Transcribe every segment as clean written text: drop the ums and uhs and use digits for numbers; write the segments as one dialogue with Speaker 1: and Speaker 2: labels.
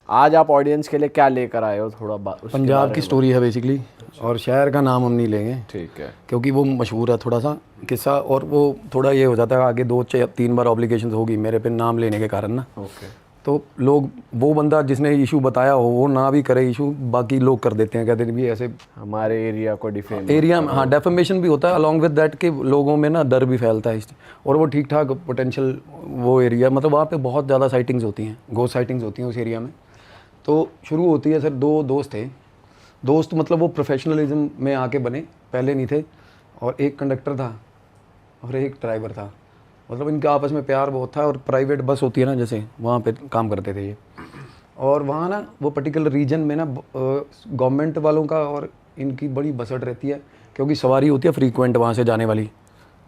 Speaker 1: आज आप ऑडियंस के लिए क्या लेकर आए हो, थोड़ा
Speaker 2: पंजाब की स्टोरी है बेसिकली, और शहर का नाम हम नहीं लेंगे,
Speaker 1: ठीक है,
Speaker 2: क्योंकि वो मशहूर है थोड़ा सा किस्सा, और वो थोड़ा ये हो जाता है आगे 2-3 बार ऑब्लिगेशन होगी मेरे पे नाम लेने के कारण ना।
Speaker 1: ओके।
Speaker 2: तो लोग, वो बंदा जिसने इशू बताया हो वो ना भी करे इशू, बाकी लोग कर देते हैं, कहते हैं भी ऐसे
Speaker 1: हमारे एरिया को डिफेम,
Speaker 2: एरिया में, हाँ, डेफेमेशन भी होता है अलॉन्ग विद दैट कि लोगों में ना डर भी फैलता है और वो ठीक ठाक पोटेंशियल वो एरिया, मतलब वहाँ पे बहुत ज़्यादा साइटिंग्स होती हैं, घोस्ट साइटिंग्स होती हैं उस एरिया में। तो शुरू होती है सर, 2 दोस्त थे, दोस्त मतलब वो प्रोफेशनलिज्म में आके बने, पहले नहीं थे, और एक कंडक्टर था और एक ड्राइवर था, मतलब इनका आपस में प्यार बहुत था, और प्राइवेट बस होती है ना जैसे, वहाँ पे काम करते थे ये। और वहाँ ना वो पर्टिकुलर रीजन में ना गवर्नमेंट वालों का और इनकी बड़ी बसट रहती है, क्योंकि सवारी होती है फ्रीक्वेंट वहाँ से जाने वाली,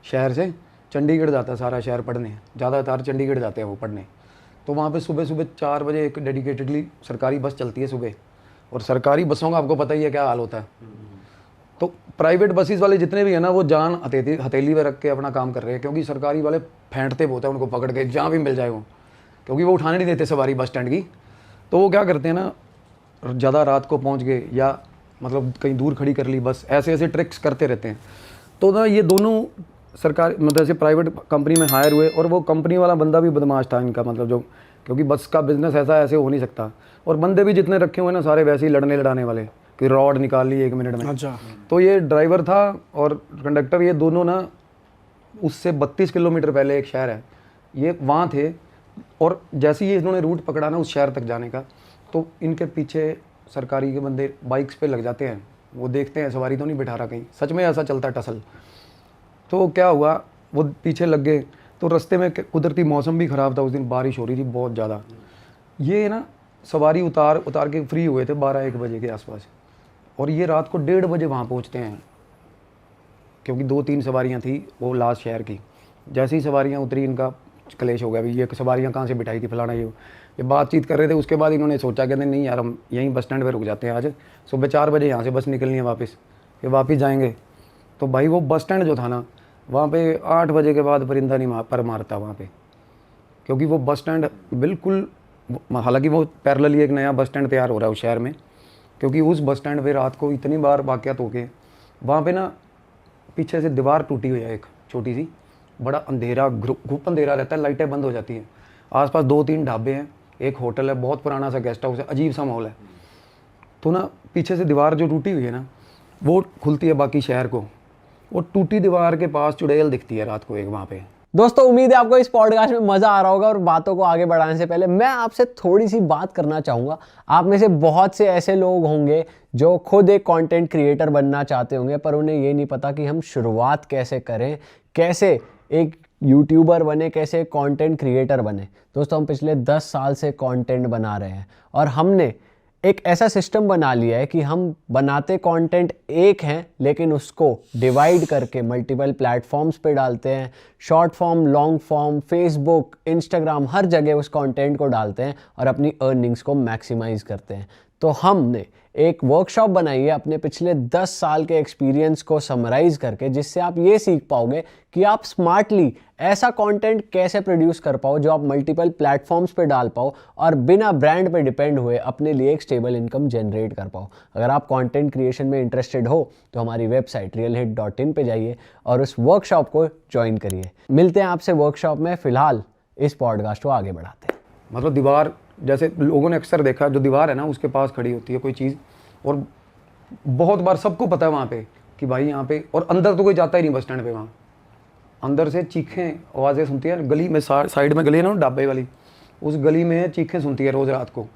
Speaker 2: शहर से चंडीगढ़ जाता है सारा शहर पढ़ने, ज़्यादातर चंडीगढ़ जाते हैं वो पढ़ने। तो वहाँ पे सुबह सुबह 4 बजे एक डेडिकेटेडली सरकारी बस चलती है सुबह, और सरकारी बसों का आपको पता ही है क्या हाल होता है। तो प्राइवेट बसेस वाले जितने भी हैं ना, वो जान हथेली में रख के अपना काम कर रहे हैं, क्योंकि सरकारी वाले फेंटते बहुत है उनको पकड़ के जहाँ भी मिल जाए वो, क्योंकि वो उठाने नहीं देते सवारी बस स्टैंड की। तो वो क्या करते हैं ना, ज़्यादा रात को पहुँच गए या मतलब कहीं दूर खड़ी कर ली बस, ऐसे ऐसे ट्रिक्स करते रहते हैं। तो ना ये दोनों सरकार मतलब ऐसे प्राइवेट कंपनी में हायर हुए, और वो कंपनी वाला बंदा भी बदमाश था इनका, मतलब जो, क्योंकि बस का बिजनेस ऐसे हो नहीं सकता, और बंदे भी जितने रखे हुए ना सारे वैसे ही लड़ने लड़ाने वाले, कि रॉड निकाल ली 1 मिनट में।
Speaker 3: अच्छा।
Speaker 2: तो ये ड्राइवर था और कंडक्टर, ये दोनों ना उससे 32 किलोमीटर पहले एक शहर है, ये वहाँ थे, और जैसे ही इन्होंने रूट पकड़ा ना उस शहर तक जाने का, तो इनके पीछे सरकारी के बंदे बाइक्स पे लग जाते हैं, वो देखते हैं सवारी तो नहीं बिठा रहा कहीं, सच में ऐसा चलता है टसल। तो क्या हुआ, वो पीछे लग गए, तो रास्ते में कुदरती मौसम भी ख़राब था उस दिन, बारिश हो रही थी बहुत ज़्यादा। ये ना सवारी उतार के फ्री हुए थे 12-1 बजे के आसपास, और ये रात को 1:30 बजे वहाँ पहुँचते हैं, क्योंकि 2-3 सवारियाँ थी वो लास्ट शहर की। जैसे ही सवारियाँ उतरी इनका क्लेश हो गया, भाई ये सवारियाँ कहाँ से बिठाई थी फलाना, ये बातचीत कर रहे थे। उसके बाद इन्होंने सोचा, कहते नहीं यार हम यहीं बस स्टैंड पर रुक जाते हैं, आज सुबह 4 बजे यहाँ से बस निकलनी है वापस, फिर वापस जाएंगे। तो भाई वो बस स्टैंड जो था ना, वहाँ पे 8 बजे के बाद परिंदा नहीं पर मारता वहाँ पे, क्योंकि वो बस स्टैंड बिल्कुल, हालांकि वो पैरेलली एक नया बस स्टैंड तैयार हो रहा है उस शहर में, क्योंकि उस बस स्टैंड पे रात को इतनी बार वाक़यात हो गए, वहाँ पे ना पीछे से दीवार टूटी हुई है एक छोटी सी, बड़ा अंधेरा, घुप अंधेरा रहता है, लाइटें बंद हो जाती हैं, आसपास 2-3 ढाबे हैं, एक होटल है, बहुत पुराना सा गेस्ट हाउस है, अजीब सा माहौल है। तो ना पीछे से दीवार जो टूटी हुई है ना, वो खुलती है बाकी शहर को, वो टूटी दीवार के पास चुड़ैल दिखती है रात को एक वहाँ पे।
Speaker 3: दोस्तों उम्मीद है आपको इस पॉडकास्ट में मजा आ रहा होगा, और बातों को आगे बढ़ाने से पहले मैं आपसे थोड़ी सी बात करना चाहूँगा। आप में से बहुत से ऐसे लोग होंगे जो खुद एक कंटेंट क्रिएटर बनना चाहते होंगे, पर उन्हें ये नहीं पता कि हम शुरुआत कैसे करें, कैसे एक यूट्यूबर बने, कैसे एक कंटेंट क्रिएटर बने। दोस्तों हम पिछले 10 साल से कंटेंट बना रहे हैं, और हमने एक ऐसा सिस्टम बना लिया है कि हम बनाते कंटेंट एक हैं, लेकिन उसको डिवाइड करके मल्टीपल प्लेटफॉर्म्स पे डालते हैं, short form, long form, Facebook, Instagram, हर जगह उस कंटेंट को डालते हैं और अपनी अर्निंग्स को मैक्सिमाइज करते हैं। तो हमने एक वर्कशॉप बनाई है अपने पिछले 10 साल के एक्सपीरियंस को समराइज करके, जिससे आप ये सीख पाओगे कि आप स्मार्टली ऐसा कंटेंट कैसे प्रोड्यूस कर पाओ जो आप मल्टीपल प्लेटफॉर्म्स पे डाल पाओ, और बिना ब्रांड पे डिपेंड हुए अपने लिए एक स्टेबल इनकम जनरेट कर पाओ। अगर आप कंटेंट क्रिएशन में इंटरेस्टेड हो तो हमारी वेबसाइट realhit.in पे जाइए और उस वर्कशॉप को ज्वाइन करिए। मिलते हैं आपसे वर्कशॉप में, फिलहाल इस पॉडकास्ट को आगे बढ़ाते हैं।
Speaker 2: मतलब दीवार, जैसे लोगों ने अक्सर देखा, जो दीवार है ना उसके पास खड़ी होती है कोई चीज़, और बहुत बार सबको पता है वहाँ पे कि भाई यहाँ पे, और अंदर तो कोई जाता ही नहीं बस स्टैंड पे, वहाँ अंदर से चीखें आवाज़ें सुनती है, गली में साइड में गली है ना ढाबे वाली, उस गली में चीखें सुनती है रोज़ रात को,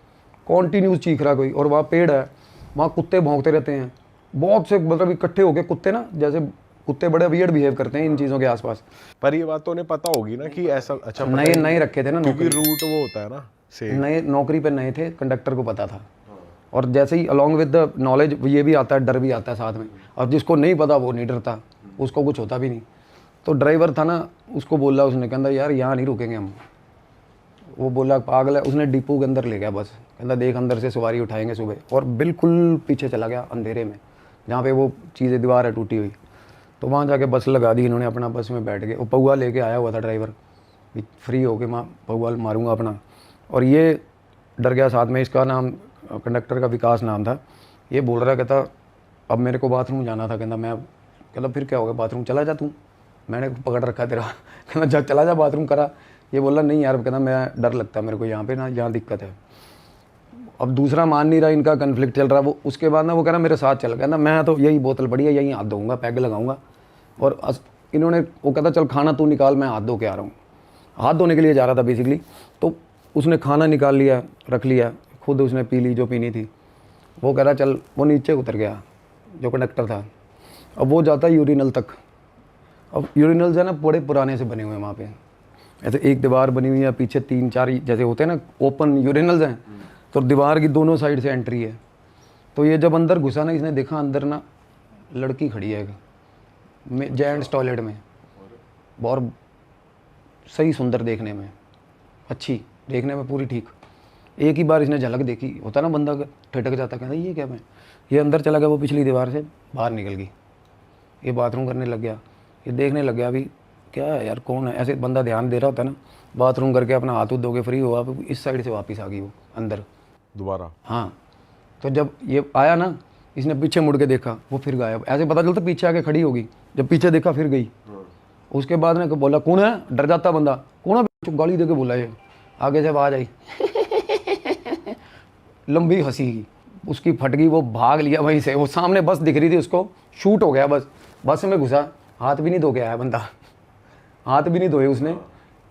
Speaker 2: कॉन्टीन्यूस चीख रहा कोई, और वहाँ पेड़ है, वहाँ कुत्ते भौंकते रहते हैं, बहुत से मतलब इकट्ठे होके कुत्ते ना, जैसे कुत्ते बड़े वियर्ड बिहेव करते हैं इन चीज़ों के आसपास।
Speaker 4: पर ये बात तो उन्हें पता होगी ना कि ऐसा, अच्छा
Speaker 2: नए रखे थे ना,
Speaker 4: क्योंकि रूट वो होता है ना,
Speaker 2: नए नौकरी पे नए थे, कंडक्टर को पता था, और जैसे ही अलॉन्ग विद द नॉलेज ये भी आता है, डर भी आता है साथ में, और जिसको नहीं पता वो नहीं डरता, उसको कुछ होता भी नहीं। तो ड्राइवर था ना, उसको बोला उसने, कहता यार यहाँ नहीं रुकेंगे हम, वो बोला पागल है, उसने डिपो के अंदर ले गया बस, कहता देख अंदर से सवारी उठाएंगे सुबह, और बिल्कुल पीछे चला गया अंधेरे में जहाँ पे वो चीज़ें दीवार है टूटी हुई। तो वहाँ जाके बस लगा दी इन्होंने, अपना बस में बैठ गए, वो पौआ लेके आया हुआ था ड्राइवर, फ्री होके मैं पौआ मारूंगा अपना, और ये डर गया। साथ में इसका नाम कंडक्टर का विकास नाम था। ये बोल रहा, कहता अब मेरे को बाथरूम जाना था। कहता फिर क्या होगा, बाथरूम चला जा तू, मैंने पकड़ रखा तेरा। कहता जा चला जा बाथरूम करा। ये बोला नहीं यार, कहता मैं डर लगता है मेरे को यहाँ पे ना, यहाँ दिक्कत है। अब दूसरा मान नहीं रहा, इनका कन्फ्लिक्ट चल रहा। वो उसके बाद ना वो कह रहा मेरे साथ चल। कहता मैं तो यही बोतल पड़ी है, यहीं हाथ धोऊंगा, पैग लगाऊंगा। और इन्होंने वो कहता चल खाना तू निकाल, मैं हाथ धो के आ रहा हूँ। हाथ धोने के लिए जा रहा था बेसिकली। तो उसने खाना निकाल लिया, रख लिया, खुद उसने पी ली जो पीनी थी। वो कह रहा चल, वो नीचे उतर गया जो कंडक्टर था। अब वो जाता है यूरिनल तक। अब यूरिनल्स है ना बड़े पुराने से बने हुए हैं वहाँ पे, ऐसे एक दीवार बनी हुई है, पीछे 3-4 जैसे होते हैं ना ओपन यूरिनल्स हैं, तो दीवार की दोनों साइड से एंट्री है। तो ये जब अंदर घुसा ना, इसने देखा अंदर ना लड़की खड़ी है जेंट्स टॉयलेट में, बहुत सही सुंदर देखने में, अच्छी देखने में पूरी ठीक। एक ही बार इसने झलक देखी, होता ना बंदा ठिठक जाता, कहता ये क्या, मैं ये अंदर चला गया, वो पिछली दीवार से बाहर निकल गई। ये बाथरूम करने लग गया, ये देखने लग गया अभी क्या है यार, कौन है। ऐसे बंदा ध्यान दे रहा होता है ना, बाथरूम करके अपना हाथ धो के फ्री हुआ, इस साइड से वापस आ गई वो अंदर
Speaker 4: दोबारा।
Speaker 2: हाँ, तो जब ये आया ना, इसने पीछे मुड़ के देखा, वो फिर गायब। ऐसे पता चलता पीछे आके खड़ी होगी, जब पीछे देखा फिर गई। उसके बाद ने बोला कौन है, डर जाता बंदा, कौन है, गाली दे के बोला ये। आगे से आवाज आई लंबी हंसी, उसकी फट गई, वो भाग लिया वहीं से। वो सामने बस दिख रही थी उसको, शूट हो गया बस में घुसा। हाथ भी नहीं धो के आया बंदा, हाथ भी नहीं धोए उसने।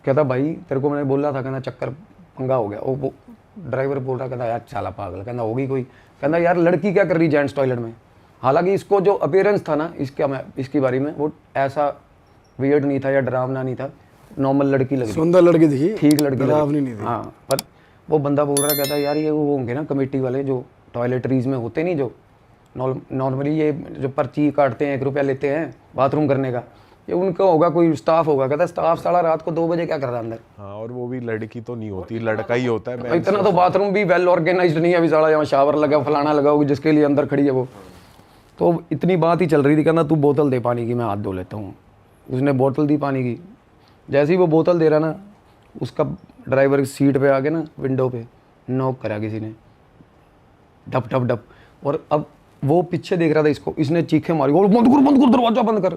Speaker 2: कहता भाई तेरे को मैंने बोला था, कहना चक्कर पंगा हो गया। वो ड्राइवर बोल रहा, कहता यार चाला पागल, कहना होगी कोई। कहना यार लड़की क्या कर रही जेंट्स टॉयलेट में। हालांकि इसको जो अपीयरेंस था ना इसकी बारी में, वो ऐसा वियर्ड नहीं था या डरावना नहीं था, नॉर्मल लड़की लग रही,
Speaker 5: सुंदर लड़की थी,
Speaker 2: ठीक लड़की
Speaker 5: डरावनी नहीं थी।
Speaker 2: हाँ, पर वो बंदा बोल रहा, कहता यार ये वो होंगे ना कमेटी वाले जो टॉयलेटरीज में होते नहीं, जो नॉर्मली ये जो पर्ची काटते हैं, 1 रुपया लेते हैं बाथरूम करने का, ये उनका होगा, कोई स्टाफ होगा। कहता स्टाफ साला रात को 2 बजे क्या कर रहा है अंदर।
Speaker 4: हाँ, और वो भी लड़की तो नहीं होती, लड़का ही होता है।
Speaker 2: इतना तो बाथरूम भी वेल ऑर्गेनाइज्ड नहीं है अभी साला, यहाँ शावर लगा फलाना लगा होगा जिसके लिए अंदर खड़ी है वो। तो इतनी बात ही चल रही थी, कहना तू बोतल दे पानी की, मैं हाथ धो लेता हूँ। उसने बोतल दी पानी की। जैसे ही वो बोतल दे रहा ना, उसका ड्राइवर की सीट पे आके ना विंडो पे नॉक करा किसी ने, डप डप डप। और अब वो पीछे देख रहा था इसको, इसने चीखें मारी, बंद कर दरवाजा बंद कर।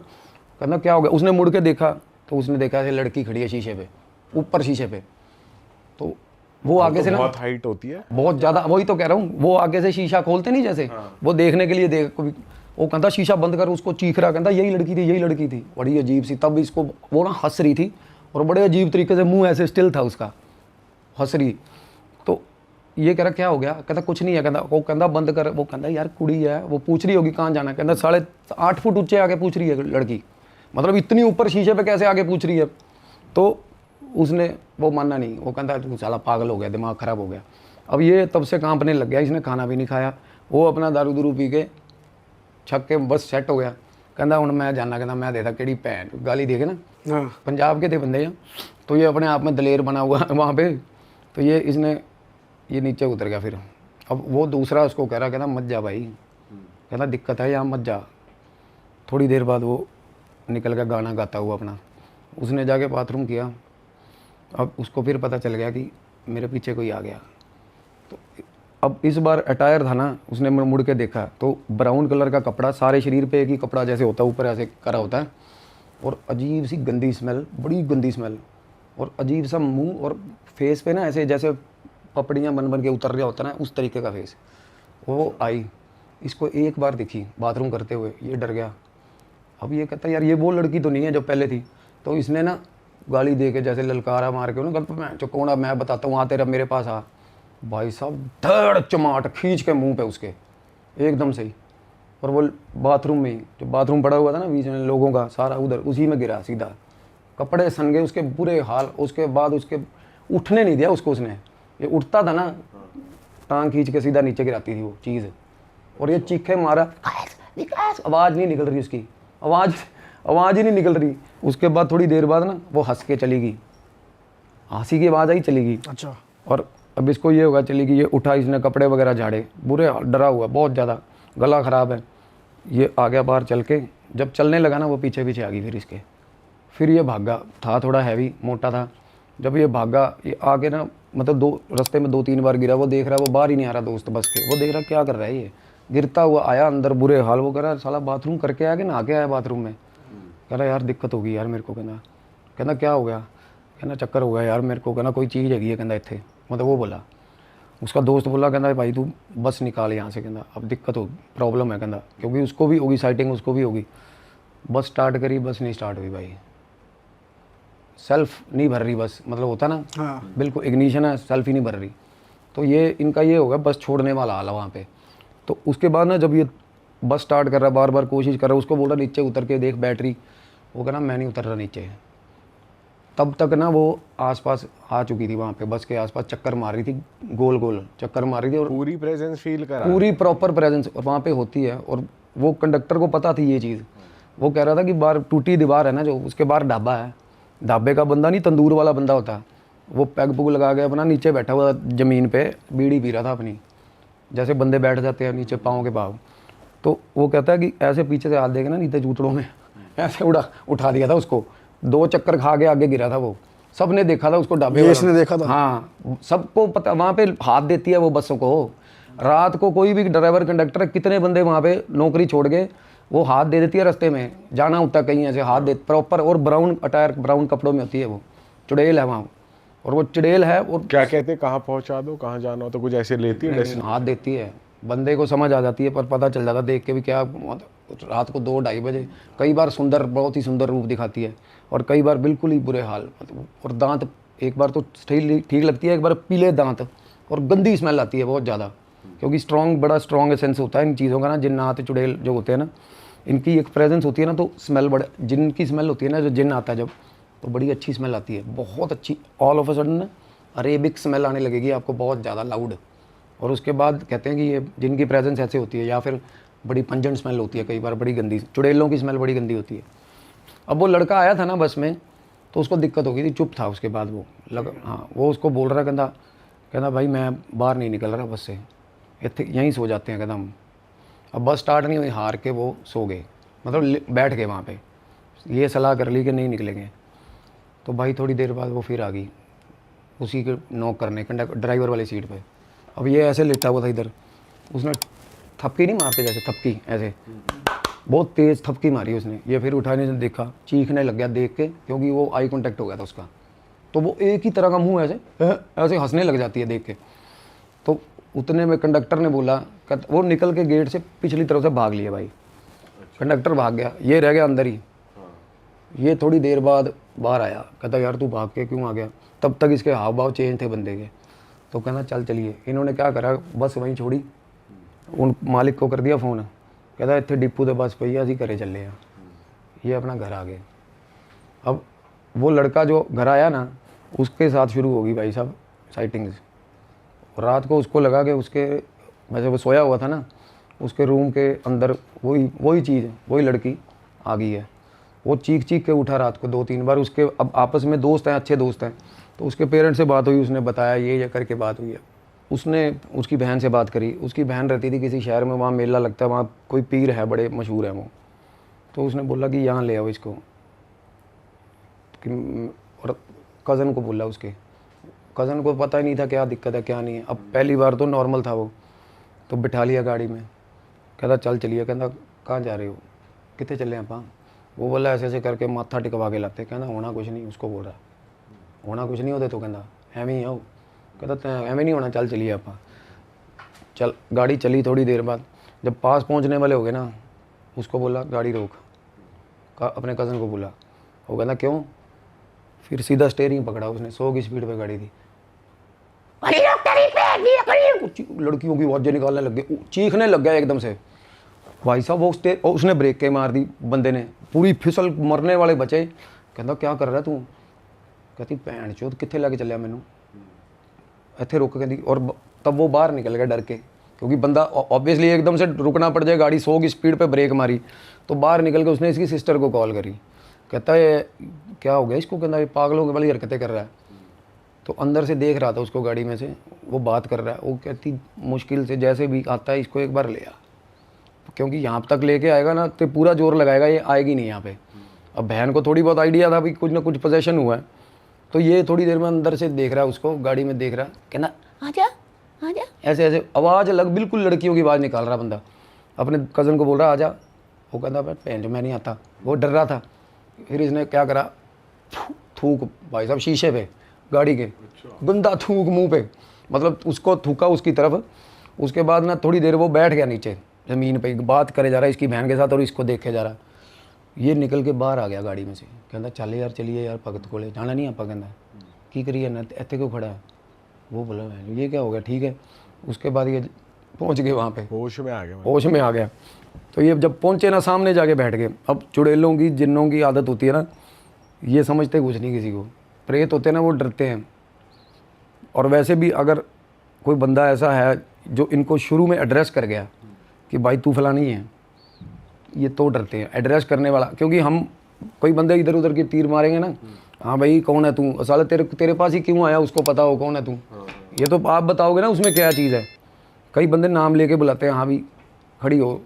Speaker 2: कहना क्या हो गया। उसने मुड़ के देखा तो उसने देखा ऐसे लड़की खड़ी है शीशे पे, ऊपर शीशे पे। तो वो आगे से ना
Speaker 4: बहुत हाइट होती है,
Speaker 2: बहुत ज़्यादा, वही तो कह रहा हूँ, वो आगे से शीशा खोलते नहीं जैसे, वो देखने के लिए देख, वो कहता शीशा बंद कर, उसको चीख रहा, कहता यही लड़की थी, बड़ी अजीब सी। तब इसको वो ना हंस रही थी, और बड़े अजीब तरीके से मुंह ऐसे स्टिल था उसका, हंस रही। तो ये कह रहा क्या हो गया। कहता कुछ नहीं है। कहता वो कहता बंद कर। वो कहता यार कुड़ी है, वो पूछ रही होगी कहाँ जाना। कहता 8.5 फुट ऊंचे आके पूछ रही है लड़की, मतलब इतनी ऊपर शीशे पे कैसे आगे पूछ रही है। तो उसने वो मानना नहीं, वो कहता तू साला पागल हो गया, दिमाग ख़राब हो गया। अब ये तब से कांपने लग गया, इसने खाना भी नहीं खाया, वो अपना दारू दूरू पी के छक के बस सेट हो गया। कहता हूँ मैं जाना, कहता मैं देता केड़ी भैन, गाली दे के ना।
Speaker 5: हाँ,
Speaker 2: पंजाब के थे बंदे हैं, तो ये अपने आप में दलेर बना हुआ है वहाँ पे। तो ये नीचे उतर गया। फिर अब वो दूसरा उसको कह रहा, कहता मत जा भाई, कहता दिक्कत है यहाँ मत जा। थोड़ी देर बाद वो निकल गया गाना गाता हुआ अपना। उसने जाके बाथरूम किया। अब उसको फिर पता चल गया कि मेरे पीछे कोई आ गया। तो अब इस बार अटायर था ना, उसने मुड़ के देखा तो ब्राउन कलर का कपड़ा, सारे शरीर पे एक ही कपड़ा जैसे होता है, ऊपर ऐसे करा होता है, और अजीब सी गंदी स्मेल, बड़ी गंदी स्मेल, और अजीब सा मुंह, और फेस पे ना ऐसे जैसे पपड़ियाँ बन बन के उतर रहा होता है ना, उस तरीके का फेस। वो आई, इसको एक बार दिखी बाथरूम करते हुए, ये डर गया। अब ये कहता यार ये वो लड़की तो नहीं है जो पहले थी। तो इसने ना गाली दे के जैसे ललकारा मार के उन्होंने मैं जो कौन, मैं बताता हूँ, तेरा मेरे पास आ। भाई साहब धड़ चमाट खींच के मुंह पे उसके एकदम से ही, और वो बाथरूम में ही, जो बाथरूम पड़ा हुआ था ना बीच में लोगों का सारा, उधर उसी में गिरा सीधा, कपड़े सन गए उसके बुरे हाल। उसके बाद उसके उठने नहीं दिया उसको, उसने ये उठता था ना टांग खींच के सीधा नीचे गिराती थी वो चीज़। और ये चीखे मारा, आवाज़ नहीं निकल रही उसकी, आवाज़ ही नहीं निकल रही। उसके बाद थोड़ी देर बाद ना वो हंस के चली गई, हंसी की आवाज़ आई चली गई।
Speaker 5: अच्छा।
Speaker 2: और अब इसको ये होगा चली गई, ये उठा, इसने कपड़े वगैरह झाड़े, बुरे डरा हुआ बहुत ज़्यादा, गला ख़राब है। ये आ गया बाहर चल के, जब चलने लगा ना वो पीछे पीछे आ गई फिर इसके। फिर ये भागा, था थोड़ा हैवी मोटा था, जब ये भागा, ये आके ना मतलब दो रास्ते में 2-3 बार गिरा, वो देख रहा है, वो बाहर ही नहीं आ रहा दोस्त बस के, वो देख रहा क्या कर रहा है ये, गिरता हुआ आया अंदर, बुरे हाल। वो कह रहा साला बाथरूम करके आया कि नहा के आया बाथरूम में। कह रहा यार दिक्कत होगी यार मेरे को। कहना क्या हो गया? कहना चक्कर हो गया यार मेरे को। कहना कोई चीज़ हैगी है, कहना इत्थे, मतलब वो बोला। उसका दोस्त बोला, कहना भाई तू बस निकाल यहाँ से, कहना अब दिक्कत हो, प्रॉब्लम है, कहना क्योंकि उसको भी होगी साइटिंग, उसको भी होगी। बस स्टार्ट करी, बस नहीं स्टार्ट हुई भाई, सेल्फ नहीं भर रही बस, मतलब होता ना,
Speaker 5: हाँ।
Speaker 2: बिल्कुल इग्निशन है, सेल्फ ही नहीं भर रही। तो ये इनका ये होगा बस छोड़ने वाला हाल है वहाँ पे। तो उसके बाद ना जब ये बस स्टार्ट कर रहा है, बार बार कोशिश कर रहा है, उसको बोल रहा नीचे उतर के देख बैटरी, वो कहना मैं नहीं उतर रहा नीचे। तब तक ना वो आसपास आ चुकी थी, वहाँ पे बस के आसपास चक्कर मार रही थी, गोल गोल चक्कर मार रही थी, और
Speaker 4: पूरी प्रेजेंस फील करा।
Speaker 2: पूरी प्रॉपर प्रेजेंस वहाँ पे होती है। और वो कंडक्टर को पता थी ये चीज़। वो कह रहा था कि बाहर टूटी दीवार है ना जो, उसके बाहर ढाबा है, ढाबे का बंदा नहीं, तंदूर वाला बंदा होता है, वो पैग पुग लगा के अपना नीचे बैठा हुआ ज़मीन पे बीड़ी पी रहा था अपनी, जैसे बंदे बैठ जाते हैं नीचे पाँव के पाँव। तो वो कहता है कि ऐसे पीछे से हाथ देके ना नीचे जूतड़ों में ऐसे उठा दिया था उसको, 2 चक्कर खा के आगे गिरा था वो। सब ने देखा था उसको, ढाबे
Speaker 5: यश ने देखा था।
Speaker 2: हाँ, सबको पता, वहाँ पे हाथ देती है वो बसों को। रात को कोई भी ड्राइवर कंडक्टर, कितने बंदे वहाँ पे नौकरी छोड़ के वो हाथ दे देती है रास्ते में, जाना होता कहीं ऐसे हाथ दे प्रॉपर। और ब्राउन अटायर, ब्राउन कपड़ों में होती है वो, चुड़ैल है वहाँ, और वो चुड़ैल है। और
Speaker 4: क्या कहते, कहाँ पहुंचा दो, कहाँ जाना हो, तो कुछ ऐसे लेती है डेस्टिनेशन?
Speaker 2: हाथ देती है, बंदे को समझ आ जाती है, पर पता चल जाता देख के भी क्या, रात को 2-2:30 बजे। कई बार सुंदर, बहुत ही सुंदर रूप दिखाती है, और कई बार बिल्कुल ही बुरे हाल। और दांत एक बार तो ठीक लगती है, एक बार पीले दांत, और गंदी स्मेल आती है बहुत ज़्यादा, क्योंकि स्ट्रॉन्ग, बड़ा स्ट्रॉन्ग एसेंस होता है इन चीज़ों का ना, जिन्नात चुड़ैल जो होते हैं ना, इनकी एक प्रेजेंस होती है ना, तो स्मेल बड़े, जिनकी स्मेल होती है ना, जो जिन आता है जब, तो बड़ी अच्छी स्मेल आती है, बहुत अच्छी। ऑल ऑफ अ सडन ना अरेबिक स्मेल आने लगेगी आपको, बहुत ज़्यादा लाउड। और उसके बाद कहते हैं कि ये जिनकी प्रेजेंस ऐसे होती है, या फिर बड़ी पंजेंट स्मेल होती है, कई बार बड़ी गंदी, चुड़ैलों की स्मेल बड़ी गंदी होती है। अब वो लड़का आया था ना बस में, तो उसको दिक्कत हो गई थी, चुप था। उसके बाद वो हाँ, वो उसको बोल रहा, कहता भाई मैं बाहर नहीं निकल रहा बस से, यहीं सो जाते हैं, कहता हम। अब बस स्टार्ट नहीं हुई, हार के वो सो गए, मतलब बैठ गए वहाँ पे, ये सलाह कर ली कि नहीं निकलेंगे। तो भाई थोड़ी देर बाद वो फिर आ गई, उसी के नॉक करने, ड्राइवर वाली सीट पे। अब ये ऐसे लेटा हुआ था इधर, उसने थपकी नहीं मारते जैसे, थपकी ऐसे बहुत तेज़ थपकी मारी उसने। ये फिर उठाने से देखा, चीखने लग गया देख के, क्योंकि वो आई कांटेक्ट हो गया था उसका। तो वो एक ही तरह का मुंह ऐसे हंसने लग जाती है देख के। तो उतने में कंडक्टर ने बोला, वो निकल के गेट से पिछली तरफ से भाग लिया भाई, कंडक्टर भाग गया, ये रह गया अंदर ही। ये थोड़ी देर बाद बाहर आया, कहता यार तू भाग के क्यों आ गया? तब तक इसके हाव भाव चेंज थे बंदे के। तो कहना चल चलिए। इन्होंने क्या करा, बस वहीं छोड़ी, उन मालिक को कर दिया फ़ोन, कहता इतने डिपू तो बस भैया असी घरे चले हैं। ये अपना घर आ गए। अब वो लड़का जो घर आया ना, उसके साथ शुरू होगी भाई साहब साइटिंग्स। रात को उसको लगा कि उसके, वैसे वो सोया हुआ था ना, उसके रूम के अंदर वही चीज़, वही लड़की आ गई है। वो चीख के उठा रात को 2-3 बार। उसके अब आपस में दोस्त हैं, अच्छे दोस्त हैं, तो उसके पेरेंट्स से बात हुई, उसने बताया ये करके बात हुई है। उसने उसकी बहन से बात करी, उसकी बहन रहती थी किसी शहर में, वहाँ मेला लगता है, वहाँ कोई पीर है, बड़े मशहूर है वो। तो उसने बोला कि यहाँ ले आओ इसको, और कज़न को बोला, उसके कज़न को पता ही नहीं था क्या दिक्कत है क्या नहीं है। अब पहली बार तो नॉर्मल था वो, तो बिठा लिया गाड़ी में, कहता चल चलिए। कहता कहाँ जा रहे हो, कितने चले आप? वो बोला ऐसे करके माथा टिकवा के लाते। कहना होना कुछ नहीं, उसको बोल रहा होना कुछ नहीं होते, तो कहना एवं ही आओ। कहता एवं नहीं होना, चल चलिए आप। चल गाड़ी चली। थोड़ी देर बाद जब पास पहुंचने वाले हो गए ना, उसको बोला गाड़ी रोक, अपने कज़न को बोला। वो कहना क्यों? फिर सीधा स्टेयरिंग पकड़ा उसने, 100 की स्पीड पे गाड़ी थी। लड़कियों की आवाज़ें निकालने लग गए, चीखने लग गया एकदम से भाई साहब। वो उसने ब्रेक के मार दी, बंदे ने पूरी फिसल, मरने वाले बचे। कहता क्या कर रहा है तू? कहती भैन चोद कितने लैके चलिया मैनू, इत्थे रुक। कहती, और तब वो बाहर निकल गया डर के, क्योंकि बंदा ऑब्वियसली एकदम से रुकना पड़ जाए, गाड़ी 100 की स्पीड पे ब्रेक मारी। तो बाहर निकल के उसने इसकी सिस्टर को कॉल करी। कहता है क्या हो गया इसको? कहता है पागलों वाली हरकतें कर रहा है। तो अंदर से देख रहा था उसको, गाड़ी में से वो बात कर रहा है। वो कहती मुश्किल से जैसे भी आता है, इसको एक बार ले आ, क्योंकि यहाँ तक लेके आएगा ना तो पूरा जोर लगाएगा, ये आएगी नहीं यहाँ पे। अब बहन को थोड़ी बहुत आइडिया था भी कुछ ना कुछ पोजेशन हुआ है, तो ये थोड़ी देर में अंदर से देख रहा है उसको, गाड़ी में देख रहा, कहना आजा आजा, ऐसे ऐसे आवाज़ अलग, बिल्कुल लड़कियों की आवाज़ निकाल रहा बंदा। अपने कज़न को बोल रहा आजा, वो कहता पहन जो मैं नहीं आता, वो डर रहा था। फिर इसने क्या करा, थूक भाई साहब शीशे पे गाड़ी के, गंदा थूक मुंह पे, मतलब उसको थूका उसकी तरफ। उसके बाद ना थोड़ी देर वो बैठ गया नीचे ज़मीन पे, बात करे जा रहा है इसकी बहन के साथ और इसको देखे जा रहा। ये निकल के बाहर आ गया गाड़ी में से, कहता चल यार चलिए यार भगत कोले जाना नहीं आपा, कहता की करिए ना इतने क्यों खड़ा है। वो बोला ये क्या हो गया, ठीक है। उसके बाद ये पहुंच गए वहाँ पे,
Speaker 4: होश में आ गया।
Speaker 2: होश में आ गया। तो ये जब पहुंचे ना, सामने जाके बैठ गए। अब चुड़ैलों की जिन्नों की आदत होती है ना, ये समझते कुछ नहीं किसी को, प्रेत होते हैं ना वो डरते हैं। और वैसे भी अगर कोई बंदा ऐसा है जो इनको शुरू में एड्रेस कर गया कि भाई तू फलानी है, ये तो डरते हैं एड्रेस करने वाला। क्योंकि हम कोई बंदे इधर उधर की तीर मारेंगे ना, हाँ भाई कौन है तू, साले तेरे पास ही क्यों आया, उसको पता हो कौन है तू, ये तो आप बताओगे ना उसमें क्या चीज़ है। कई बंदे नाम लेके बुलाते हैं, हाँ भी खड़ी हो,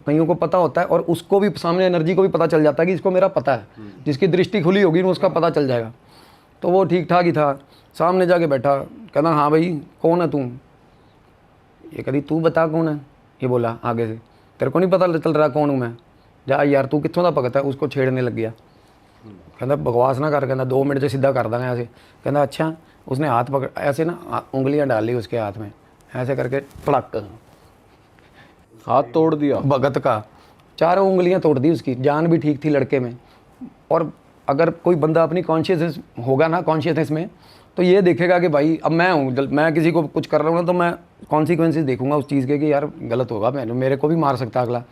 Speaker 2: कईयों को पता होता है और उसको भी सामने एनर्जी को भी पता चल जाता है कि इसको मेरा पता है। जिसकी दृष्टि खुली होगी ना उसका पता चल जाएगा। तो वो ठीक ठाक ही था, सामने जाके बैठा, कहना हाँ भाई कौन है तू। ये कभी तू बता कौन है, ये बोला आगे से, तेरे को नहीं पता चल रहा कौन हूँ मैं, जा यार तू कित्थों दा भगत है। उसको छेड़ने लग गया, कहता बकवास ना कर, कहता 2 मिनट से सीधा कर देंगे ऐसे। कहता अच्छा। उसने हाथ पकड़ ऐसे ना उंगलियां डाल ली उसके हाथ में, ऐसे करके पड़क
Speaker 1: हाथ तोड़ दिया
Speaker 2: भगत का, 4 उंगलियां तोड़ दी उसकी। जान भी ठीक थी लड़के में। और अगर कोई बंदा अपनी कॉन्शियसनेस होगा ना, कॉन्शियसनेस में, तो ये देखेगा कि भाई अब मैं हूँ, मैं किसी को कुछ कर रहा हूँ ना तो मैं कॉन्सिक्वेंसेस देखूंगा उस चीज़ के कि यार गलत होगा, मेरे को भी मार सकता अगला।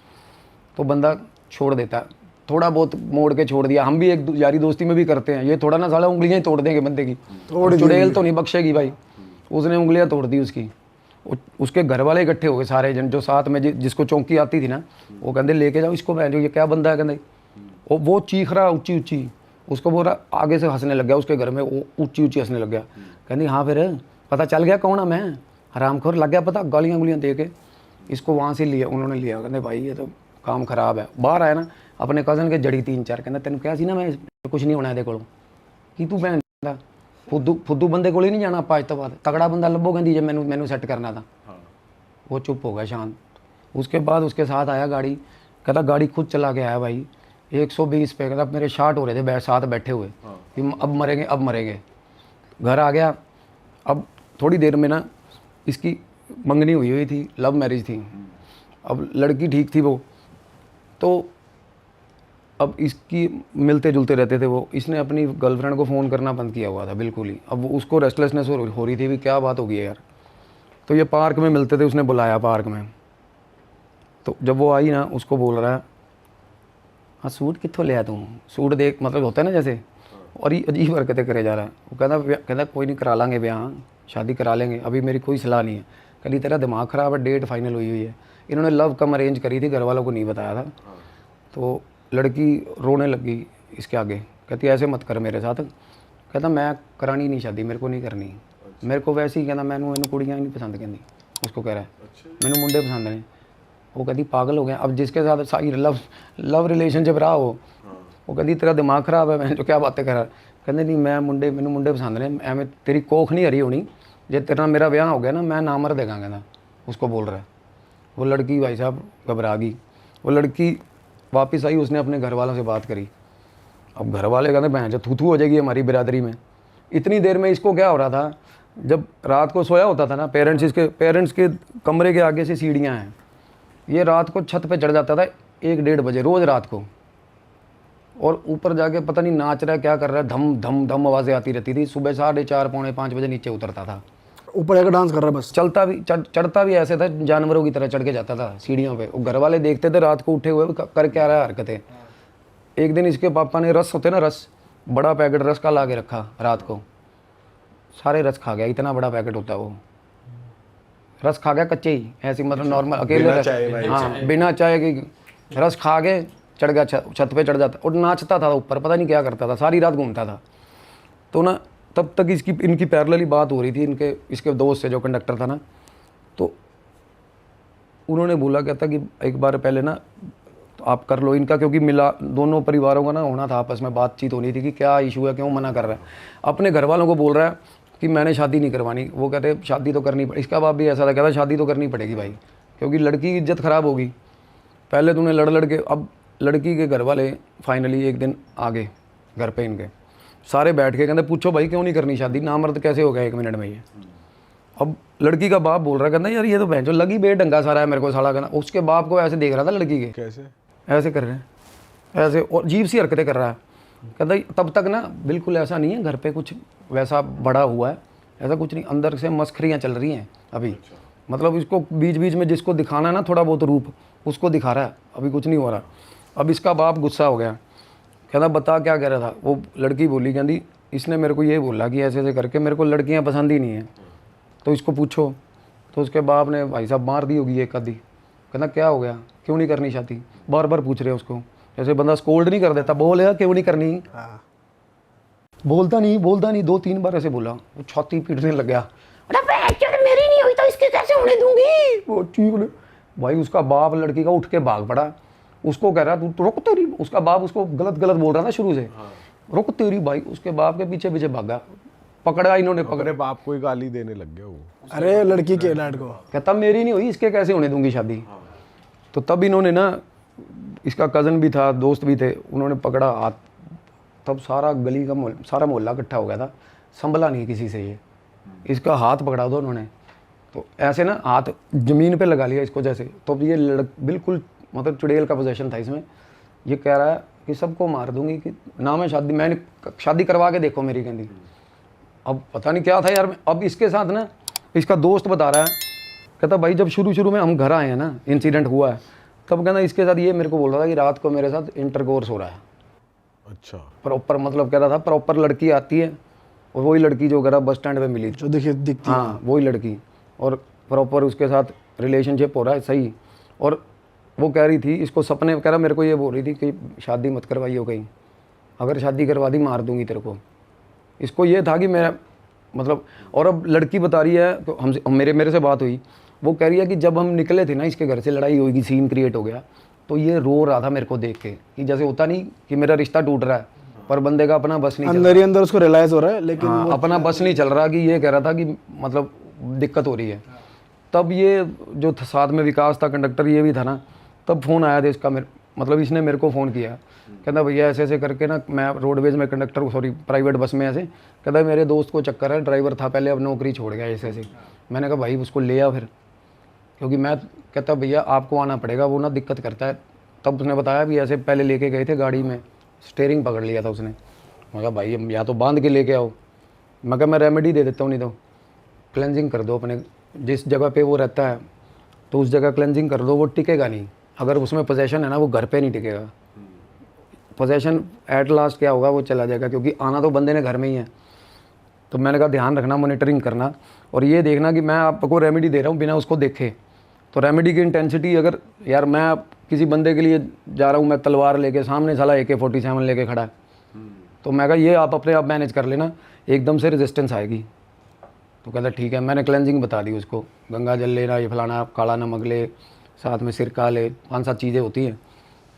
Speaker 2: तो बंदा छोड़ देता है, थोड़ा बहुत मोड़ के छोड़ दिया। हम भी एक यारी दोस्ती में भी करते हैं, ये थोड़ा ना साला उंगलियाँ ही तोड़ देंगे बंदे की, चुड़ैल तो नहीं बख्शेगी भाई। उसने उंगलियाँ तोड़ दी उसकी। उसके घर वाले इकट्ठे हो गए सारे जन, जो साथ में जिसको चौंकी आती थी ना, वो कहते लेके जाओ इसको, जो ये क्या बंदा है, कहते वो चीख रहा ऊंची ऊंची। उसको बोल रहा, आगे से हंसने लग गया उसके घर में, वो ऊंची ऊंची हंसने लग गया। कहती हाँ फिर पता चल गया कौन है मैं, हरामखोर, लग गया पता, गालियाँ गुलियाँ दे के। इसको वहाँ से लिया, उन्होंने लिया, कहते भाई ये तो काम खराब है। बाहर आया ना, अपने कज़न के जड़ी 3-4, कहता तेन क्या सी ना मैं कुछ नहीं होना है को कि तू भैन फुद्दू बंदे को नहीं जाना आप अज तो बाद, तगड़ा बंदा लभो कहती जे मैनू सैट करना था। वो चुप हो गया शांत। उसके बाद उसके साथ आया गाड़ी, कहता गाड़ी खुद चला के आया भाई 120 पे, कहता मेरे शार्ट हो रहे थे साथ बैठे हुए कि अब मरेंगे अब मरेंगे। घर आ गया। अब थोड़ी देर में ना इसकी मंगनी हुई थी, लव मैरिज थी। अब लड़की ठीक थी वो, तो अब इसकी मिलते जुलते रहते थे वो। इसने अपनी गर्लफ्रेंड को फ़ोन करना बंद किया हुआ था बिल्कुल ही। अब उसको रेस्टलेसनेस हो रही थी भी क्या बात हो गई है यार। तो ये पार्क में मिलते थे, उसने बुलाया पार्क में। तो जब वो आई ना, उसको बोल रहा है हाँ सूट कित्थों लिया तू, सूट देख, मतलब होता है ना जैसे, और ये अजीब हरकतें करे जा रहा है। वो कहता कोई नहीं करा लेंगे ब्याह, शादी करा लेंगे, अभी मेरी कोई सलाह नहीं है। कहती तेरा दिमाग ख़राब है, डेट फाइनल हुई है। इन्होंने लव कम अरेंज करी थी, घर वालों को नहीं बताया था। तो लड़की रोने लगी इसके आगे, कहती ऐसे मत कर मेरे साथ। कहता मैं करानी नहीं शादी, मेरे को नहीं करनी, मेरे को वैसे ही कहता मैनू इन कुड़ियाँ नहीं पसंद, कहती उसको कह रहा है मैनू मुंडे पसंद ने। वो कहती पागल हो गया। अब जिसके साथ सारी लव रिलेशनशिप रहा हो, वो कहती तेरा दिमाग ख़राब है, मैं जो क्या बातें कर रहा। कहते नहीं मैं मैनू मुंडे पसंद ने, एवं तेरी कोख नहीं हरी होनी, जे तेरा मेरा ब्याह हो गया ना मैं ना मर देगा, कहना उसको बोल रहा है। वो लड़की भाई साहब घबरा गई। वो लड़की वापस आई, उसने अपने घर वालों से बात करी। अब घर वाले कहते बहन जो थू हो जाएगी हमारी बिरादरी में। इतनी देर में इसको क्या हो रहा था, जब रात को सोया होता था ना, पेरेंट्स के कमरे के आगे से सीढ़ियाँ हैं, ये रात को छत पे चढ़ जाता था 1-1:30 बजे रोज़ रात को, और ऊपर जाके पता नहीं नाच रहा है क्या कर रहा है, धम धम धम आवाज़ें आती रहती थी। सुबह 4:30 पौने 5 बजे नीचे उतरता था,
Speaker 5: ऊपर जाकर डांस कर रहा है बस।
Speaker 2: चलता भी चढ़ता भी ऐसे था जानवरों की तरह चढ़ के जाता था सीढ़ियों पे। घर वाले देखते थे रात को उठे हुए कर क्या रहा है हरकतें। एक दिन इसके पापा ने रस होते ना, रस, बड़ा पैकेट रस का ला के रखा रात को, सारे रस खा गया। इतना बड़ा पैकेट होता है वो, रस खा गया कच्चे ही, ऐसे मतलब नॉर्मल अकेले हाँ बिना चाय की रस खा के चढ़ गया, छत पे चढ़ जाता और नाचता था ऊपर, पता नहीं क्या करता था, सारी रात घूमता था। तो ना तब तक इनकी पैरेलली बात हो रही थी इसके दोस्त से जो कंडक्टर था ना। तो उन्होंने बोला, कहता कि एक बार पहले ना आप कर लो इनका, क्योंकि मिला दोनों परिवारों का ना होना था, आपस में बातचीत होनी थी कि क्या इशू है, क्यों मना कर रहा है। अपने घर वालों को बोल रहा है कि मैंने शादी नहीं करवानी, वो कहते शादी तो करनी पड़ेगी। इसका बाप भी ऐसा था, कहता शादी तो करनी पड़ेगी भाई, क्योंकि लड़की की इज्जत ख़राब होगी। पहले तूने लड़ के, अब लड़की के घर वाले फाइनली एक दिन आ गए घर पे इनके, सारे बैठ के कहते पूछो भाई क्यों नहीं करनी शादी, नामर्द कैसे हो गया 1 मिनट में ये। अब लड़की का बाप बोल रहा है, कहता यार ये तो बहन जो लगी बेढंगा सारा है मेरे को साला कहना। उसके बाप को ऐसे देख रहा था लड़की के,
Speaker 4: कैसे
Speaker 2: ऐसे कर रहे हैं ऐसे, और अजीब सी हरकतें कर रहा है। कहता तब तक ना बिल्कुल ऐसा नहीं है, घर पे कुछ वैसा बड़ा हुआ है, ऐसा कुछ नहीं, अंदर से मस्खरियाँ चल रही हैं अभी। मतलब इसको बीच बीच में जिसको दिखाना है ना थोड़ा बहुत रूप, उसको दिखा रहा है, अभी कुछ नहीं हो रहा। अब इसका बाप गुस्सा हो गया, कहता बता क्या कह रहा था। वो लड़की बोली, कहती इसने मेरे को ये बोला कि ऐसे ऐसे करके मेरे को लड़कियां पसंद ही नहीं है, तो इसको पूछो। तो उसके बाप ने भाई साहब मार दी होगी एक आधी। कहता क्या हो गया, क्यों नहीं करनी शादी, बार बार पूछ रहे हैं उसको, जैसे बंदा स्कोल्ड नहीं कर देता, बोल यार क्यों नहीं करनी। बोलता नहीं 2-3 बार ऐसे बोला, वो छाती पीटने लग गया, अरे मेरी नहीं हुई तो इसके कैसे होने दूंगी। वो चीख भाई, उसका बाप लड़की का उठ के भाग पड़ा, उसको कह रहा तू रुक तेरी, उसका बाप उसको गलत गलत बोल रहा था शुरू से, रुक तेरी। भाई उसके बाप के पीछे पीछे भागा, पकड़ा इन्होंने,
Speaker 4: अपने बाप को ही गाली देने लग गया वो।
Speaker 5: अरे लड़की के डैड को
Speaker 2: कहता मेरी नहीं हुई इसके कैसे होने दूंगी शादी। तो तब इन्होंने ना, इसका कज़न भी था, दोस्त भी थे, उन्होंने पकड़ा हाथ। तब सारा गली का सारा मोहल्ला इकट्ठा हो गया था, संभला नहीं किसी से ये, इसका हाथ पकड़ा दो उन्होंने। तो ऐसे ना हाथ ज़मीन पे लगा लिया इसको जैसे। तो ये बिल्कुल मतलब चुड़ैल का पोजीशन था इसमें। ये कह रहा है कि सबको मार दूंगी, कि ना मैं मैंने शादी करवा के देखो मेरी, कहती। अब पता नहीं क्या था यार। अब इसके साथ ना इसका दोस्त बता रहा है, कहता भाई जब शुरू में हम घर आए हैं ना, इंसिडेंट हुआ है, तब कहना इसके साथ ये मेरे को बोल रहा था कि रात को मेरे साथ इंटरकोर्स हो रहा है।
Speaker 4: अच्छा,
Speaker 2: प्रॉपर मतलब कह रहा था प्रॉपर लड़की आती है, और वही लड़की जो कह बस स्टैंड पे मिली,
Speaker 5: जो दिखती है।
Speaker 2: हाँ वही लड़की, और प्रॉपर उसके साथ रिलेशनशिप हो रहा है सही। और वो कह रही थी इसको सपने, कह रहा मेरे को ये बोल रही थी कि शादी मत करवाइयो कहीं, अगर शादी करवा दी मार दूंगी तेरे को। इसको ये था कि मेरा मतलब, और अब लड़की बता रही है, तो हमसे मेरे से बात हुई, वो कह रही है कि जब हम निकले थे ना इसके घर से, लड़ाई होगी, सीन क्रिएट हो गया, तो ये रो रहा था मेरे को देख के, कि जैसे होता नहीं कि मेरा रिश्ता टूट रहा है, पर बंदे का अपना बस नहीं चल
Speaker 5: अंदर ही अंदर उसको रियलाइज हो रहा है, लेकिन
Speaker 2: हाँ, अपना बस नहीं चल रहा, कि ये कह रहा था कि मतलब दिक्कत हो रही है। तब ये जो साथ में विकास था कंडक्टर, ये भी था ना, तब फ़ोन आया था इसका, मतलब इसने मेरे को फ़ोन किया, कहता भैया ऐसे ऐसे करके ना, मैं रोडवेज़ में कंडक्टर, सॉरी प्राइवेट बस में, ऐसे कहता मेरे दोस्त को चक्कर है, ड्राइवर था पहले, अब नौकरी छोड़ गया ऐसे ऐसे। मैंने कहा भाई उसको ले आ फिर, क्योंकि मैं कहता भैया आपको आना पड़ेगा, वो ना दिक्कत करता है। तब उसने बताया भी ऐसे पहले लेके गए थे गाड़ी में, स्टेयरिंग पकड़ लिया था उसने। मैं कहा भाई या तो बांध के लेके आओ, मैं कहा मैं रेमेडी दे देता हूँ, नहीं तो क्लेंजिंग कर दो अपने जिस जगह पे वो रहता है, तो उस जगह क्लेंजिंग कर दो, वो टिकेगा नहीं। अगर उसमें पोजेशन है ना, वो घर पे नहीं टिकेगा। पोजेशन एट लास्ट क्या होगा, वो चला जाएगा, क्योंकि आना तो बंदे ने घर में ही है। तो मैंने कहा ध्यान रखना, मॉनिटरिंग करना, और ये देखना कि मैं आपको रेमेडी दे रहा हूँ बिना उसको देखे। तो रेमेडी की इंटेंसिटी, अगर यार मैं किसी बंदे के लिए जा रहा हूँ, मैं तलवार लेके, सामने साला AK-47 लेके खड़ा है, तो मैं कहा ये आप अपने आप मैनेज कर लेना, एकदम से रेजिस्टेंस आएगी। तो कहता ठीक है। मैंने क्लेंजिंग बता दी उसको, गंगा जल लेना, ये फलाना, काला नमक ले, साथ में सिरका ले, 5-7 चीज़ें होती हैं,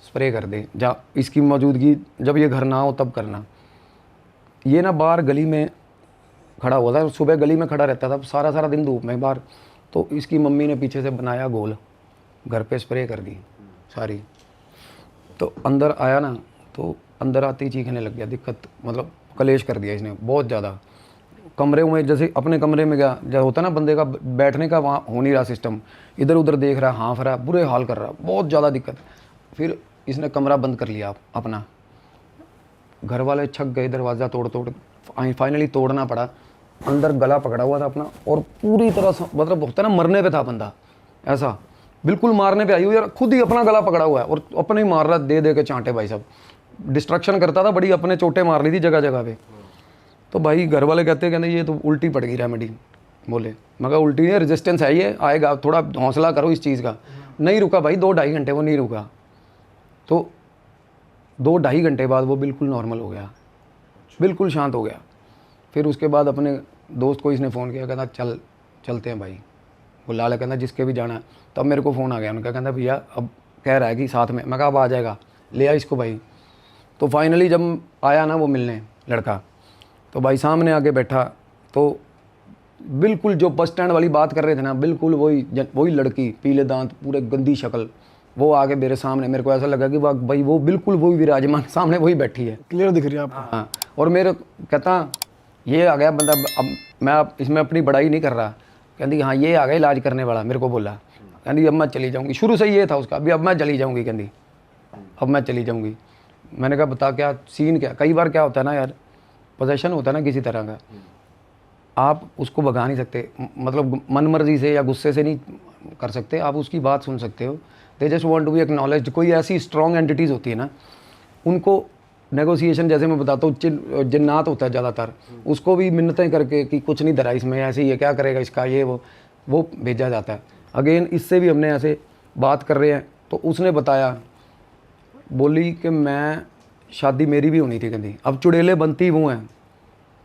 Speaker 2: स्प्रे कर दे जा, इसकी मौजूदगी जब ये घर ना हो तब करना। ये ना बाहर गली में खड़ा हुआ था, सुबह गली में खड़ा रहता था, सारा दिन धूप में बाहर। तो इसकी मम्मी ने पीछे से बनाया गोल, घर पे स्प्रे कर दी सारी। तो अंदर आया ना, तो अंदर आते ही चीखने लग गया, दिक्कत मतलब कलेश कर दिया इसने बहुत ज़्यादा। कमरे में जैसे अपने कमरे में गया, जैसे होता ना बंदे का बैठने का, वहाँ हो नहीं रहा सिस्टम, इधर उधर देख रहा, हाँफ रहा, बुरे हाल कर रहा, बहुत ज़्यादा दिक्कत। फिर इसने कमरा बंद कर लिया अपना, घर वाले छक गए, दरवाज़ा तोड़ फाइनली तोड़ना पड़ा। अंदर गला पकड़ा हुआ था अपना, और पूरी तरह से मतलब होता है ना मरने पे था बंदा, ऐसा बिल्कुल मारने पे आई हुई, यार खुद ही अपना गला पकड़ा हुआ है, और अपने ही मार रहा, दे के चांटे भाई साहब, डिस्ट्रक्शन करता था बड़ी, अपने चोटें मार ली थी जगह जगह पे। तो भाई घर वाले कहते ये तो उल्टी पड़ गई रेमेडी। बोले, मैं कहा उल्टी नहीं, रेजिस्टेंस है, ये आएगा, थोड़ा हौसला करो इस चीज़ का। नहीं रुका भाई, 2-2.5 घंटे वो नहीं रुका। तो 2-2.5 घंटे बाद वो बिल्कुल नॉर्मल हो गया, बिल्कुल शांत हो गया। फिर उसके बाद अपने दोस्त को इसने फ़ोन किया, कहता चलते हैं भाई, बुला ले, कहता जिसके भी जाना है। तब मेरे को फ़ोन आ गया उनका, कहता भैया अब कह रहा है कि साथ में। मैं कहा अब आ जाएगा, ले आ इसको भाई। तो फाइनली जब आया ना वो मिलने लड़का, तो भाई सामने आके बैठा, तो बिल्कुल जो बस स्टैंड वाली बात कर रहे थे ना, बिल्कुल वही लड़की, पीले दांत, पूरे गंदी शक्ल, वो आगे मेरे सामने। मेरे को ऐसा लगा कि वाह भाई वो बिल्कुल वही विराजमान सामने वही बैठी है,
Speaker 5: क्लियर दिख रही है आपको।
Speaker 2: हाँ। और मेरे कहता ये आ गया बंदा, अब इसमें अपनी बड़ाई नहीं कर रहा, कहती हाँ ये आ गया इलाज करने वाला। मेरे को बोला, कहती अब मैं चली जाऊँगी। शुरू से ये था उसका, अभी अब मैं चली जाऊँगी, कहती अब मैं चली जाऊँगी। मैंने कहा बता क्या सीन क्या। कई बार क्या होता है ना यार, पोजेशन होता है ना किसी तरह का, आप उसको भगा नहीं सकते, मतलब मन मर्जी से या गुस्से से नहीं कर सकते, आप उसकी बात सुन सकते हो। They just want to be acknowledged. कोई ऐसी स्ट्रॉन्ग एंटिटीज़ होती है ना, उनको नेगोशिएशन, जैसे मैं बताता हूँ, जिन्नात होता है ज़्यादातर, उसको भी मिन्नतें करके कि कुछ नहीं धरा इसमें, ऐसे ही है, क्या करेगा इसका, ये वो भेजा जाता है। अगेन इससे भी हमने ऐसे बात कर रहे हैं, तो उसने बताया, बोली कि मैं शादी मेरी भी होनी थी, कहती अब चुड़ैले बनती वो हैं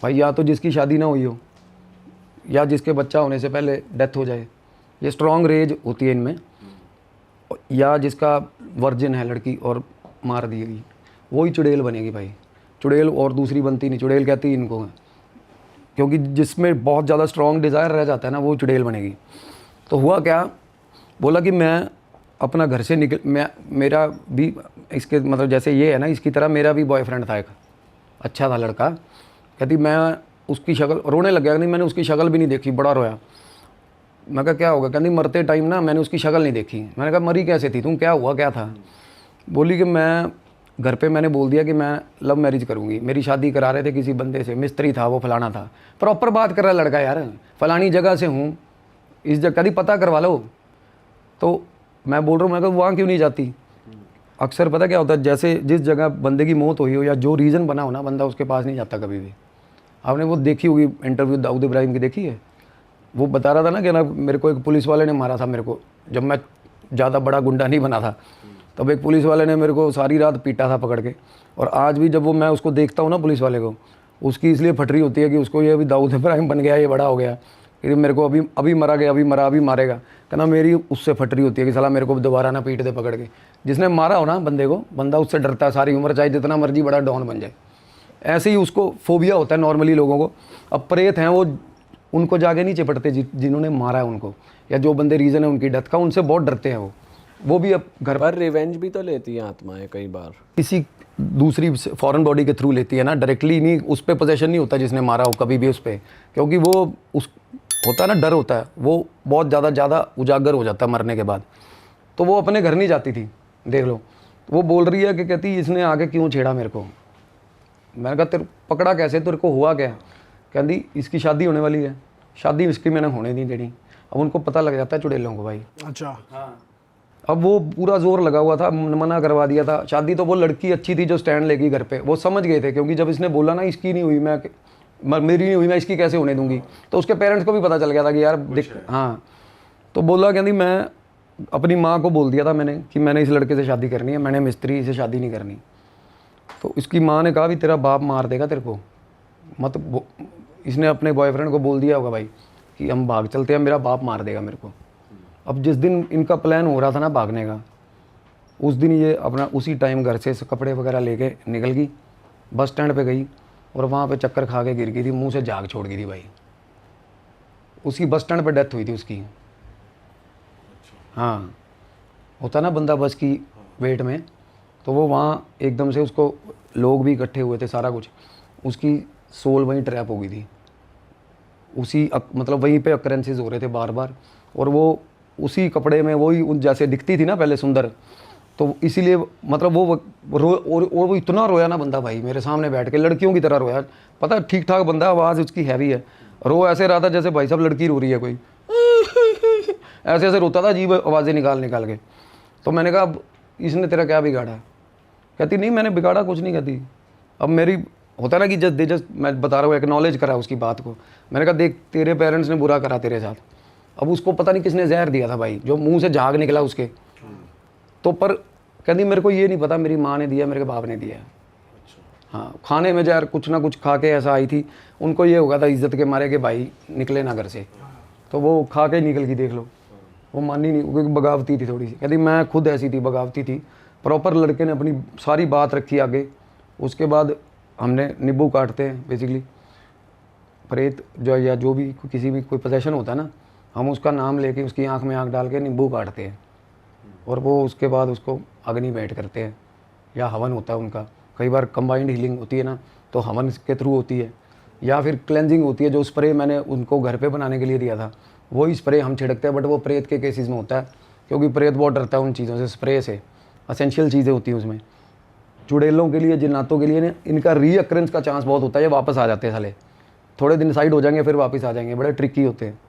Speaker 2: भाई, या तो जिसकी शादी ना हुई हो या जिसके बच्चा होने से पहले डेथ हो जाए, ये स्ट्रॉन्ग रेज होती है इनमें, या जिसका वर्जिन है लड़की और मार दी गई, वही चुड़ैल बनेगी भाई। चुड़ैल और दूसरी बनती नहीं, चुड़ैल कहती इनको है, क्योंकि जिसमें बहुत ज़्यादा स्ट्रॉन्ग डिज़ायर रह जाता है ना, वो चुड़ैल बनेगी। तो हुआ क्या, बोला कि मैं अपना घर से मेरा भी इसके मतलब जैसे ये है ना, इसकी तरह मेरा भी बॉयफ्रेंड था, एक अच्छा था लड़का। कहती मैं उसकी शक्ल, रोने लग गया, नहीं मैंने उसकी शक्ल भी नहीं देखी, बड़ा रोया। मैं कहा क्या होगा, कहती मरते टाइम ना मैंने उसकी शक्ल नहीं देखी। मैंने कहा मरी कैसे थी तुम, क्या हुआ क्या था। बोली कि मैं घर पे मैंने बोल दिया कि मैं लव मैरिज करूँगी, मेरी शादी करा रहे थे किसी बंदे से, मिस्त्री था वो, फलाना था, प्रॉपर बात कर रहा लड़का, यार फलानी जगह से हूँ, इस जगह कभी पता करवा लो। तो मैं बोल रहा हूँ, मैं कहा वहाँ क्यों नहीं जाती। अक्सर पता क्या होता है, जैसे जिस जगह बंदे की मौत हुई हो या जो रीज़न बना हो ना, बंदा उसके पास नहीं जाता कभी भी। आपने वो देखी होगी इंटरव्यू दाऊद इब्राहिम की, देखी है, वो बता रहा था ना कि ना मेरे को एक पुलिस वाले ने मारा था, मेरे को जब मैं ज़्यादा बड़ा गुंडा नहीं बना था, तब एक पुलिस वाले ने मेरे को सारी रात पीटा था पकड़ के। और आज भी जब वो मैं उसको देखता हूँ ना पुलिस वाले को, उसकी इसलिए फटरी होती है कि उसको ये अभी दाऊद इब्राहिम बन गया, ये बड़ा हो गया, कि मेरे को अभी मरा गया, अभी मारेगा, कहना मेरी उससे फटरी होती है कि साला मेरे को दोबारा ना पीट दे पकड़ के। जिसने मारा हो ना बंदे को, बंदा उससे डरता है सारी उम्र, चाहे जितना मर्जी बड़ा डॉन बन जाए। ऐसे ही उसको फोबिया होता है नॉर्मली लोगों को। अब प्रेत हैं वो, उनको जाके नहीं चिपटते जिन्होंने मारा है उनको, या जो बंदे रीज़न है उनकी डेथ का, उनसे बहुत डरते हैं वो भी अब घर
Speaker 1: पर रिवेंज भी तो लेती है आत्माएं कई बार,
Speaker 2: किसी दूसरी फॉरेन बॉडी के थ्रू लेती है ना, डायरेक्टली नहीं, उस पर पोजेशन नहीं होता जिसने मारा हो कभी भी उस पर, क्योंकि वो उस होता है ना, डर होता है, वो बहुत ज़्यादा उजागर हो जाता है मरने के बाद। तो वो अपने घर नहीं जाती थी, देख लो। वो बोल रही है कि कहती इसने आके क्यों छेड़ा मेरे को। मैंने कहा तेरे पकड़ा कैसे, तेरे को हुआ क्या। कहती इसकी शादी होने वाली है, शादी इसकी मैंने होने नहीं देनी। अब उनको पता लग जाता है चुड़ैलों को भाई।
Speaker 5: अच्छा।
Speaker 2: अब वो पूरा जोर लगा हुआ था, मना करवा दिया था शादी। तो वो लड़की अच्छी थी जो स्टैंड लेगी घर पे, वो समझ गए थे, क्योंकि जब इसने बोला ना इसकी नहीं हुई, मेरी नहीं हुई, मैं इसकी कैसे होने दूंगी, तो उसके पेरेंट्स को भी पता चल गया था कि यार देख, हाँ। तो बोला कहती मैं अपनी माँ को बोल दिया था मैंने कि मैंने इस लड़के से शादी करनी है, मैंने मिस्त्री से शादी नहीं करनी। तो इसकी माँ ने कहा भी तेरा बाप मार देगा तेरे को मत। इसने अपने बॉयफ्रेंड को बोल दिया होगा भाई कि हम भाग चलते हैं, मेरा बाप मार देगा मेरे को। अब जिस दिन इनका प्लान हो रहा था ना भागने का, उस दिन ये अपना उसी टाइम घर से कपड़े वगैरह लेके निकल गई, बस स्टैंड पे गई और वहाँ पे चक्कर खा के गिर गई थी, मुंह से झाग छोड़ गई थी भाई। उसकी बस स्टैंड पे डेथ हुई थी उसकी। हाँ, होता ना बंदा बस की वेट में, तो वो वहाँ एकदम से, उसको लोग भी इकट्ठे हुए थे सारा कुछ, उसकी सोल वहीं ट्रैप हो गई थी उसी मतलब वहीं पे अकरेंसेस हो रहे थे बार बार। और वो उसी कपड़े में वही जैसे दिखती थी ना पहले सुंदर, तो इसीलिए मतलब वो और वो इतना रोया ना बंदा भाई, मेरे सामने बैठ के लड़कियों की तरह रोया। पता ठीक ठाक बंदा, आवाज़ उसकी हैवी है, रो ऐसे रहा था जैसे भाई साहब लड़की रो रही है कोई ऐसे ऐसे रोता था अजीब आवाज़ें निकाल के। तो मैंने कहा अब इसने तेरा क्या बिगाड़ा। कहती नहीं मैंने बिगाड़ा कुछ नहीं। कहती अब मेरी होता ना कि जस्ट मैं बता रहा हूँ, एक्नॉलेज करा उसकी बात को। मैंने कहा देख तेरे पेरेंट्स ने बुरा करा तेरे साथ, अब उसको पता नहीं किसने जहर दिया था भाई, जो मुंह से झाग निकला उसके। तो पर कहती मेरे को ये नहीं पता मेरी माँ ने दिया मेरे बाप ने दिया। हाँ, खाने में जहर कुछ ना कुछ खा के ऐसा आई थी, उनको ये हो गया था इज्जत के मारे के भाई निकले ना घर से, तो वो खा के निकल गई, देख लो। वो मानी नहीं, क्योंकि बगावती थी थोड़ी सी। कहती मैं खुद ऐसी थी, बगावती थी। प्रॉपर लड़के ने अपनी सारी बात रखी आगे। उसके बाद हमने नींबू काटते हैं बेसिकली, प्रेत जो या जो भी किसी भी कोई पोजेशन होता है ना, हम उसका नाम लेके उसकी आंख में आंख डाल के नींबू काटते हैं, और वो उसके बाद उसको अग्नि भेंट करते हैं या हवन होता है उनका। कई बार कंबाइंड हीलिंग होती है ना, तो हवन के थ्रू होती है, या फिर क्लेंजिंग होती है। जो स्प्रे मैंने उनको घर पे बनाने के लिए दिया था, वही स्प्रे हम छिड़कते हैं, बट वो प्रेत के केसेस में होता है, क्योंकि प्रेत बहुत डरता है उन चीज़ों से, स्प्रे से। असेंशियल चीज़ें होती हैं उसमें। चुड़ैलों के लिए, जिन्नातों के लिए ना, इनका रीअक्रेंस का चांस बहुत होता है, ये वापस आ जाते हैं साले। थोड़े दिन साइड हो जाएंगे फिर वापस आ जाएंगे, बड़े ट्रिकी होते हैं।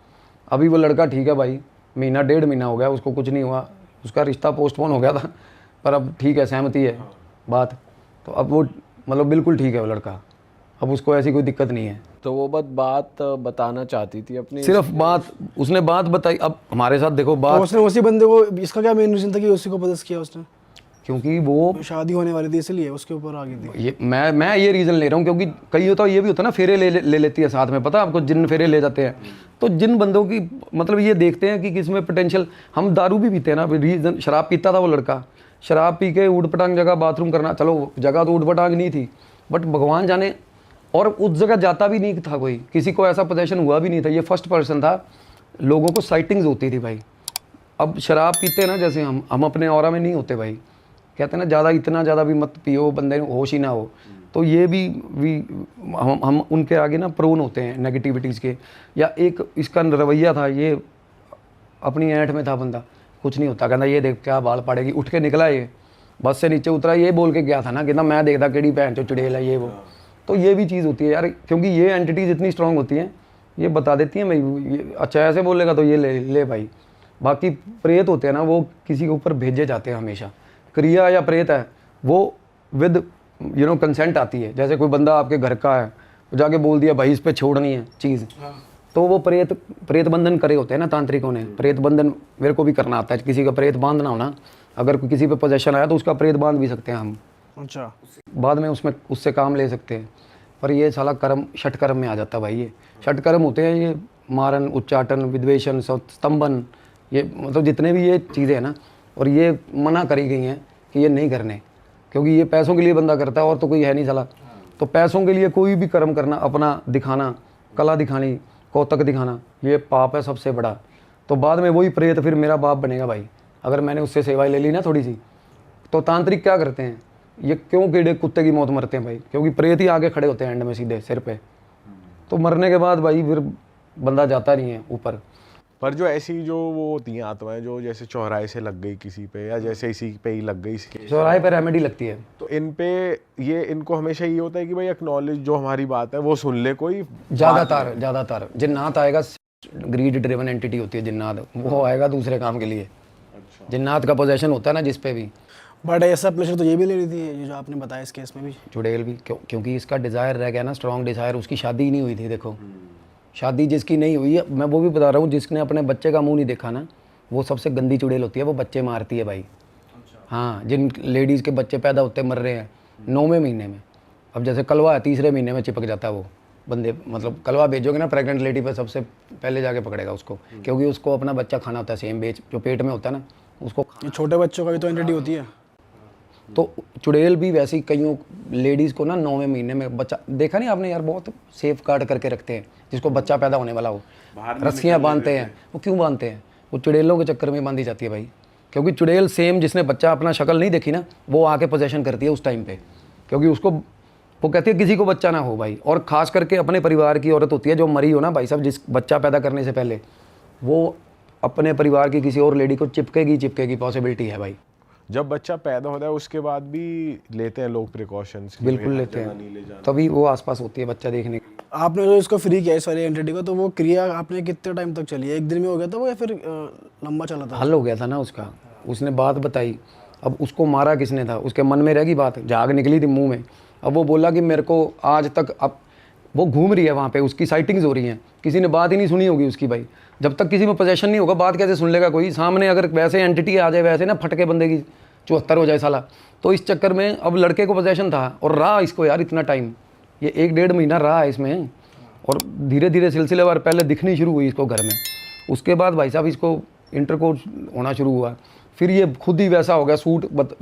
Speaker 2: अभी वो लड़का ठीक है भाई, महीना 1.5 महीना हो गया, उसको कुछ नहीं हुआ, उसका रिश्ता पोस्टपोन हो गया था, पर अब ठीक है, सहमति है बात। तो अब वो मतलब बिल्कुल ठीक है वो लड़का, अब उसको ऐसी कोई दिक्कत नहीं है।
Speaker 1: तो वो बात बताना चाहती थी अपनी,
Speaker 2: सिर्फ बात, उसने बात बताई। अब हमारे साथ देखो
Speaker 5: तो
Speaker 2: बात,
Speaker 5: उसने उसी बंदे को, इसका क्या मेन रीजन था कि उसी को पजेस किया उसने?
Speaker 2: क्योंकि वो
Speaker 5: शादी होने वाली थी इसलिए उसके ऊपर आ गई थी।
Speaker 2: ये मैं ये रीज़न ले रहा हूँ, क्योंकि कई होता है, ये भी होता है ना, फेरे ले लेती है साथ में, पता है आपको, जिन फेरे ले जाते हैं। तो जिन बंदों की मतलब ये देखते हैं कि किसमें पोटेंशियल, हम दारू भी पीते हैं ना, रीज़न शराब पीता था वो लड़का, शराब पी के ऊट पटांग जगह बाथरूम करना, चलो जगह तो ऊट पटांग नहीं थी, बट भगवान जाने, और उस जगह जाता भी नहीं था कोई, किसी को ऐसा पोजेशन हुआ भी नहीं था, ये फर्स्ट पर्सन था। लोगों को साइटिंग्स होती थी भाई। अब शराब पीते ना, जैसे हम अपने ऑरा में नहीं होते भाई, कहते हैं ना इतना ज़्यादा भी मत पियो, बंदे होश ही ना हो। तो ये भी हम उनके आगे ना प्रोन होते हैं नेगेटिविटीज़ के। या एक इसका रवैया था, ये अपनी ऐंठ में था बंदा, कुछ नहीं होता, कहता ये देख क्या बाल पड़ेगी, उठ के निकला, ये बस से नीचे उतरा, ये बोल के गया था ना, कहता मैं देखता केड़ी भैन चो चुड़ैल है ये वो। तो ये भी चीज़ होती है यार, क्योंकि ये एंटिटीज़ इतनी स्ट्रांग होती हैं, ये बता देती हैं भाई, ये अच्छा ऐसे बोलेगा तो ये ले भाई। बाकी प्रेत होते हैं ना, वो किसी के ऊपर भेजे जाते हैं हमेशा। क्रिया या प्रेत है वो विद कंसेंट आती है। जैसे कोई बंदा आपके घर का है, तो जाके बोल दिया भाई इस पे छोड़नी है चीज़, तो वो प्रेत बंधन करे होते हैं ना तांत्रिकों ने। प्रेत बंधन मेरे को भी करना आता है, किसी का प्रेत बांधना हो ना, अगर कोई किसी पे पोजेशन आया तो उसका प्रेत बांध भी सकते हैं हम।
Speaker 5: अच्छा,
Speaker 2: बाद में उससे काम ले सकते हैं। पर ये साला कर्म षटकर्म में आ जाता है भाई। ये षटकर्म होते हैं, ये मारन, उच्चाटन, विद्वेषण, स्तंभन, ये मतलब जितने भी ये चीज़ें हैं ना, और ये मना करी गई हैं कि ये नहीं करने, क्योंकि ये पैसों के लिए बंदा करता है, और तो कोई है नहीं साला। तो पैसों के लिए कोई भी कर्म करना, अपना दिखाना, कला दिखानी, कौतक दिखाना, ये पाप है सबसे बड़ा। तो बाद में वही प्रेत फिर मेरा बाप बनेगा भाई, अगर मैंने उससे सेवाएं ले ली ना थोड़ी सी। तो तांत्रिक क्या करते हैं, ये क्यों कीड़े कुत्ते की मौत मरते हैं भाई, क्योंकि प्रेत ही आगे खड़े होते हैं एंड में सीधे सिर पे। तो मरने के बाद भाई फिर बंदा जाता नहीं है ऊपर।
Speaker 4: पर जो ऐसी जो वो होती हैं आत्माएं, जो जैसे चौराहे से लग गई किसी पे, या जैसे इसी पे ही लग गई इसके,
Speaker 2: चौराहे पे रेमेडी लगती है,
Speaker 4: तो इन पे ये इनको हमेशा ये होता है कि भाई एक्नॉलेज जो हमारी बात है वो सुन ले कोई।
Speaker 2: ज़्यादातर जिन्नात आएगा, ग्रीड ड्रिवन एंटिटी होती है जिन्नात, वो आएगा दूसरे काम के लिए। जिन्नात का पोजेशन होता है ना जिस पे भी।
Speaker 5: बट ऐसा प्लेजर तो ये भी ले रही थी, ये जो आपने बताया इस केस में भी।
Speaker 2: चुड़ैल भी क्योंकि इसका डिज़ायर रह गया ना, स्ट्रॉन्ग डिज़ायर। उसकी शादी ही नहीं हुई थी, देखो शादी जिसकी नहीं हुई है, मैं वो भी बता रहा हूँ, जिसने अपने बच्चे का मुंह नहीं देखा ना, वो सबसे गंदी चुड़ैल होती है, वो बच्चे मारती है भाई। हाँ, जिन लेडीज़ के बच्चे पैदा होते मर रहे हैं 9वें महीने में, अब जैसे कलवा है 3रे महीने में चिपक जाता है वो बंदे, मतलब कलवा भेजोगे ना प्रेग्नेंट लेडी पे, सबसे पहले जाके पकड़ेगा उसको, क्योंकि उसको अपना बच्चा खाना होता है, सेम बेच जो पेट में होता है ना उसको।
Speaker 5: ये छोटे बच्चों का भी तो एंटिटी होती है।
Speaker 2: तो चुड़ैल भी वैसी कईयों लेडीज़ को ना 9वें महीने में बच्चा, देखा नहीं आपने यार, बहुत सेफ गार्ड करके रखते हैं जिसको बच्चा पैदा होने वाला हो, रस्सियाँ बांधते हैं। वो क्यों बांधते हैं, वो चुड़ैलों के चक्कर में बांधी जाती है भाई, क्योंकि चुड़ैल सेम जिसने बच्चा अपना शक्ल नहीं देखी ना, वो आके पोजेशन करती है उस टाइम पे, क्योंकि उसको वो कहती है किसी को बच्चा ना हो भाई। और खास करके अपने परिवार की औरत होती है जो मरी हो ना भाई साहब, जिस बच्चा पैदा करने से पहले, वो अपने परिवार की किसी और लेडी को चिपकेगी पॉसिबिलिटी है भाई।
Speaker 4: जब बच्चा पैदा होता है उसके बाद भी लेते हैं लोग प्रिकॉशंस,
Speaker 2: बिल्कुल लेते हैं, तभी वो आसपास होती है बच्चा देखने की।
Speaker 5: आपने जो इसको फ्री किया इस वाली एंटिटी को, तो वो क्रिया आपने कितने टाइम तक चली है? एक दिन में हो गया था वो, या फिर लंबा चला था?
Speaker 2: हल हो गया था ना उसका, उसने बात बताई। अब उसको मारा किसने था, उसके मन में रहेगी बात, झाग निकली थी मुंह में। अब वो बोला कि मेरे को आज तक, अब वो घूम रही है वहाँ पे, उसकी साइटिंग्स हो रही हैं, किसी ने बात ही नहीं सुनी होगी उसकी भाई। जब तक किसी में पोजेशन नहीं होगा, बात कैसे सुन लेगा कोई सामने? अगर वैसे एंटिटी आ जाए, वैसे ना फटके बंदे की 74 हो जाए साला। तो इस चक्कर में अब लड़के को पोजेशन था, और रहा इसको यार इतना टाइम, ये 1-1.5 महीना रहा है इसमें, और धीरे धीरे सिलसिलेवार पहले दिखनी शुरू हुई इसको घर में। उसके बाद भाई साहब इसको इंटरकोर्स होना शुरू हुआ, फिर ये खुद ही वैसा हो गया,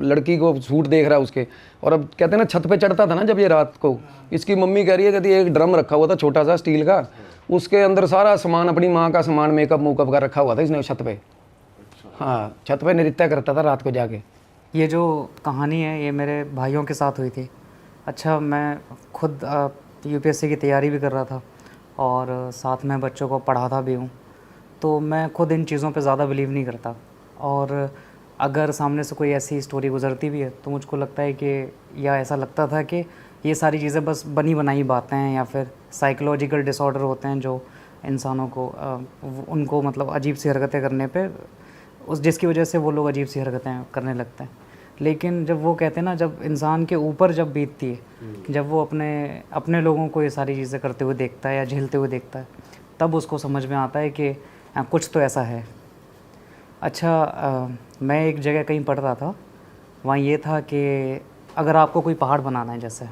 Speaker 2: लड़की को सूट देख रहा है उसके। और अब कहते हैं ना, छत पे चढ़ता था ना जब ये रात को, इसकी मम्मी कह रही है, कहती है एक ड्रम रखा हुआ था छोटा सा स्टील का, उसके अंदर सारा सामान, अपनी माँ का सामान, मेकअप मूकअप का रखा हुआ था इसने छत पे। हाँ, छत पे नृत्य करता था रात को जाके।
Speaker 6: ये जो कहानी है ये मेरे भाइयों के साथ हुई थी। अच्छा, मैं खुद यूपीएससी की तैयारी भी कर रहा था और साथ में बच्चों को पढ़ाता भी हूँ, तो मैं खुद इन चीज़ों पे ज़्यादा बिलीव नहीं करता। और अगर सामने से कोई ऐसी स्टोरी गुजरती भी है तो मुझको लगता है कि, या ऐसा लगता था कि ये सारी चीज़ें बस बनी बनाई बातें हैं या फिर साइकोलॉजिकल डिसऑर्डर होते हैं जो इंसानों को उनको मतलब अजीब सी हरकतें करने पे जिसकी वजह से वो लोग अजीब सी हरकतें करने लगते हैं। लेकिन जब वो कहते हैं ना, जब इंसान के ऊपर जब बीतती है, जब वो अपने लोगों को ये सारी चीज़ें करते हुए देखता है या झेलते हुए देखता है, तब उसको समझ में आता है कि कुछ तो ऐसा है। अच्छा, मैं एक जगह कहीं पढ़ रहा था, वहाँ ये था कि अगर आपको कोई पहाड़ बनाना है जैसे,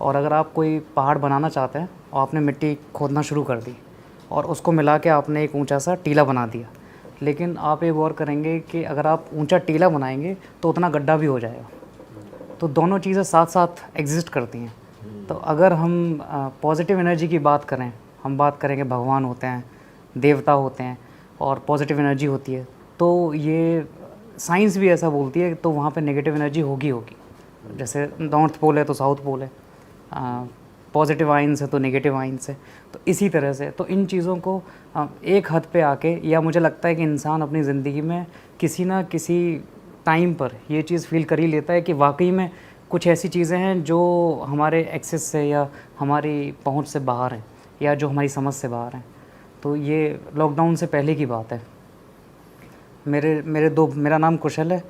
Speaker 6: और अगर आप कोई पहाड़ बनाना चाहते हैं और आपने मिट्टी खोदना शुरू कर दी और उसको मिला के आपने एक ऊंचा सा टीला बना दिया, लेकिन आप एक और करेंगे कि अगर आप ऊंचा टीला बनाएंगे तो उतना गड्ढा भी हो जाएगा। तो दोनों चीज़ें साथ साथ एग्जिस्ट करती हैं। तो अगर हम पॉजिटिव एनर्जी की बात करें, हम बात करेंगे भगवान होते हैं, देवता होते हैं और पॉजिटिव एनर्जी होती है, तो ये साइंस भी ऐसा बोलती है, तो वहाँ पे नेगेटिव एनर्जी होगी। जैसे नॉर्थ पोल है तो साउथ पोल है, पॉजिटिव आइंस है तो नेगेटिव आइंस है। तो इसी तरह से तो इन चीज़ों को एक हद पे आके, या मुझे लगता है कि इंसान अपनी ज़िंदगी में किसी ना किसी टाइम पर ये चीज़ फील कर ही लेता है कि वाकई में कुछ ऐसी चीज़ें हैं जो हमारे एक्सेस से या हमारी पहुंच से बाहर हैं या जो हमारी समझ से बाहर हैं। तो ये लॉकडाउन से पहले की बात है। मेरा नाम कुशल है,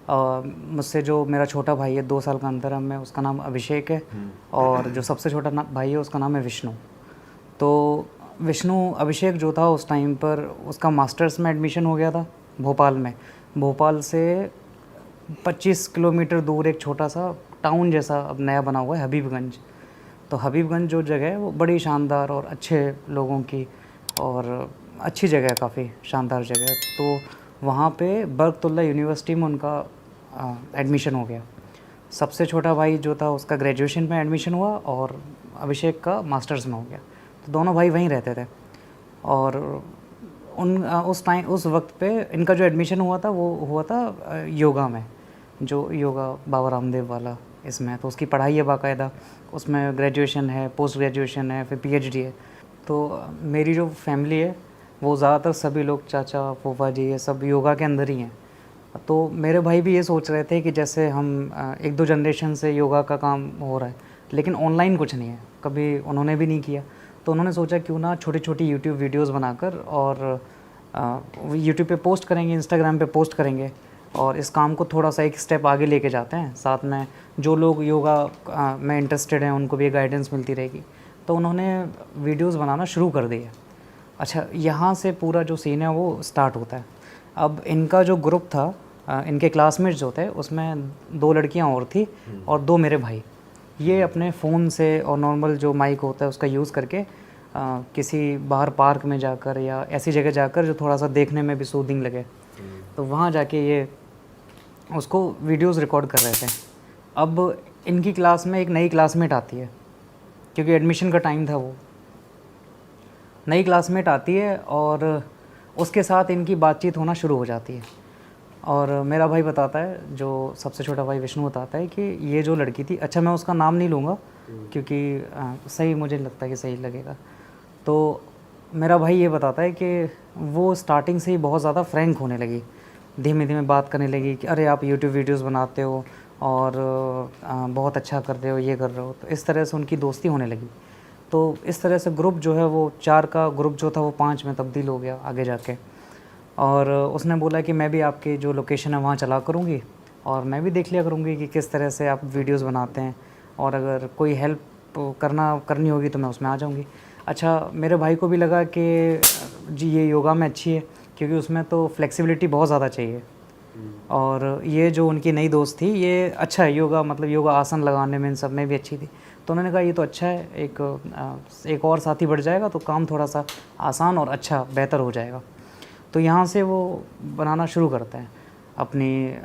Speaker 6: मुझसे जो मेरा छोटा भाई है 2 साल का अंतर है हमें, उसका नाम अभिषेक है, और जो सबसे छोटा भाई है उसका नाम है विष्णु। तो अभिषेक जो था उस टाइम पर उसका मास्टर्स में एडमिशन हो गया था भोपाल में। भोपाल से 25 किलोमीटर दूर एक छोटा सा टाउन जैसा अब नया बना हुआ है, हबीबगंज। तो हबीबगंज जो जगह है वो बड़ी शानदार और अच्छे लोगों की और अच्छी जगह है, काफ़ी शानदार जगह है। तो वहाँ पे बरकतुल्ला यूनिवर्सिटी में उनका एडमिशन हो गया। सबसे छोटा भाई जो था उसका ग्रेजुएशन में एडमिशन हुआ और अभिषेक का मास्टर्स में हो गया। तो दोनों भाई वहीं रहते थे। और उस वक्त पे इनका जो एडमिशन हुआ था वो हुआ था योगा में, जो योगा बाबा रामदेव वाला इसमें। तो उसकी पढ़ाई है बाकायदा, उसमें ग्रेजुएशन है, पोस्ट ग्रेजुएशन है, फिर पीएचडी है। तो मेरी जो फैमिली है वो ज़्यादातर सभी लोग, चाचा फूफा जी, ये सब योगा के अंदर ही हैं। तो मेरे भाई भी ये सोच रहे थे कि जैसे हम 1-2 जनरेशन से योगा का काम हो रहा है, लेकिन ऑनलाइन कुछ नहीं है, कभी उन्होंने भी नहीं किया। तो उन्होंने सोचा क्यों ना छोटी छोटी यूट्यूब वीडियोस बनाकर और यूट्यूब पे पोस्ट करेंगे, इंस्टाग्राम पे पोस्ट करेंगे, और इस काम को थोड़ा सा एक स्टेप आगे लेके जाते हैं। साथ में जो लोग योगा में इंटरेस्टेड हैं उनको भी गाइडेंस मिलती रहेगी। तो उन्होंने वीडियोस बनाना शुरू कर दिया। अच्छा, यहाँ से पूरा जो सीन है वो स्टार्ट होता है। अब इनका जो ग्रुप था, इनके क्लासमेट्स जो थे, उसमें 2 लड़कियाँ और थी और 2 मेरे भाई। ये अपने फ़ोन से और नॉर्मल जो माइक होता है उसका यूज़ करके किसी बाहर पार्क में जाकर या ऐसी जगह जाकर जो थोड़ा सा देखने में भी सूदिंग लगे, तो वहाँ जाके ये उसको वीडियोस रिकॉर्ड कर रहे थे। अब इनकी क्लास में एक नई क्लासमेट आती है, क्योंकि एडमिशन का टाइम था, वो नई क्लासमेट आती है और उसके साथ इनकी बातचीत होना शुरू हो जाती है। और मेरा भाई बताता है, जो सबसे छोटा भाई विष्णु बताता है कि ये जो लड़की थी, अच्छा मैं उसका नाम नहीं लूँगा क्योंकि सही मुझे लगता है कि सही लगेगा। तो मेरा भाई ये बताता है कि वो स्टार्टिंग से ही बहुत ज़्यादा फ्रैंक होने लगी, धीमे धीमे बात करने लगी कि अरे आप यूट्यूब वीडियोस बनाते हो और बहुत अच्छा कर रहे हो, ये कर रहे हो। तो इस तरह से उनकी दोस्ती होने लगी। तो इस तरह से ग्रुप जो है वो 4 का ग्रुप जो था वो 5 में तब्दील हो गया आगे जाके। और उसने बोला कि मैं भी आपकी जो लोकेशन है वहाँ चला करूँगी और मैं भी देख लिया करूँगी कि किस तरह से आप वीडियोस बनाते हैं, और अगर कोई हेल्प करनी होगी तो मैं उसमें आ जाऊँगी। अच्छा, मेरे भाई को भी लगा कि जी ये योगा में अच्छी है, क्योंकि उसमें तो फ्लेक्सिबिलिटी बहुत ज़्यादा चाहिए। और ये जो उनकी नई दोस्त थी, ये अच्छा है योगा, मतलब योगा आसन लगाने में इन सब में भी अच्छी थी। तो उन्होंने कहा ये तो अच्छा है, एक और साथी बढ़ जाएगा तो काम थोड़ा सा आसान और अच्छा बेहतर हो जाएगा। तो यहाँ से वो बनाना शुरू करता है अपनी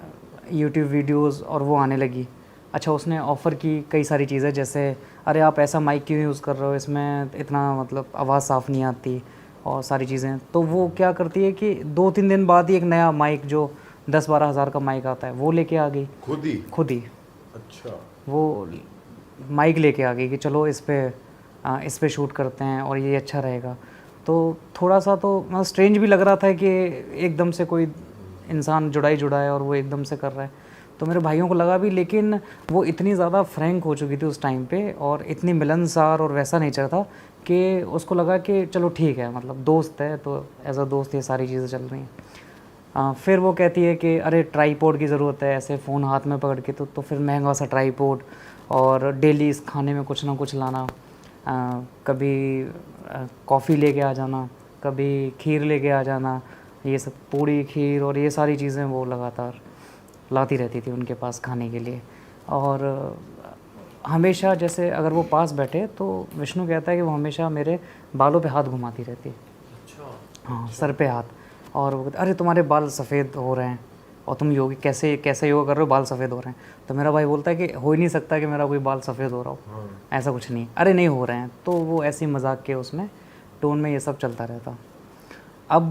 Speaker 6: यूट्यूब वीडियोस और वो आने लगी। अच्छा, उसने ऑफ़र की कई सारी चीज़ें, जैसे अरे आप ऐसा माइक क्यों यूज़ कर रहे हो, इसमें इतना मतलब आवाज़ साफ़ नहीं आती और सारी चीज़ें। तो वो क्या करती है कि 2-3 दिन बाद ही एक नया माइक जो 10-12 हज़ार का माइक आता है वो लेके आ गई। खुद ही
Speaker 4: अच्छा।
Speaker 6: वो माइक लेके आ गई कि चलो इस पे शूट करते हैं और ये अच्छा रहेगा। तो थोड़ा सा तो मतलब स्ट्रेंज भी लग रहा था कि एकदम से कोई इंसान जुड़ा है और वो एकदम से कर रहा है। तो मेरे भाइयों को लगा भी, लेकिन वो इतनी ज़्यादा फ्रैंक हो चुकी थी उस टाइम पे और इतनी मिलनसार और वैसा नेचर था कि उसको लगा कि चलो ठीक है, मतलब दोस्त है तो एज अ दोस्त ये सारी चीज़ें चल रही हैं। फिर वो कहती है कि अरे ट्राईपोड की ज़रूरत है, ऐसे फ़ोन हाथ में पकड़ के तो फिर महंगा सा ट्राईपोड, और डेली इस खाने में कुछ ना कुछ लाना, कभी कॉफ़ी लेके आ जाना, कभी खीर लेके आ जाना, ये सब पूड़ी खीर और ये सारी चीज़ें वो लगातार लाती रहती थी उनके पास खाने के लिए। और हमेशा जैसे अगर वो पास बैठे तो विष्णु कहता है कि वो हमेशा मेरे बालों पे हाथ घुमाती रहती। हाँ, सर पे हाथ, और वो कहते अरे तुम्हारे बाल सफ़ेद हो रहे हैं और तुम कैसे योगा कर रहे हो, बाल सफ़ेद हो रहे हैं। तो मेरा भाई बोलता है कि हो ही नहीं सकता कि मेरा कोई बाल सफ़ेद हो रहा हो, ऐसा कुछ नहीं, अरे नहीं हो रहे हैं। तो वो ऐसे ही मजाक के उसमें टोन में ये सब चलता रहता। अब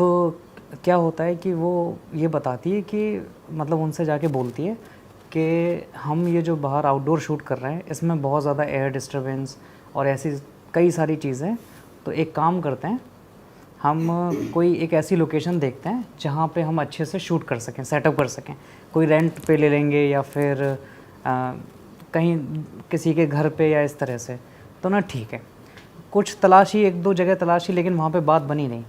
Speaker 6: क्या होता है कि वो ये बताती है कि मतलब उनसे जाके बोलती है कि हम ये जो बाहर आउटडोर शूट कर रहे हैं इसमें बहुत ज़्यादा एयर डिस्टर्बेंस और ऐसी कई सारी चीज़ें, तो एक काम करते हैं, हम कोई एक ऐसी लोकेशन देखते हैं जहाँ पे हम अच्छे से शूट कर सकें, सेटअप कर सकें। कोई रेंट पे ले लेंगे या फिर कहीं किसी के घर पे या इस तरह से। तो ना ठीक है, कुछ तलाशी, 1-2 जगह तलाशी, लेकिन वहाँ पे बात बनी नहीं।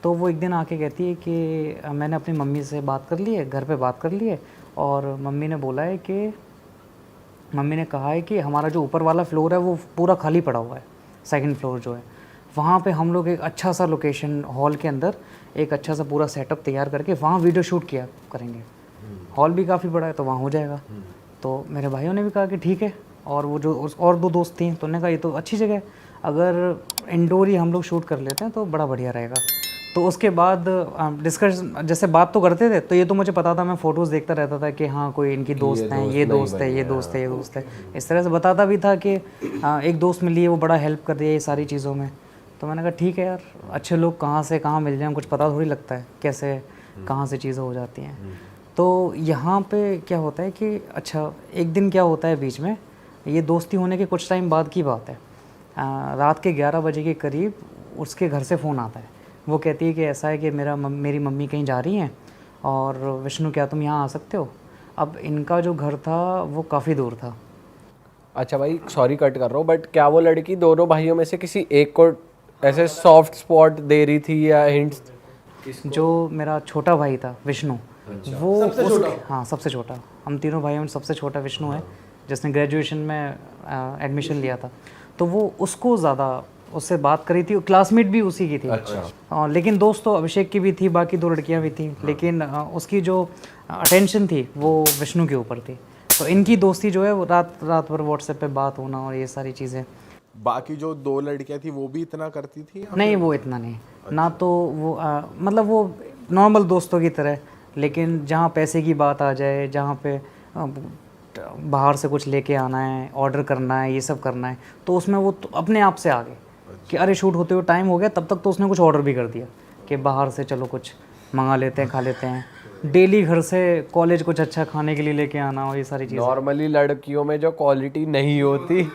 Speaker 6: तो वो एक दिन आके कहती है कि मैंने अपनी मम्मी से बात कर ली है, घर पे बात कर ली है, और मम्मी ने बोला है कि मम्मी ने कहा है कि हमारा जो ऊपर वाला फ्लोर है वो पूरा खाली पड़ा हुआ है, सेकंड फ्लोर जो है, वहाँ पे हम लोग एक अच्छा सा लोकेशन हॉल के अंदर एक अच्छा सा पूरा सेटअप तैयार करके वहाँ वीडियो शूट किया करेंगे। हॉल भी काफ़ी बड़ा है तो वहाँ हो जाएगा। तो मेरे भाइयों ने भी कहा कि ठीक है, और वो जो और 2 दोस्त थी तो उन्होंने कहा ये तो अच्छी जगह है, अगर इंडोर ही हम लोग शूट कर लेते हैं तो बड़ा बढ़िया रहेगा। तो उसके बाद डिस्कस जैसे बात तो करते थे, तो ये तो मुझे पता था, मैं फ़ोटोज़ देखता रहता था कि हाँ कोई इनकी दोस्त हैं, ये दोस्त है, ये दोस्त है, ये दोस्त है, इस तरह से बताता भी था कि एक दोस्त मिली है वो बड़ा हेल्प कर रही है ये सारी चीज़ों में। तो मैंने कहा ठीक है यार, अच्छे लोग कहाँ से कहाँ मिल जाएं, कुछ पता थोड़ी लगता है कैसे कहाँ से चीज़ें हो जाती हैं। तो यहाँ पे क्या होता है कि अच्छा एक दिन क्या होता है बीच में, ये दोस्ती होने के कुछ टाइम बाद की बात है, रात के 11 बजे के करीब उसके घर से फ़ोन आता है। वो कहती है कि ऐसा है कि मेरी मम्मी कहीं जा रही हैं और विष्णु क्या तुम यहाँ आ सकते हो। अब इनका जो घर था वो काफ़ी दूर था।
Speaker 1: अच्छा भाई, सॉरी कट कर रहा हूँ, बट क्या वो लड़की दोनों भाइयों में से किसी एक को ऐसे सॉफ्ट स्पॉट दे रही थी या हिंट्स?
Speaker 6: जो मेरा छोटा भाई था विष्णु, वो हाँ सबसे छोटा, हम तीनों भाइयों में सबसे छोटा विष्णु है, जिसने ग्रेजुएशन में एडमिशन लिया था। तो वो उसको ज़्यादा उससे बात करी थी, क्लासमेट भी उसी की थी। अच्छा। लेकिन दोस्त तो अभिषेक की भी थी, बाकी 2 लड़कियां भी थी, लेकिन उसकी जो अटेंशन थी वो विष्णु के ऊपर थी। तो इनकी दोस्ती जो है वो रात भर व्हाट्सएप पे बात होना और ये सारी चीज़ें।
Speaker 4: बाकी जो 2 लड़कियां थी वो भी इतना करती थी?
Speaker 6: नहीं, वो इतना नहीं। ना तो वो मतलब वो नॉर्मल दोस्तों की तरह, लेकिन जहाँ पैसे की बात आ जाए, जहाँ पे बाहर से कुछ लेके आना है, ऑर्डर करना है, ये सब करना है, तो उसमें वो तो अपने आप से आ गए कि अरे शूट होते हुए टाइम हो गया, तब तक तो उसने कुछ ऑर्डर भी कर दिया कि बाहर से चलो कुछ मंगा लेते हैं, खा लेते हैं। डेली घर से कॉलेज कुछ अच्छा खाने के लिए लेके आना और ये सारी चीज़ें।
Speaker 1: नॉर्मली लड़कियों में जो क्वालिटी नहीं होती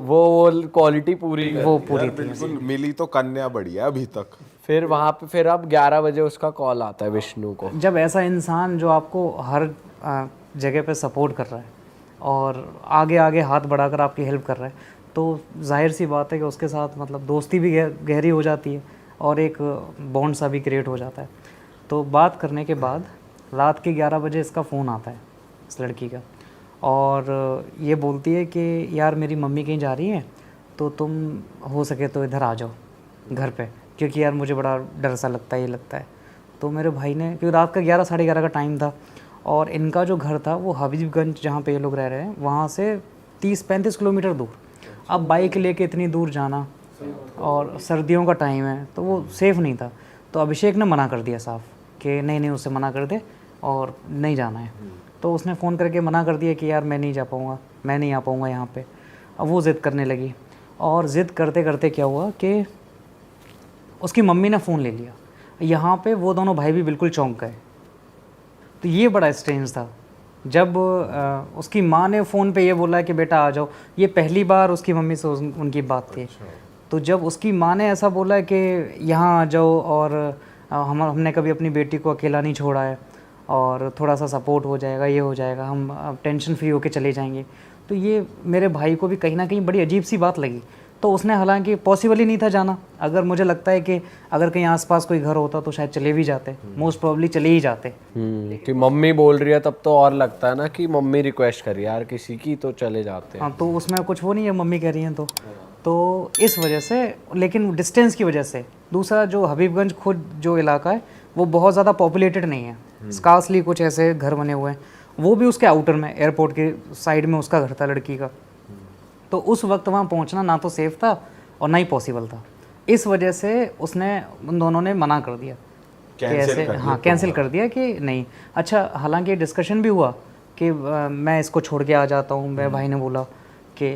Speaker 1: वो क्वालिटी पूरी
Speaker 4: थी। बिल्कुल मिली तो कन्या बढ़िया अभी तक।
Speaker 1: फिर वहाँ पे फिर अब 11 बजे उसका कॉल आता है विष्णु को।
Speaker 6: जब ऐसा इंसान जो आपको हर जगह पे सपोर्ट कर रहा है और आगे आगे हाथ बढ़ाकर आपकी हेल्प कर रहा है, तो जाहिर सी बात है कि उसके साथ मतलब दोस्ती भी गहरी हो जाती है और एक बॉन्ड सा भी क्रिएट हो जाता है। तो बात करने के बाद रात के 11 बजे इसका फ़ोन आता है इस लड़की का, और ये बोलती है कि यार मेरी मम्मी कहीं जा रही है तो तुम हो सके तो इधर आ जाओ घर पे, क्योंकि यार मुझे बड़ा डर सा लगता है, ये लगता है। तो मेरे भाई ने, क्योंकि रात का 11 साढ़े 11 का टाइम था और इनका जो घर था वो हबीबगंज जहाँ पे ये लोग रह रहे हैं वहाँ से 30-35 किलोमीटर दूर। अब बाइक लेके इतनी दूर जाना और सर्दियों का टाइम है तो वो सेफ़ नहीं था। तो अभिषेक ने मना कर दिया साफ कि नहीं नहीं उससे मना कर दे और नहीं जाना है। तो उसने फ़ोन करके मना कर दिया कि यार मैं नहीं जा पाऊँगा, मैं नहीं आ पाऊँगा यहाँ पे। अब वो ज़िद करने लगी और ज़िद करते करते क्या हुआ कि उसकी मम्मी ने फ़ोन ले लिया। यहाँ पे वो दोनों भाई भी बिल्कुल चौंक गए। तो ये बड़ा स्ट्रेंज था जब उसकी माँ ने फ़ोन पे ये बोला कि बेटा आ जाओ। ये पहली बार उसकी मम्मी से उनकी बात थी। तो जब उसकी माँ ने ऐसा बोला कि यहाँ आ जाओ और हमने कभी अपनी बेटी को अकेला नहीं छोड़ा है और थोड़ा सा सपोर्ट हो जाएगा, ये हो जाएगा, हम टेंशन फ्री होके चले जाएंगे। तो ये मेरे भाई को भी कहीं ना कहीं बड़ी अजीब सी बात लगी। तो उसने, हालांकि पॉसिबल ही नहीं था जाना, अगर मुझे लगता है कि अगर कहीं आसपास कोई घर होता तो शायद चले भी जाते, मोस्ट प्रोबेबली चले ही जाते।
Speaker 1: कि मम्मी बोल रही है तब तो और लगता है ना कि मम्मी रिक्वेस्ट करी यार किसी की तो चले जाते हैं।
Speaker 6: हाँ, तो उसमें कुछ वो नहीं है, मम्मी कह रही हैं तो इस वजह से, लेकिन डिस्टेंस की वजह से। दूसरा, जो हबीबगंज खुद जो इलाका है वो बहुत ज़्यादा पॉपुलेटेड नहीं है, स्कार्सली कुछ ऐसे घर बने हुए हैं, वो भी उसके आउटर में, एयरपोर्ट के साइड में उसका घर था लड़की का। तो उस वक्त वहाँ पहुँचना ना तो सेफ़ था और ना ही पॉसिबल था। इस वजह से उसने, उन दोनों ने मना कर दिया कि ऐसे, हाँ कैंसिल कर दिया कि नहीं। अच्छा, हालांकि डिस्कशन भी हुआ कि मैं इसको छोड़ के आ जाता हूँ। मेरे भाई ने बोला कि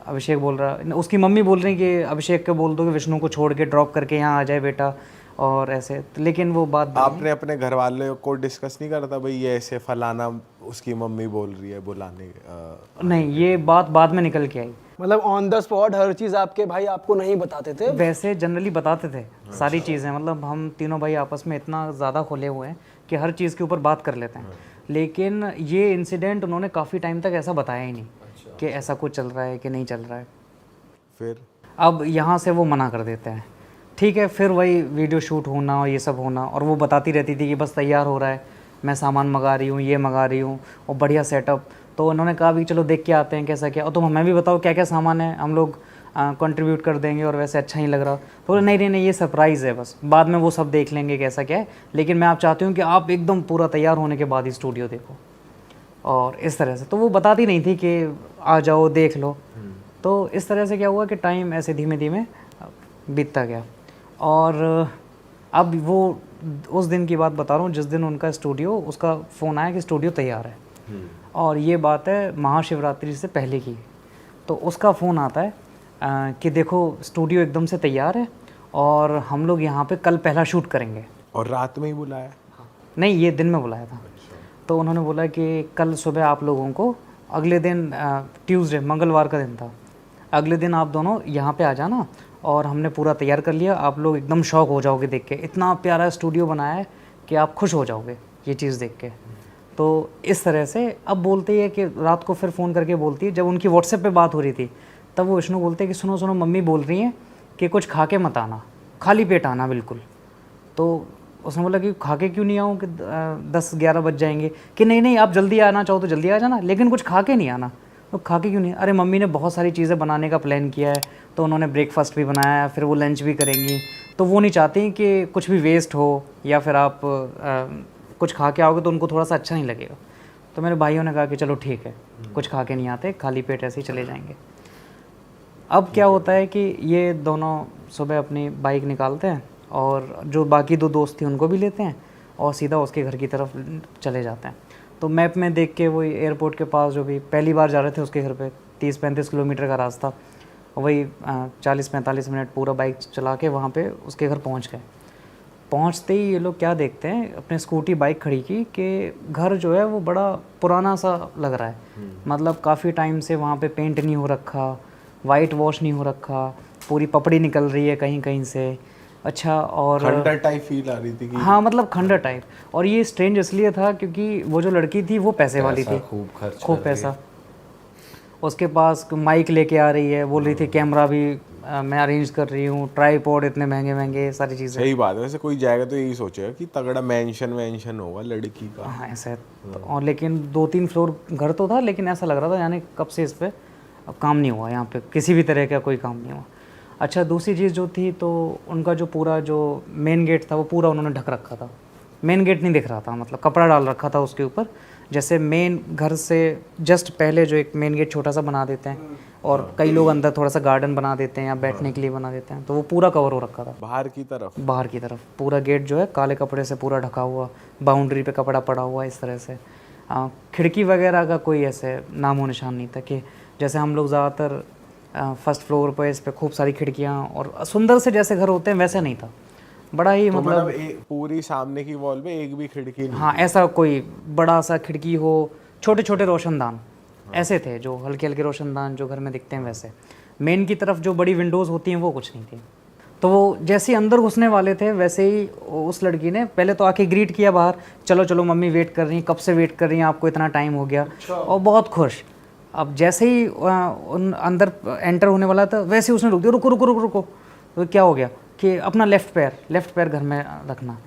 Speaker 6: अभिषेक बोल रहा, उसकी मम्मी बोल रही कि अभिषेक को बोल दो कि विष्णु को छोड़ के ड्रॉप करके यहाँ आ जाए बेटा और ऐसे। लेकिन वो बात
Speaker 4: आपने अपने घर वालों को डिस्कस नहीं करता भाई ये ऐसे फलाना उसकी मम्मी बोल रही है बुलाने?
Speaker 6: नहीं, ये बात बाद में निकल के आई।
Speaker 5: मतलब ऑन द स्पॉट हर चीज़ आपके भाई आपको नहीं बताते थे?
Speaker 6: वैसे जनरली बताते थे सारी चीज़ें, मतलब हम तीनों भाई आपस में इतना ज़्यादा खुले हुए हैं कि हर चीज़ के ऊपर बात कर लेते हैं। लेकिन ये इंसिडेंट उन्होंने काफ़ी टाइम तक ऐसा बताया ही नहीं कि ऐसा कुछ चल रहा है कि नहीं चल रहा है।
Speaker 4: फिर
Speaker 6: अब यहाँ से वो मना कर देते हैं, ठीक है। फिर वही वीडियो शूट होना और ये सब होना, और वो बताती रहती थी कि बस तैयार हो रहा है, मैं सामान मंगा रही हूँ, ये मंगा रही हूँ, और बढ़िया सेटअप। तो उन्होंने कहा भी चलो देख के आते हैं कैसा क्या, और तुम हमें भी बताओ क्या क्या सामान है, हम लोग कंट्रीब्यूट कर देंगे और वैसे अच्छा ही लग रहा। तो नहीं नहीं नहीं, ये सरप्राइज़ है, बस बाद में वो सब देख लेंगे कैसा क्या है, लेकिन मैं आप चाहती हूँ कि आप एकदम पूरा तैयार होने के बाद ही स्टूडियो देखो। और इस तरह से तो वो बताती नहीं थी कि आ जाओ देख लो। तो इस तरह से क्या हुआ कि टाइम ऐसे धीमे धीमे बीतता गया। और अब वो उस दिन की बात बता रहा हूँ जिस दिन उनका स्टूडियो, उसका फ़ोन आया कि स्टूडियो तैयार है। और ये बात है महाशिवरात्रि से पहले की। तो उसका फ़ोन आता है कि देखो स्टूडियो एकदम से तैयार है और हम लोग यहाँ पे कल पहला शूट करेंगे।
Speaker 4: और रात में ही बुलाया?
Speaker 6: नहीं, ये दिन में बुलाया था। तो उन्होंने बोला कि कल सुबह आप लोगों को, अगले दिन ट्यूसडे, मंगलवार का दिन था, अगले दिन आप दोनों यहाँ पे आ जाना और हमने पूरा तैयार कर लिया। आप लोग एकदम शौक हो जाओगे देख के, इतना प्यारा स्टूडियो बनाया है कि आप खुश हो जाओगे ये चीज़ देख के। तो इस तरह से अब बोलती है कि रात को फिर फ़ोन करके बोलती है, जब उनकी व्हाट्सएप पे बात हो रही थी तब वो विष्णु बोलते हैं कि सुनो सुनो मम्मी बोल रही हैं कि कुछ खा के मत आना, खाली पेट आना बिल्कुल। तो उसने बोला कि खा के क्यों नहीं आऊँ कि 10-11 बज जाएंगे, कि नहीं नहीं आप जल्दी आना चाहो तो जल्दी आ जाना, लेकिन कुछ खा के नहीं आना। तो खा के क्यों नहीं? अरे मम्मी ने बहुत सारी चीज़ें बनाने का प्लान किया है, तो उन्होंने ब्रेकफास्ट भी बनाया, फिर वो लंच भी करेंगी, तो वो नहीं चाहती कि कुछ भी वेस्ट हो या फिर आप कुछ खा के आओगे तो उनको थोड़ा सा अच्छा नहीं लगेगा। तो मेरे भाइयों ने कहा कि चलो ठीक है, कुछ खा के नहीं आते, खाली पेट ऐसे ही चले जाएंगे। अब क्या होता है कि ये दोनों सुबह अपनी बाइक निकालते हैं और जो बाकी 2 दोस्त थी उनको भी लेते हैं और सीधा उसके घर की तरफ चले जाते हैं। तो मैप में देख के वही एयरपोर्ट के पास, जो भी पहली बार जा रहे थे उसके घर पे, 30-35 किलोमीटर का रास्ता, वही 40-45 मिनट पूरा बाइक चला के वहाँ पे उसके घर पहुँच गए। पहुँचते ही ये लोग क्या देखते हैं, अपने स्कूटी बाइक खड़ी की कि घर जो है वो बड़ा पुराना सा लग रहा है। मतलब काफ़ी टाइम से वहाँ पे पेंट नहीं हो रखा, वाइट वॉश नहीं हो रखा, पूरी पपड़ी निकल रही है कहीं कहीं से। अच्छा, और
Speaker 4: खंडर टाइप फील आ रही थी कि
Speaker 6: हाँ, मतलब खंडर टाइप। और ये स्ट्रेंज इसलिए था क्योंकि वो जो लड़की थी वो पैसे वाली थी, खूब पैसा। उसके पास माइक लेके आ रही है, बोल रही थी कैमरा भी मैं अरेंज कर रही हूँ, ट्राईपॉड इतने महंगे महंगे, सारी चीज़ें।
Speaker 4: सही बात है। वैसे कोई जाएगा तो यही सोचेगा कि तगड़ा मेंशन होगा लड़की का।
Speaker 6: हाँ ऐसा है। तो और लेकिन 2-3 फ्लोर घर तो था, लेकिन ऐसा लग रहा था यानी कब से इस पर काम नहीं हुआ, यहाँ पे किसी भी तरह का कोई काम नहीं हुआ। अच्छा, दूसरी चीज़ जो थी, तो उनका जो पूरा जो मेन गेट था वो पूरा उन्होंने ढक रखा था। मेन गेट नहीं दिख रहा था, मतलब कपड़ा डाल रखा था उसके ऊपर, जैसे मेन घर से जस्ट पहले जो एक मेन गेट छोटा सा बना देते हैं और कई लोग अंदर थोड़ा सा गार्डन बना देते हैं या बैठने के लिए बना देते हैं, तो वो पूरा कवर हो रखा था
Speaker 4: बाहर की तरफ।
Speaker 6: बाहर की तरफ। पूरा गेट जो है काले कपड़े से पूरा ढका हुआ, बाउंड्री पे कपड़ा पड़ा हुआ इस तरह से। खिड़की वगैरह का कोई ऐसे नामो निशान नहीं था कि जैसे हम लोग ज़्यादातर फर्स्ट फ्लोर पर इस पे खूब सारी खिड़कियाँ और सुंदर से जैसे घर होते हैं वैसे नहीं था। बड़ा ही
Speaker 4: तो
Speaker 6: मतलब
Speaker 4: पूरी सामने की वॉल में एक भी खिड़की नहीं।
Speaker 6: हाँ, ऐसा कोई बड़ा सा खिड़की हो, छोटे छोटे रोशनदान ऐसे थे जो हल्के हल्के रोशनदान जो घर में दिखते हैं वैसे। मेन की तरफ जो बड़ी विंडोज़ होती हैं वो कुछ नहीं थी। तो वो जैसे ही अंदर घुसने वाले थे वैसे ही उस लड़की ने पहले तो आके ग्रीट किया बाहर, चलो चलो मम्मी वेट कर रही हैं, कब से वेट कर रही हैं, आपको इतना टाइम हो गया। और बहुत खुश। अब जैसे ही उन अंदर एंटर होने वाला था वैसे ही उसने रुक दिया, रुको रुको रुको रुको। तो क्या हो गया कि अपना लेफ़्ट पैर घर में रखना।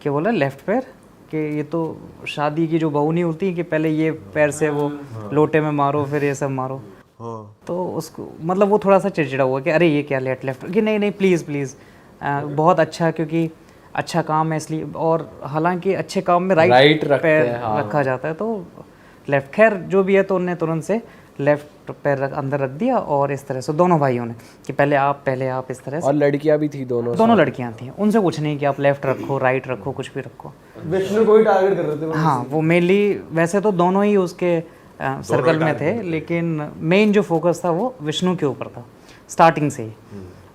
Speaker 6: क्या बोला लेफ़्ट पैर, कि ये तो शादी की जो बहू नहीं होती कि पहले ये पैर से वो लोटे में मारो फिर ये सब मारो। तो उसको मतलब वो थोड़ा सा चिड़चिड़ा हुआ कि अरे ये क्या लेफ्ट, कि नहीं नहीं प्लीज़ प्लीज़, बहुत अच्छा, क्योंकि अच्छा काम है इसलिए। और हालांकि अच्छे काम में राइट पैर रखा जाता है, तो लेफ्ट। खैर जो भी है, तो उनने तुरंत से लेफ्ट पैर अंदर रख दिया और इस तरह से दोनों भाइयों ने कि पहले आप इस तरह से।
Speaker 1: और लड़कियां भी थी दोनों
Speaker 6: लड़कियां थी, उनसे कुछ नहीं कि आप लेफ्ट रखो राइट रखो कुछ भी रखो।
Speaker 2: विष्णु को ही टारगेट कर रहे थे।
Speaker 6: हाँ, वो मेनली वैसे तो दोनों ही उसके सर्कल में थे, लेकिन मेन जो फोकस था वो विष्णु के ऊपर था स्टार्टिंग से ही।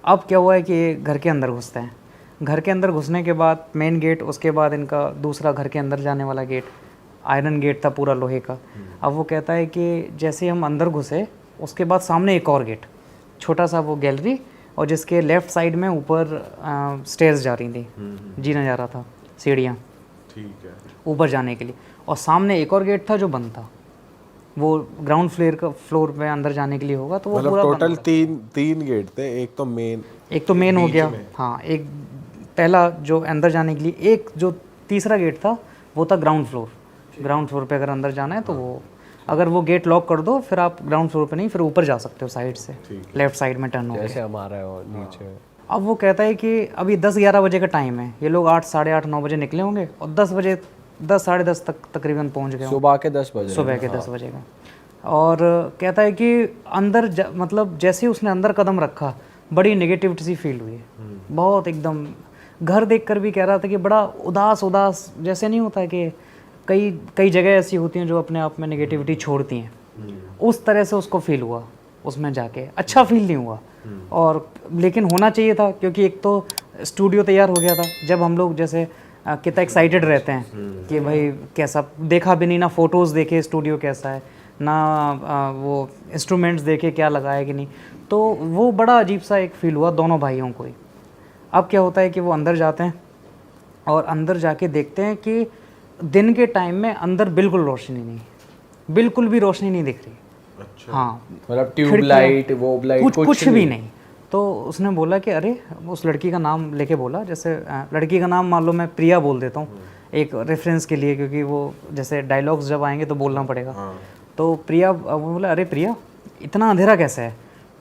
Speaker 6: अब क्या हुआ है कि घर के अंदर घुसते हैं। घर के अंदर घुसने के बाद मेन गेट, उसके बाद इनका दूसरा घर के अंदर जाने वाला गेट आयरन गेट था पूरा लोहे का। अब वो कहता है कि जैसे हम अंदर घुसे उसके बाद सामने एक और गेट, छोटा सा वो गैलरी, और जिसके लेफ़्ट साइड में ऊपर स्टेयर्स जा रही थी, जीना जा रहा था, सीढ़ियाँ
Speaker 4: ठीक है
Speaker 6: ऊपर जाने के लिए। और सामने एक और गेट था जो बंद था, वो ग्राउंड फ्लोर पे अंदर जाने के लिए होगा। तो वो
Speaker 4: मतलब
Speaker 6: पूरा
Speaker 4: टोटल तीन गेट थे। एक तो मेन
Speaker 6: हो गया, हाँ, एक पहला जो अंदर जाने के लिए। एक जो तीसरा गेट था वो था ग्राउंड फ्लोर पे अगर अंदर जाना है तो वो, अगर वो गेट लॉक कर दो फिर आप ग्राउंड फ्लोर पे नहीं, फिर ऊपर जा सकते हो साइड से, लेफ्ट साइड में टर्न हो
Speaker 1: जैसे हमारा है और नीचे।
Speaker 6: अब वो कहता है कि अभी 10-11 बजे का टाइम है, ये लोग 8, साढ़े 8, 9 बजे निकले होंगे और 10 साढ़े 10 तक तकरीबन पहुंच गए।
Speaker 1: सुबह के 10 बजे।
Speaker 6: सुबह के 10 बजे का। और कहता है कि अंदर मतलब जैसे ही उसने अंदर कदम रखा बड़ी नेगेटिविटी सी फील हुई, बहुत एकदम। घर देखकर भी कह रहा था कि बड़ा उदास जैसे नहीं होता कि कई जगह ऐसी होती हैं जो अपने आप में नेगेटिविटी छोड़ती हैं, उस तरह से उसको फील हुआ उसमें जाके। अच्छा फील नहीं हुआ, और लेकिन होना चाहिए था क्योंकि एक तो स्टूडियो तैयार हो गया था। जब हम लोग जैसे कितना एक्साइटेड रहते हैं कि भाई कैसा, देखा भी नहीं ना, फ़ोटोज़ देखे स्टूडियो कैसा है ना, वो इंस्ट्रूमेंट्स देखे क्या लगा है कि नहीं, तो वो बड़ा अजीब सा एक फ़ील हुआ दोनों भाइयों को ही। अब क्या होता है कि वो अंदर जाते हैं और अंदर जाके देखते हैं कि दिन के टाइम में अंदर बिल्कुल रोशनी नहीं, बिल्कुल भी रोशनी नहीं दिख रही।
Speaker 4: अच्छा।
Speaker 6: हाँ,
Speaker 1: मतलब ट्यूबलाइट वो लाइट
Speaker 6: कुछ भी नहीं। तो उसने बोला कि अरे, उस लड़की का नाम लेके बोला, जैसे लड़की का नाम मान लो मैं प्रिया बोल देता हूँ एक रेफरेंस के लिए, क्योंकि वो जैसे डायलॉग्स जब आएंगे तो बोलना पड़ेगा। तो प्रिया, वो बोला अरे प्रिया इतना अंधेरा कैसे है?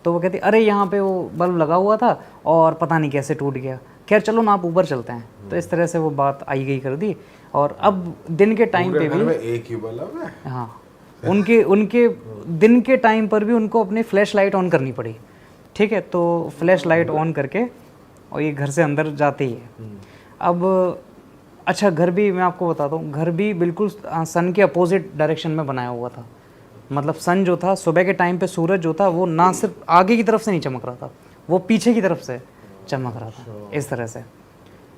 Speaker 6: तो वो कहती अरे यहाँ पे वो बल्ब लगा हुआ था और पता नहीं कैसे टूट गया, खैर चलो ना आप ऊपर चलते हैं। तो इस तरह से वो बात आई गई कर दी। और अब दिन के टाइम पे भी
Speaker 4: एक ही बल्ब है।
Speaker 6: हाँ, उनके दिन के टाइम पर भी उनको अपनी फ्लैश लाइट ऑन करनी पड़ी। ठीक है, तो फ्लैश लाइट ऑन करके और ये घर से अंदर जाते ही है। अब अच्छा, घर भी मैं आपको बताता हूँ, घर भी बिल्कुल सन के अपोजिट डायरेक्शन में बनाया हुआ था। मतलब सन जो था सुबह के टाइम पे, सूरज जो था वो ना सिर्फ आगे की तरफ से नहीं चमक रहा था, वो पीछे की तरफ से चमक रहा था इस तरह से।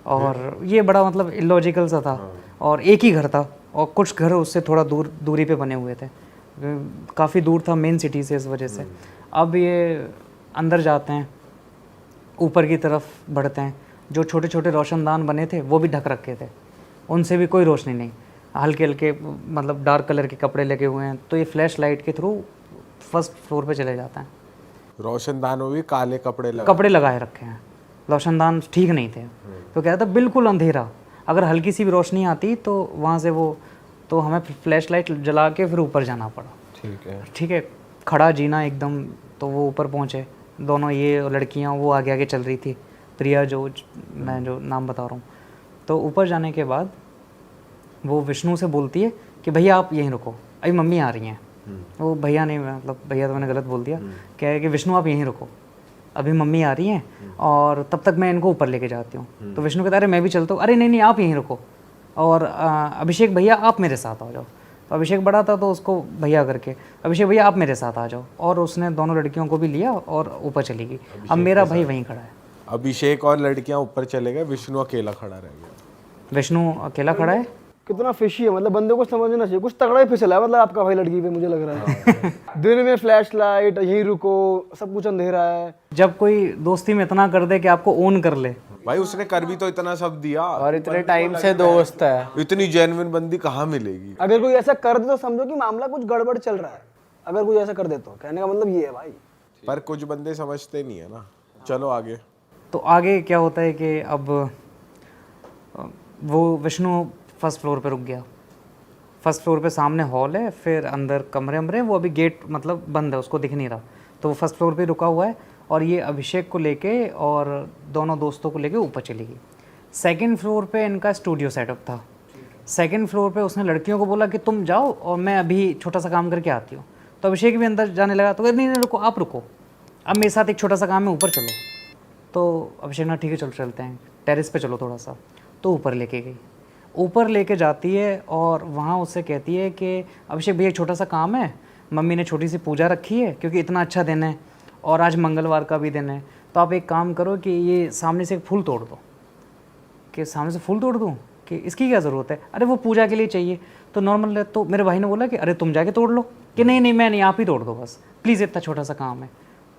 Speaker 6: और ये बड़ा मतलब इलॉजिकल सा था। और एक ही घर था और कुछ घर उससे थोड़ा दूरी पे बने हुए थे, काफ़ी दूर था मेन सिटी से, इस वजह से। अब ये अंदर जाते हैं, ऊपर की तरफ बढ़ते हैं, जो छोटे छोटे रोशनदान बने थे वो भी ढक रखे थे, उनसे भी कोई रोशनी नहीं, हल्के हल्के मतलब डार्क कलर के कपड़े लगे हुए हैं। तो ये फ्लैश लाइट के थ्रू फर्स्ट फ्लोर पे चले जाते हैं।
Speaker 4: रोशनदानों भी काले
Speaker 6: कपड़े लगाए रखे हैं, रोशनदान ठीक नहीं थे। तो क्या था, बिल्कुल अंधेरा, अगर हल्की सी भी रोशनी आती तो वहाँ से वो, तो हमें फ्लैश लाइट जला के फिर ऊपर जाना पड़ा। ठीक है, खड़ा जीना एकदम। तो वो ऊपर पहुँचे दोनों, ये लड़कियाँ वो आगे आगे चल रही थी, प्रिया जो मैं जो नाम बता रहा हूँ। तो ऊपर जाने के बाद वो विष्णु से बोलती है कि भैया आप यहीं रुको, अभी मम्मी आ रही हैं। वो भैया नहीं, मतलब भैया तो मैंने गलत बोल दिया, क्या है कि विष्णु आप यहीं रुको, अभी मम्मी आ रही हैं और तब तक मैं इनको ऊपर लेके जाती हूँ। तो विष्णु कहता है अरे मैं भी चलता हूँ, अरे नहीं नहीं आप यहीं रुको, और अभिषेक भैया आप मेरे साथ आ जाओ। तो अभिषेक बड़ा था तो उसको भैया करके, अभिषेक भैया आप मेरे साथ आ जाओ, और उसने दोनों लड़कियों को भी लिया और ऊपर चली गई। अब मेरा भाई वहीं खड़ा है।
Speaker 4: अभिषेक और लड़कियां ऊपर चले गए, विष्णु अकेला खड़ा रह गया।
Speaker 6: विष्णु अकेला खड़ा है।
Speaker 5: कितना फिशी है, मतलब बंदे को समझना चाहिए, कुछ तगड़ा ही फिसला है मतलब आपका भाई लड़की पे, मुझे लग रहा है। दिन में फ्लैश लाइट, यहीं रुको, सब कुछ अंधेरा है।
Speaker 6: जब कोई दोस्ती में इतना कर दे कि आपको ओन कर ले,
Speaker 4: भाई उसने कर भी तो इतना सब दिया,
Speaker 1: और इतने टाइम से दोस्त है।
Speaker 4: इतनी जेन्युइन बंदी कहाँ मिलेगी।
Speaker 5: अगर कोई ऐसा कर दे तो समझो कि मामला कुछ गड़बड़ चल रहा है। अगर कोई ऐसा कर दे तो कहने का मतलब ये है भाई।
Speaker 4: पर कुछ बंदे समझते नहीं है ना। चलो आगे।
Speaker 6: तो आगे क्या होता है कि अब वो विष्णु फर्स्ट फ्लोर पे रुक गया। फर्स्ट फ्लोर पे सामने हॉल है, फिर अंदर कमरे वमरे, वो अभी गेट मतलब बंद है, उसको दिख नहीं रहा। तो वो फर्स्ट फ्लोर पे रुका हुआ है, और ये अभिषेक को लेके और दोनों दोस्तों को लेके ऊपर चली गई। सेकंड फ्लोर पे इनका स्टूडियो सेटअप था। सेकंड फ्लोर पे उसने लड़कियों को बोला कि तुम जाओ और मैं अभी छोटा सा काम करके आती हूँ। तो अभिषेक भी अंदर जाने लगा, तो नहीं नहीं रुको, आप रुको, अब मेरे साथ एक छोटा सा काम है, ऊपर चलो। तो अभिषेक ना ठीक है चलो चलते हैं, टेरेस पे चलो थोड़ा सा। तो ऊपर लेके गई, ऊपर लेके जाती है और वहाँ उससे कहती है कि अभिषेक भैया छोटा सा काम है, मम्मी ने छोटी सी पूजा रखी है क्योंकि इतना अच्छा दिन है और आज मंगलवार का भी दिन है, तो आप एक काम करो कि ये सामने से एक फूल तोड़ दो। कि सामने से फूल तोड़ दूँ, कि इसकी क्या ज़रूरत है, अरे वो पूजा के लिए चाहिए। तो नॉर्मल है। तो मेरे भाई ने बोला कि अरे तुम जाके तोड़ लो, कि नहीं नहीं मैं नहीं, आप ही तोड़ दो बस प्लीज़, इतना छोटा सा काम है।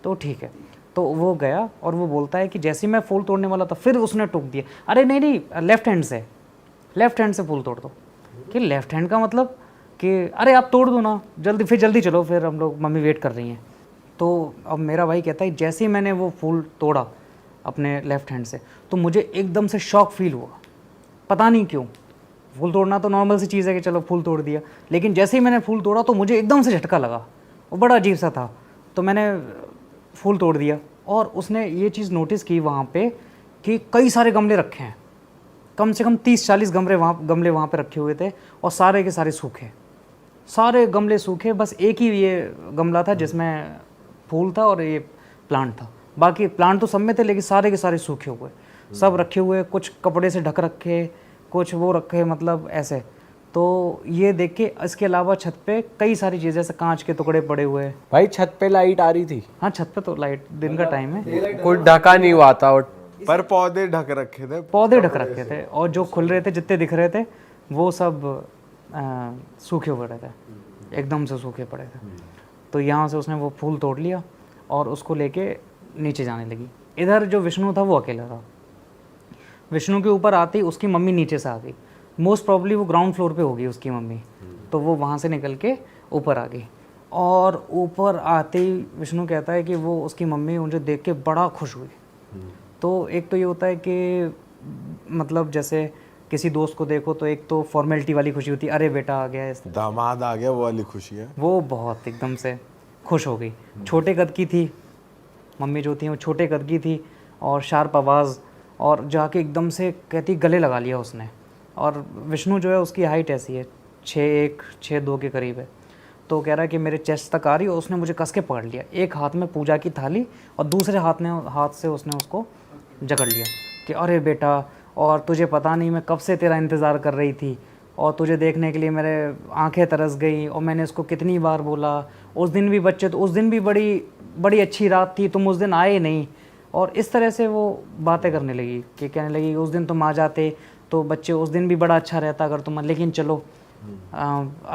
Speaker 6: तो ठीक है। तो वो गया और वो बोलता है कि जैसे ही मैं फूल तोड़ने वाला था, फिर उसने टोक दिया, अरे नहीं नहीं लेफ्ट हैंड से, लेफ्ट हैंड से फूल तोड़ दो। कि लेफ्ट हैंड का मतलब कि अरे आप तोड़ दो ना जल्दी, फिर जल्दी चलो, फिर हम लोग मम्मी वेट कर रही हैं। तो अब मेरा भाई कहता है जैसे ही मैंने वो फूल तोड़ा अपने लेफ्ट हैंड से, तो मुझे एकदम से शॉक फील हुआ, पता नहीं क्यों। फूल तोड़ना तो नॉर्मल सी चीज़ है कि चलो फूल तोड़ दिया, लेकिन जैसे ही मैंने फूल तोड़ा तो मुझे एकदम से झटका लगा, वो बड़ा अजीब सा था। तो मैंने फूल तोड़ दिया, और उसने ये चीज़ नोटिस की वहाँ पे कि कई सारे गमले रखे हैं, कम से कम 30-40 गमले वहाँ पे रखे हुए थे, और सारे के सारे सूखे, सारे गमले सूखे। बस एक ही ये गमला था जिसमें फूल था और ये प्लांट था, बाकी प्लांट तो सब में थे लेकिन सारे के सारे सूखे हुए सब रखे हुए, कुछ कपड़े से ढक रखे, कुछ वो रखे, मतलब ऐसे। तो ये देख के, इसके अलावा छत पे कई सारी चीज़ें, जैसे कांच के टुकड़े पड़े हुए।
Speaker 1: भाई छत पे लाइट आ रही थी?
Speaker 6: हाँ छत पे तो लाइट, दिन का टाइम है,
Speaker 1: कोई ढका नहीं हुआ था, और
Speaker 4: पर पौधे ढक रखे थे,
Speaker 6: पौधे ढक रखे थे, और जो खुल रहे थे जितने दिख रहे थे वो सब सूखे पड़े थे, एकदम से सूखे पड़े थे। तो यहाँ से उसने वो फूल तोड़ लिया और उसको लेके नीचे जाने लगी। इधर जो विष्णु था वो अकेला था। विष्णु के ऊपर आते ही उसकी मम्मी नीचे से आ गई, मोस्ट प्रॉब्ली वो ग्राउंड फ्लोर पे होगी उसकी मम्मी, तो वो वहाँ से निकल के ऊपर आ गई। और ऊपर आते ही विष्णु कहता है कि वो उसकी मम्मी मुझे देख के बड़ा खुश हुई। तो एक तो ये होता है कि मतलब जैसे किसी दोस्त को देखो तो एक तो फॉर्मेलिटी वाली खुशी होती है, अरे बेटा आ गया,
Speaker 4: दामाद आ गया, वो वाली खुशी है।
Speaker 6: वो बहुत एकदम से खुश हो गई। छोटे कद की थी मम्मी जो थी, वो छोटे कद की थी और शार्प आवाज़, और जाके एकदम से कहती गले लगा लिया उसने। और विष्णु जो है उसकी हाइट ऐसी है 6'1", 6'2" के करीब है। तो कह रहा है कि मेरे चेस्ट तक आ रही, और उसने मुझे कस के पकड़ लिया, एक हाथ में पूजा की थाली और दूसरे हाथ से उसने उसको जकड़ लिया कि अरे बेटा, और तुझे पता नहीं मैं कब से तेरा इंतज़ार कर रही थी, और तुझे देखने के लिए मेरे आंखें तरस गई, और मैंने इसको कितनी बार बोला। उस दिन भी बच्चे, तो उस दिन भी बड़ी अच्छी रात थी, तुम उस दिन आए नहीं। और इस तरह से वो बातें करने लगी कि कहने लगी उस दिन तुम आ जाते तो बच्चे, उस दिन भी बड़ा अच्छा रहता अगर तुम, लेकिन चलो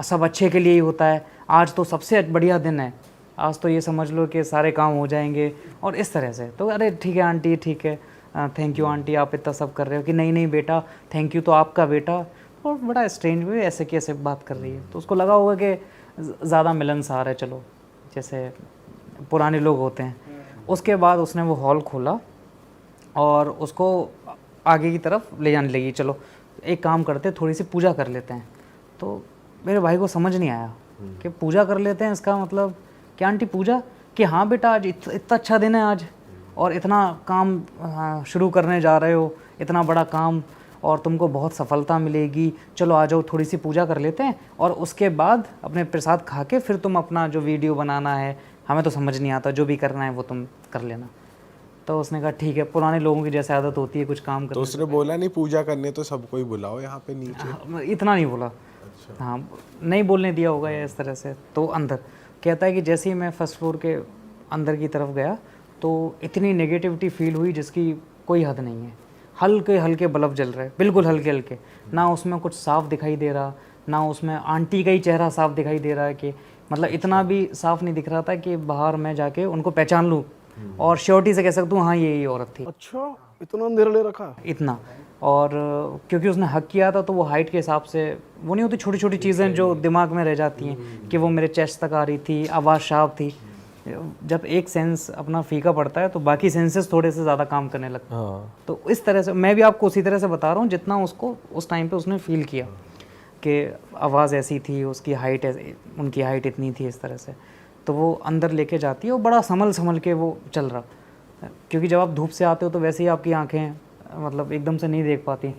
Speaker 6: सब अच्छे के लिए ही होता है, आज तो सबसे बढ़िया दिन है, आज तो ये समझ लो कि सारे काम हो जाएंगे। और इस तरह से तो अरे ठीक है आंटी, ठीक है, थैंक यू आंटी, आप इतना सब कर रहे हो, कि नहीं नहीं बेटा थैंक यू तो आपका बेटा। और बड़ा स्ट्रेंज वे ऐसे कैसे बात कर रही है। तो उसको लगा होगा कि ज़्यादा मिलनसार है, चलो जैसे पुराने लोग होते हैं। उसके बाद उसने वो हॉल खोला और उसको आगे की तरफ ले जाने लगी, चलो एक काम करते, थोड़ी सी पूजा कर लेते हैं। तो मेरे भाई को समझ नहीं आया कि पूजा कर लेते हैं, इसका मतलब क्या आंटी पूजा? कि हाँ बेटा आज इतना अच्छा दिन है आज, और इतना काम शुरू करने जा रहे हो, इतना बड़ा काम, और तुमको बहुत सफलता मिलेगी, चलो आ जाओ थोड़ी सी पूजा कर लेते हैं और उसके बाद अपने प्रसाद खा के फिर तुम अपना जो वीडियो बनाना है, हमें तो समझ नहीं आता, जो भी करना है वो तुम कर लेना। तो उसने कहा ठीक है, पुराने लोगों की जैसे आदत होती है कुछ काम
Speaker 4: तो
Speaker 6: करने
Speaker 4: उसने बोला नहीं पूजा करने तो सबको ही बुलाओ यहाँ पे नीचे?
Speaker 6: हाँ, इतना नहीं बोला। हाँ, नहीं बोलने दिया होगा या इस तरह से। तो अंदर कहता है कि जैसे ही मैं फर्स्ट फ्लोर के अंदर की तरफ गया तो इतनी नेगेटिविटी फील हुई जिसकी कोई हद नहीं है। हल्के हल्के बल्ब जल रहे, बिल्कुल हल्के हल्के, ना उसमें कुछ साफ दिखाई दे रहा, ना उसमें आंटी का ही चेहरा साफ दिखाई दे रहा है कि मतलब इतना भी साफ नहीं दिख रहा था कि बाहर मैं जाके उनको पहचान लूँ और श्योरिटी से कह सकता हूँ हाँ ये औरत थी।
Speaker 5: अच्छा, इतना अंधेरा ले रखा?
Speaker 6: इतना। और क्योंकि उसने हक किया था तो वो हाइट के हिसाब से, वो नहीं होती छोटी छोटी चीज़ें जो दिमाग में रह जाती हैं कि वो मेरे चेस्ट तक आ रही थी, आवाज़ शार्प थी। जब एक सेंस अपना फीका पड़ता है तो बाकी सेंसेस थोड़े से ज़्यादा काम करने लगते हैं।
Speaker 1: हाँ।
Speaker 6: तो इस तरह से मैं भी आपको उसी तरह से बता रहा हूँ जितना उसको उस टाइम पे उसने फील किया कि आवाज़ ऐसी थी, उसकी हाइट उनकी हाइट इतनी थी, इस तरह से। तो वो अंदर लेके जाती है और बड़ा संभल के वो चल रहा, क्योंकि जब आप धूप से आते हो तो वैसे ही आपकी आंखें मतलब एकदम से नहीं देख पाती।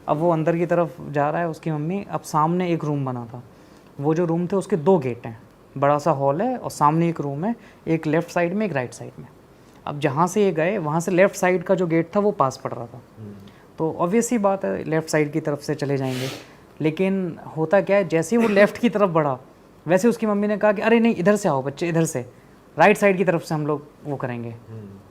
Speaker 6: अब वो अंदर की तरफ जा रहा है उसकी मम्मी। अब सामने एक रूम बना था, वो जो रूम थे उसके 2 गेट हैं, बड़ा सा हॉल है और सामने एक रूम है, एक लेफ़्ट साइड में एक राइट साइड में। अब जहाँ से ये गए वहाँ से लेफ़्ट साइड का जो गेट था वो पास पड़ रहा था, तो ऑब्वियस ही बात है लेफ़्ट साइड की तरफ से चले जाएंगे। लेकिन होता क्या है, जैसे ही वो लेफ़्ट की तरफ बढ़ा वैसे उसकी मम्मी ने कहा कि अरे नहीं इधर से आओ बच्चे, इधर से राइट साइड की तरफ से हम लोग वो करेंगे,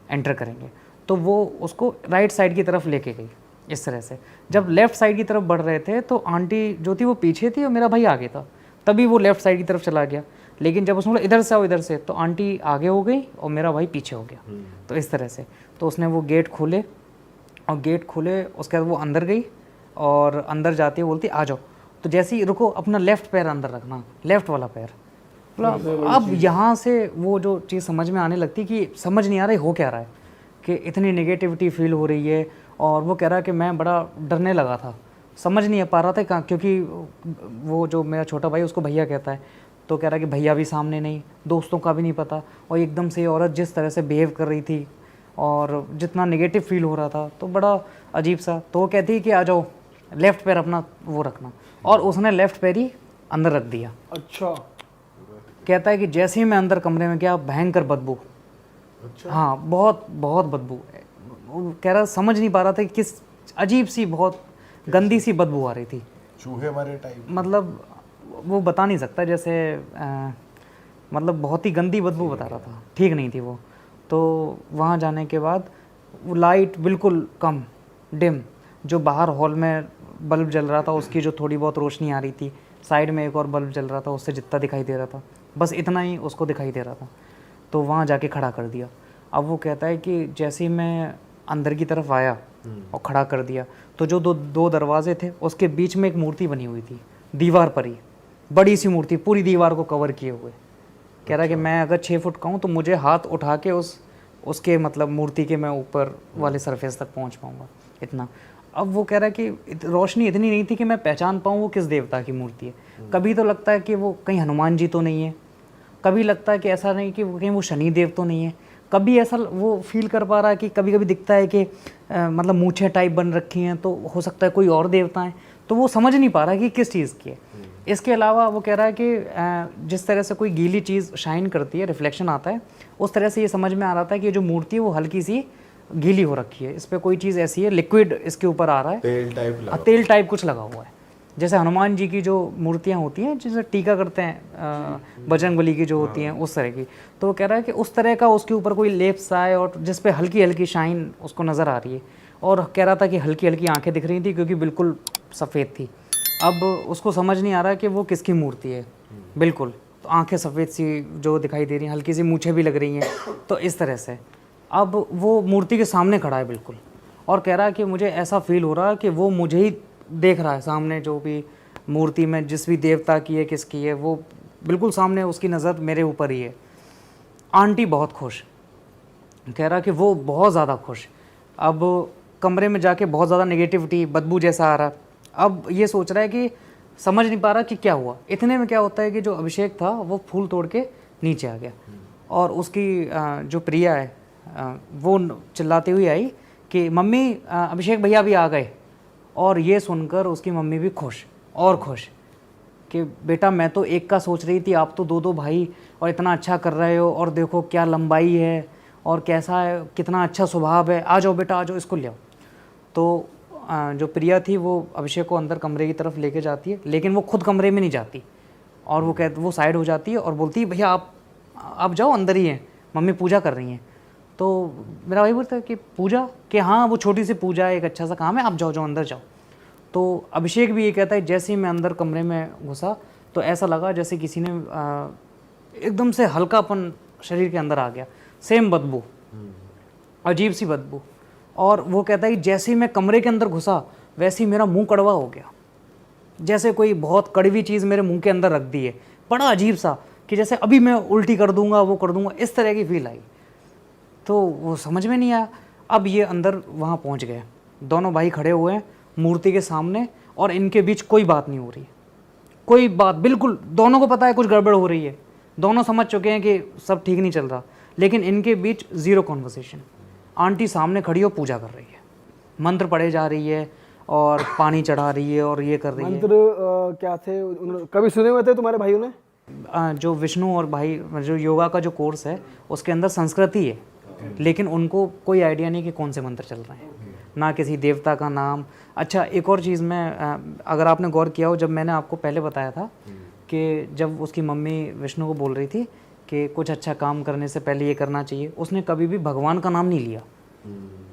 Speaker 6: एंटर करेंगे। तो वो उसको राइट साइड की तरफ लेके गई इस तरह से। जब लेफ़्ट साइड की तरफ बढ़ रहे थे तो आंटी जो थी वो पीछे थी और मेरा भाई आगे था, तभी वो लेफ़्ट साइड की तरफ चला गया। लेकिन जब उसने बोला इधर से आओ इधर से, तो आंटी आगे हो गई और मेरा भाई पीछे हो गया। तो इस तरह से तो उसने वो गेट खोले और गेट खोले उसके बाद वो अंदर गई और अंदर जाती है बोलती आ जाओ। तो जैसे ही रुको, अपना लेफ़्ट पैर अंदर रखना, लेफ़्ट वाला पैर। अब यहाँ से वो जो चीज़ समझ में आने लगती कि समझ नहीं आ रही हो क्या रहा है, कि इतनी नेगेटिविटी फील हो रही है। और वो कह रहा है कि मैं बड़ा डरने लगा था, समझ नहीं पा रहा था कहाँ, क्योंकि वो जो मेरा छोटा भाई उसको भैया कहता है, तो कह रहा है कि भैया भी सामने नहीं, दोस्तों का भी नहीं पता, और एकदम से ये औरत जिस तरह से बिहेव कर रही थी और जितना नेगेटिव फील हो रहा था तो बड़ा अजीब सा। तो वो कहती है कि आ जाओ, लेफ़्ट पैर अपना वो रखना, और उसने लेफ़्ट पैर ही अंदर रख दिया।
Speaker 5: अच्छा।
Speaker 6: कहता है कि जैसे ही मैं अंदर कमरे में गया भयंकर बदबू। हाँ, बहुत बहुत बदबू। वो कह रहा समझ नहीं पा रहा था कि किस अजीब सी बहुत गंदी सी बदबू आ रही थी,
Speaker 4: चूहे मरे टाइप,
Speaker 6: मतलब वो बता नहीं सकता, जैसे मतलब बहुत ही गंदी बदबू बता रहा था, ठीक नहीं थी वो। तो वहाँ जाने के बाद वो लाइट बिल्कुल कम, डिम, जो बाहर हॉल में बल्ब जल रहा था उसकी जो थोड़ी बहुत रोशनी आ रही थी, साइड में एक और बल्ब जल रहा था उससे जितना दिखाई दे रहा था बस इतना ही उसको दिखाई दे रहा था। तो वहाँ जाके खड़ा कर दिया। अब वो कहता है कि जैसे ही मैं अंदर की तरफ आया और खड़ा कर दिया तो जो दो दरवाजे थे उसके बीच में एक मूर्ति बनी हुई थी, दीवार पर ही, बड़ी सी मूर्ति पूरी दीवार को कवर किए हुए। कह रहा है कि मैं अगर 6 फुट का हूँ तो मुझे हाथ उठा के उसके मतलब मूर्ति के मैं ऊपर वाले सरफेस तक पहुँच पाऊँगा, इतना। अब वो कह रहा है कि रोशनी इतनी नहीं थी कि मैं पहचान पाऊँ वो किस देवता की मूर्ति है। कभी तो लगता है कि वो कहीं हनुमान जी तो नहीं है, कभी लगता है कि ऐसा नहीं कि कहीं वो शनि देव तो नहीं है, कभी ऐसा वो फील कर पा रहा है कि कभी कभी दिखता है कि मतलब मूछें टाइप बन रखी हैं तो हो सकता है कोई और देवता है, तो वो समझ नहीं पा रहा है कि किस चीज़ की है। इसके अलावा वो कह रहा है कि जिस तरह से कोई गीली चीज़ शाइन करती है, रिफ्लेक्शन आता है, उस तरह से ये समझ में आ रहा था कि ये जो मूर्ति है वो हल्की सी गीली हो रखी है, इस पर कोई चीज़ ऐसी है, लिक्विड इसके ऊपर आ रहा है, तेल टाइप कुछ लगा हुआ है। जैसे हनुमान जी की जो मूर्तियाँ होती हैं जैसे टीका करते हैं बजरंगबली की जो होती हैं उस तरह की, तो वो कह रहा है कि उस तरह का उसके ऊपर कोई लेप सा है और जिस पे हल्की हल्की शाइन उसको नज़र आ रही है। और कह रहा था कि हल्की हल्की आंखें दिख रही थी क्योंकि बिल्कुल सफ़ेद थी। अब उसको समझ नहीं आ रहा कि वो किसकी मूर्ति है, बिल्कुल तो आंखें सफ़ेद सी जो दिखाई दे रही हैं, हल्की सी मूछें भी लग रही हैं, तो इस तरह से। अब वो मूर्ति के सामने खड़ा है बिल्कुल, और कह रहा है कि मुझे ऐसा फील हो रहा है कि वो मुझे ही देख रहा है सामने, जो भी मूर्ति में जिस भी देवता की है किसकी है वो बिल्कुल सामने, उसकी नज़र मेरे ऊपर ही है। आंटी बहुत खुश, कह रहा कि वो बहुत ज़्यादा खुश। अब कमरे में जाके बहुत ज़्यादा नेगेटिविटी बदबू जैसा आ रहा, अब ये सोच रहा है कि समझ नहीं पा रहा कि क्या हुआ। इतने में क्या होता है कि जो अभिषेक था वो फूल तोड़ के नीचे आ गया और उसकी जो प्रिया है वो चिल्लाती हुई आई कि मम्मी अभिषेक भैया भी आ गए। और ये सुनकर उसकी मम्मी भी खुश और खुश कि बेटा मैं तो एक का सोच रही थी, आप तो दो दो भाई और इतना अच्छा कर रहे हो, और देखो क्या लंबाई है और कैसा है, कितना अच्छा स्वभाव है, आ जाओ बेटा आ जाओ, इसको ले आओ। तो जो प्रिया थी वो अभिषेक को अंदर कमरे की तरफ लेके जाती है, लेकिन वो खुद कमरे में नहीं जाती, और वो साइड हो जाती है और बोलती है भैया आप जाओ, अंदर ही हैं, मम्मी पूजा कर रही हैं। तो मेरा भाई बोलता है कि पूजा, कि हाँ वो छोटी सी पूजा है, एक अच्छा सा काम है, आप जाओ जाओ अंदर जाओ। तो अभिषेक भी ये कहता है जैसे ही मैं अंदर कमरे में घुसा तो ऐसा लगा जैसे किसी ने एकदम से हल्कापन शरीर के अंदर आ गया, सेम बदबू, अजीब सी बदबू। और वो कहता है कि जैसे ही मैं कमरे के अंदर घुसा वैसे ही मेरा मुंह कड़वा हो गया, जैसे कोई बहुत कड़वी चीज़ मेरे मुंह के अंदर रख दी है, बड़ा अजीब सा, कि जैसे अभी मैं उल्टी कर दूंगा, वो कर दूंगा, इस तरह की फील आई। तो वो समझ में नहीं आया। अब ये अंदर वहाँ पहुँच गए, दोनों भाई खड़े हुए हैं मूर्ति के सामने, और इनके बीच कोई बात नहीं हो रही है, कोई बात, बिल्कुल दोनों को पता है कुछ गड़बड़ हो रही है, दोनों समझ चुके हैं कि सब ठीक नहीं चल रहा, लेकिन इनके बीच ज़ीरो कॉन्वर्सेशन। आंटी सामने खड़ी हो पूजा कर रही है, मंत्र पढ़े जा रही है और पानी चढ़ा रही है और ये कर रही है।
Speaker 5: मंत्र क्या थे, कभी सुने हुए थे तुम्हारे भाइयों ने?
Speaker 6: जो विष्णु और भाई जो योगा का जो कोर्स है उसके अंदर संस्कृति है, लेकिन उनको कोई आइडिया नहीं कि कौन से मंत्र चल रहे हैं, ना किसी देवता का नाम। अच्छा एक और चीज़ में, अगर आपने गौर किया हो, जब मैंने आपको पहले बताया था कि जब उसकी मम्मी विष्णु को बोल रही थी कि कुछ अच्छा काम करने से पहले ये करना चाहिए, उसने कभी भी भगवान का नाम नहीं लिया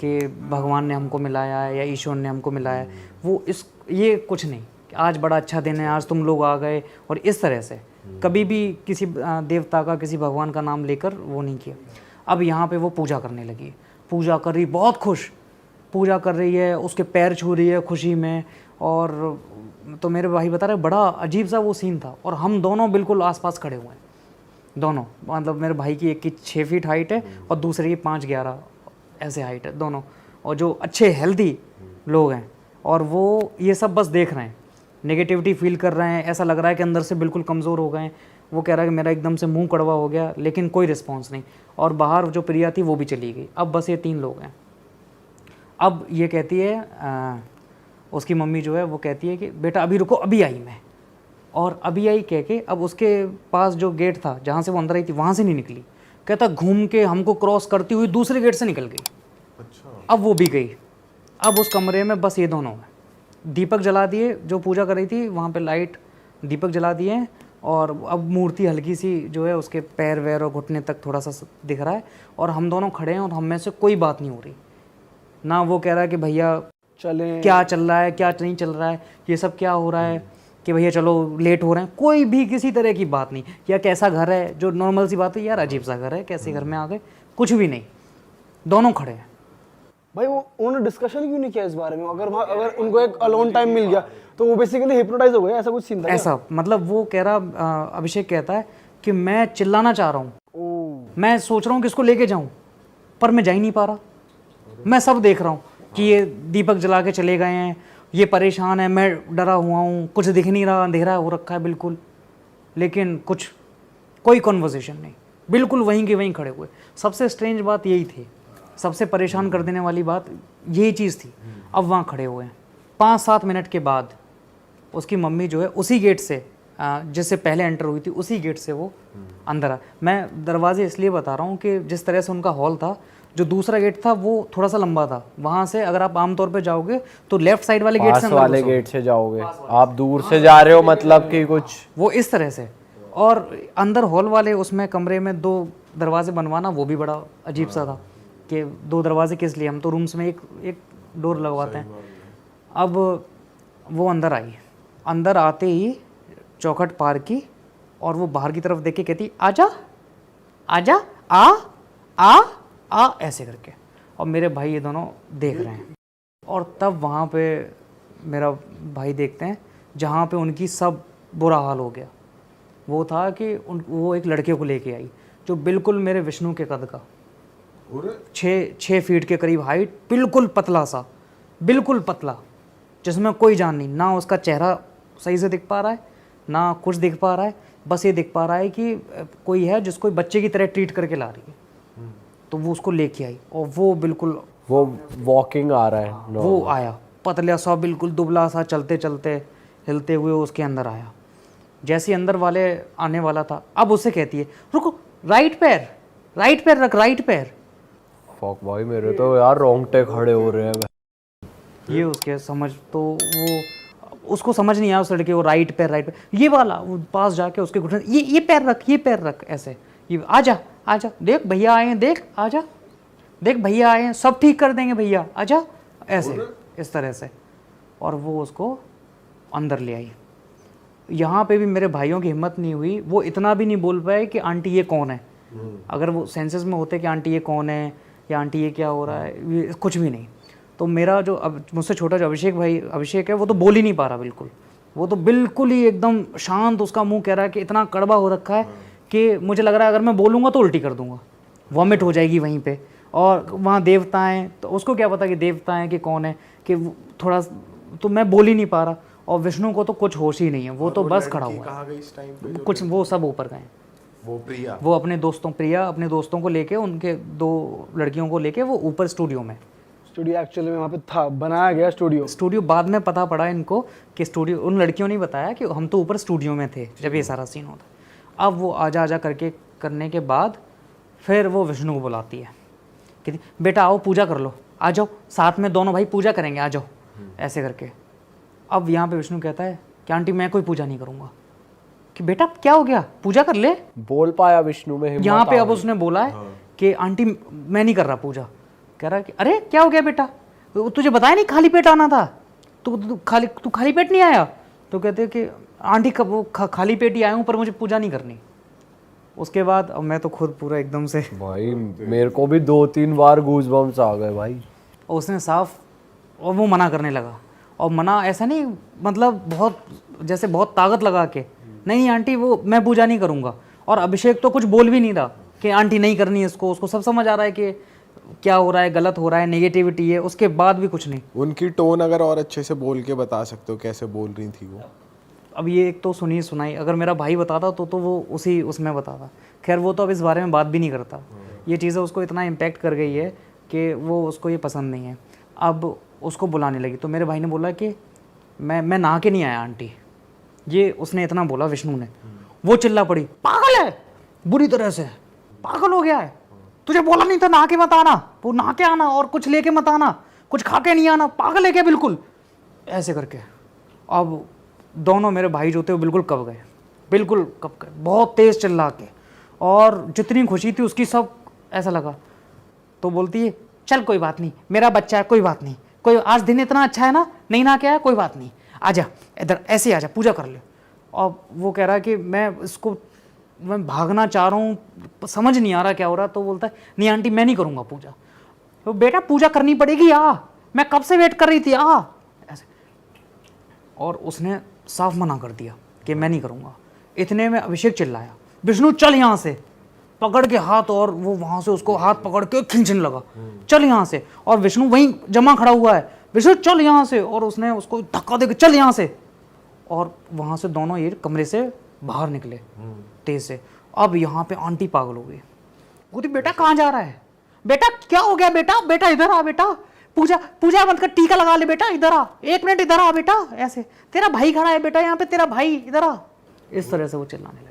Speaker 6: कि भगवान ने हमको मिलाया है या ईश्वर ने हमको मिलाया है। वो ये कुछ नहीं कि आज बड़ा अच्छा दिन है, आज तुम लोग आ गए, और इस तरह से कभी भी किसी देवता का, किसी भगवान का नाम लेकर वो नहीं किया। अब यहाँ पे वो पूजा करने लगी, पूजा कर रही, बहुत खुश पूजा कर रही है, उसके पैर छू रही है खुशी में। और तो मेरे भाई बता रहे बड़ा अजीब सा वो सीन था, और हम दोनों बिल्कुल आसपास खड़े हुए हैं, दोनों, मतलब मेरे भाई की एक की 6 फीट हाइट है और दूसरे की 5'11" ऐसे हाइट है दोनों, और जो अच्छे हेल्दी लोग हैं, और वो ये सब बस देख रहे हैं, नेगेटिविटी फील कर रहे हैं, ऐसा लग रहा है कि अंदर से बिल्कुल कमज़ोर हो गए हैं। वो कह रहा है कि मेरा एकदम से मुंह कड़वा हो गया, लेकिन कोई रिस्पॉन्स नहीं। और बाहर जो प्रिया थी वो भी चली गई। अब बस ये 3 लोग हैं। अब ये कहती है उसकी मम्मी जो है वो कहती है कि बेटा अभी रुको, अभी आई मैं, और अभी आई कह के अब उसके पास जो गेट था जहाँ से वो अंदर आई थी वहाँ से नहीं निकली, कहता घूम के हमको क्रॉस करती हुई दूसरे गेट से निकल गई। अब वो भी गई। अब उस कमरे में बस ये दोनों हैं, दीपक जला दिए, जो पूजा कर रही थी वहाँ पे लाइट दीपक जला दिए, और अब मूर्ति हल्की सी जो है उसके पैर वैर और घुटने तक थोड़ा सा दिख रहा है, और हम दोनों खड़े हैं और हम में से कोई बात नहीं हो रही। ना वो कह रहा है कि भैया
Speaker 5: चलें,
Speaker 6: क्या चल रहा है, क्या नहीं चल रहा है, ये सब क्या हो रहा है, कि भैया चलो लेट हो रहे हैं, कोई भी किसी तरह की बात नहीं। या कैसा घर है, जो नॉर्मल सी बात है, यार अजीब सा घर है, कैसे घर में आ गए, कुछ भी नहीं, दोनों खड़े हैं।
Speaker 5: भाई वो उन्होंने डिस्कशन क्यों नहीं किया इस बारे में? अगर उनको एक अलोन टाइम मिल गया तो वो बेसिकली हिप्नोटाइज हो गए, ऐसा कुछ सीन था?
Speaker 6: ऐसा मतलब वो कह रहा, अभिषेक कहता है कि मैं चिल्लाना चाह रहा हूँ, मैं सोच रहा हूँ कि इसको लेके जाऊँ, पर मैं जा ही नहीं पा रहा। मैं सब देख रहा हूँ कि ये दीपक जला के चले गए हैं, ये परेशान है, मैं डरा हुआ हूँ, कुछ दिख नहीं रहा, अंधेरा हो रखा है बिल्कुल, लेकिन कोई कॉन्वर्सेशन नहीं, बिल्कुल वहीं के वहीं खड़े हुए। सबसे स्ट्रेंज बात यही थी, सबसे परेशान कर देने वाली बात यही चीज़ थी। अब वहाँ खड़े हुए हैं। 5-7 मिनट के बाद उसकी मम्मी जो है उसी गेट से जिससे पहले एंटर हुई थी, उसी गेट से वो अंदर आ। मैं दरवाजे इसलिए बता रहा हूँ कि जिस तरह से उनका हॉल था, जो दूसरा गेट था वो थोड़ा सा लंबा था, वहाँ से अगर आप आमतौर पे जाओगे तो लेफ्ट साइड वाले गेट से अंदर
Speaker 1: वाले
Speaker 6: घुसोगे।
Speaker 1: गेट से जाओगे, आप दूर से जा रहे हो, मतलब कि कुछ
Speaker 6: वो इस तरह से। और अंदर हॉल वाले उसमें कमरे में 2 दरवाजे बनवाना वो भी बड़ा अजीब सा था कि 2 दरवाजे किस लिए, हम तो रूम्स में एक डोर लगवाते हैं। अब वो अंदर आई, अंदर आते ही चौखट पार की और वो बाहर की तरफ देख के कहती आजा आजा, आ ऐसे करके, और मेरे भाई ये दोनों देख रहे हैं। और तब वहाँ पे मेरा भाई देखते हैं जहाँ पे उनकी सब बुरा हाल हो गया। वो था कि वो एक लड़के को लेके आई जो बिल्कुल मेरे विष्णु के कद का, 6 फीट के करीब हाइट, बिल्कुल पतला सा, बिल्कुल पतला, जिसमें कोई जान नहीं, ना उसका चेहरा सही से दिख पा रहा है, ना कुछ दिख पा रहा है, बस ये दिख पा रहा है कि कोई है जिसको बच्चे की तरह ट्रीट करके ला रही है। तो वो उसको लेके आई और वो बिल्कुल
Speaker 1: वो वॉकिंग आ रहा है,
Speaker 6: वो आया पतला सा बिल्कुल दुबला सा, चलते चलते हिलते हुए उसके अंदर आया। जैसे अंदर वाले आने वाला था, अब उससे कहती है रुको, राइट पैर रख, राइट पैर।
Speaker 1: फक भाई, मेरे तो यार रोंगटे खड़े हो रहे हैं।
Speaker 6: ये उसके समझ, तो वो उसको समझ नहीं आया उस लड़के को, राइट पैर ये वाला। वो पास जाके उसके घुटने, ये पैर रख ऐसे, ये आजा देख भैया आए हैं, देख आजा, देख भैया आए हैं, सब ठीक कर देंगे भैया, आजा, ऐसे इस तरह से। और वो उसको अंदर ले आई। यहाँ पे भी मेरे भाइयों की हिम्मत नहीं हुई, वो इतना भी नहीं बोल पाए कि आंटी ये कौन है। अगर वो सेंसेस में होते कि आंटी ये कौन है या आंटी ये क्या हो रहा है, ये कुछ भी नहीं। तो मेरा जो अब मुझसे छोटा जो अभिषेक है, वो तो बोल ही नहीं पा रहा बिल्कुल। वो तो बिल्कुल ही एकदम शांत, उसका मुंह कह रहा है कि इतना कड़वा हो रखा है कि मुझे लग रहा है अगर मैं बोलूँगा तो उल्टी कर दूंगा, वॉमिट हो जाएगी वहीं पे। और वहाँ देवता हैं, तो उसको क्या पता कि देवता हैं कि कौन है, कि थोड़ा, तो मैं बोल ही नहीं पा रहा। और विष्णु को तो कुछ होश ही नहीं है, वो तो बस खड़ा हुआ
Speaker 4: कहाँ गई इस टाइम पे?
Speaker 6: है। कुछ वो सब ऊपर गए,
Speaker 4: वो प्रिया,
Speaker 6: वो अपने दोस्तों को लेके, उनके 2 लड़कियों को लेके वो ऊपर स्टूडियो में।
Speaker 5: स्टूडियो एक्चुअली में वहाँ पे था, बनाया गया स्टूडियो।
Speaker 6: बाद में पता पड़ा इनको कि स्टूडियो, उन लड़कियों ने बताया कि हम तो ऊपर स्टूडियो में थे जब ये सारा सीन होता। अब वो आजा करने के बाद फिर वो विष्णु को बुलाती है कि बेटा आओ पूजा कर लो, आ जाओ साथ में दोनों भाई पूजा करेंगे, आ जाओ, ऐसे करके। अब यहाँ पे विष्णु कहता है कि आंटी मैं कोई पूजा नहीं करूँगा। कि बेटा क्या हो गया, पूजा कर ले।
Speaker 1: बोल पाया विष्णु में हिम्मत
Speaker 6: यहाँ पे
Speaker 1: आ
Speaker 6: अब
Speaker 1: गई।
Speaker 6: उसने बोला है कि आंटी मैं नहीं कर रहा पूजा। कह रहा कि अरे क्या हो गया बेटा, तुझे बताया नहीं खाली पेट आना था, तू खाली पेट नहीं आया। तो कहते कि आंटी खाली पेट ही आया हूँ, पर मुझे पूजा नहीं करनी। उसके बाद अब मैं तो खुद पूरा एकदम से,
Speaker 1: भाई मेरे को भी 2-3 बार गूज़बम्स आ गए भाई।
Speaker 6: और उसने साफ, और वो मना करने लगा। और मना ऐसा नहीं, मतलब बहुत ताकत लगा के, नहीं आंटी वो मैं पूजा नहीं करूँगा। और अभिषेक तो कुछ बोल भी नहीं रहा कि आंटी नहीं करनी है इसको, उसको सब समझ आ रहा है कि क्या हो रहा है, गलत हो रहा है, नेगेटिविटी है। उसके बाद भी कुछ नहीं।
Speaker 4: उनकी टोन अगर और अच्छे से बोल के बता सकते हो कैसे बोल रही थी वो?
Speaker 6: अब ये एक तो सुनाई, अगर मेरा भाई बताता तो वो उसमें बताता। खैर वो तो अब इस बारे में बात भी नहीं करता। ये चीज़ें उसको इतना इम्पैक्ट कर गई है कि वो उसको ये पसंद नहीं है। अब उसको बुलाने लगी तो मेरे भाई ने बोला कि मैं नहा के नहीं आया आंटी, ये उसने इतना बोला विष्णु ने। वो चिल्ला पड़ी, पागल है, बुरी तरह से पागल हो गया है, तुझे बोला नहीं था नहा के मत आना, वो नहा के आना और कुछ लेके मत आना, कुछ खा के नहीं आना, पागल है क्या बिल्कुल, ऐसे करके। अब दोनों मेरे भाई जो थे वो बिल्कुल कब गए, बहुत तेज चिल्ला के। और जितनी खुशी थी उसकी सब ऐसा लगा। तो बोलती है चल कोई बात नहीं, मेरा बच्चा है, कोई बात नहीं, कोई आज दिन इतना अच्छा है ना, नहीं ना क्या है, कोई बात नहीं, आजा इधर, ऐसे आजा पूजा कर ले। और वो कह रहा है कि मैं भागना चाह रहा हूँ, समझ नहीं आ रहा क्या हो रहा। तो बोलता है नहीं आंटी मैं नहीं करूँगा पूजा। तो बेटा पूजा करनी पड़ेगी, आ, मैं कब से वेट कर रही थी, आ, ऐसे। और उसने साफ मना कर दिया कि मैं नहीं करूँगा। इतने में अभिषेक चिल्लाया, विष्णु चल यहाँ से, पकड़ के हाथ, और वो वहाँ से उसको हाथ पकड़ के खींचने लगा, चल यहाँ से। और विष्णु वहीं जमा खड़ा हुआ है, विष्णु चल यहाँ से, और उसने उसको धक्का देकर चल यहाँ से। और वहाँ से दोनों ये कमरे से बाहर निकले तेज से। अब यहाँ पे आंटी पागल हो गई, बोली बेटा कहाँ जा रहा है, बेटा क्या हो गया, बेटा इधर आ, बेटा पूजा मत कर, टीका लगा ले, बेटा इधर आ, 1 मिनट इधर आ बेटा, ऐसे तेरा भाई खड़ा है बेटा यहाँ पे, तेरा भाई इधर आ। इस तरह से वो चिल्लाने लगे।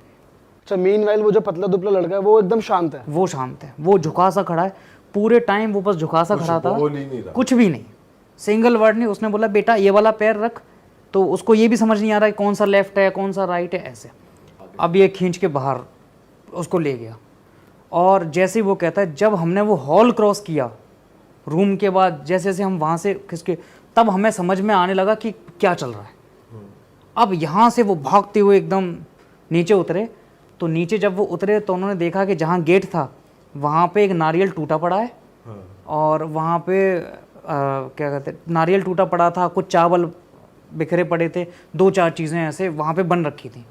Speaker 5: अच्छा, मीनवाइल वो जो पतला दुबला लड़का है वो एकदम शांत है।
Speaker 6: वो शांत है, वो झुका सा खड़ा है पूरे टाइम, वो बस झुका सा खड़ा था, कुछ भी नहीं, सिंगल वर्ड नहीं। उसने बोला बेटा ये वाला पैर रख, तो उसको ये भी समझ नहीं आ रहा है कौन सा लेफ्ट है कौन सा राइट है, ऐसे। अब ये खींच के बाहर उसको ले गया। और जैसे ही वो कहता है, जब हमने वो हॉल क्रॉस किया रूम के बाद, जैसे जैसे हम वहाँ से खिसके, तब हमें समझ में आने लगा कि क्या चल रहा है। अब यहाँ से वो भागते हुए एकदम नीचे उतरे। तो नीचे जब वो उतरे तो उन्होंने देखा कि जहाँ गेट था वहाँ पे एक नारियल टूटा पड़ा है, और वहाँ पे क्या कहते हैं, नारियल टूटा पड़ा था, कुछ चावल बिखरे पड़े थे, 2-4 चीज़ें ऐसे वहाँ पे बन रखी थी,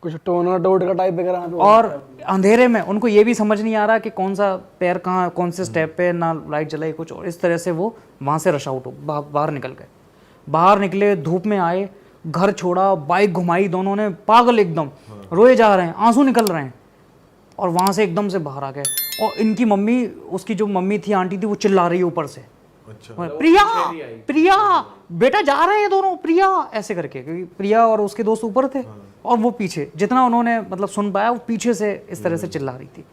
Speaker 5: कुछ टोना टोट का टाइप वगैरह।
Speaker 6: और अंधेरे में उनको ये भी समझ नहीं आ रहा कि कौन सा पैर कहाँ, कौन से स्टेप पे, ना लाइट जलाई कुछ। और इस तरह से वो वहाँ से रश आउट हो, बाहर निकल गए। बाहर निकले, धूप में आए, घर छोड़ा, बाइक घुमाई, दोनों ने पागल एकदम रोए जा रहे हैं, आंसू निकल रहे हैं। और वहाँ से एकदम से बाहर आ गए। और इनकी मम्मी, उसकी जो मम्मी थी, आंटी थी, वो चिल्ला रही है ऊपर से
Speaker 4: अच्छा
Speaker 6: प्रिया प्रिया बेटा जा रहे हैं दोनों, प्रिया ऐसे करके, क्योंकि प्रिया और उसके दोस्त ऊपर थे और वो पीछे, जितना उन्होंने मतलब सुन पाया वो पीछे से इस तरह से चिल्ला रही थी।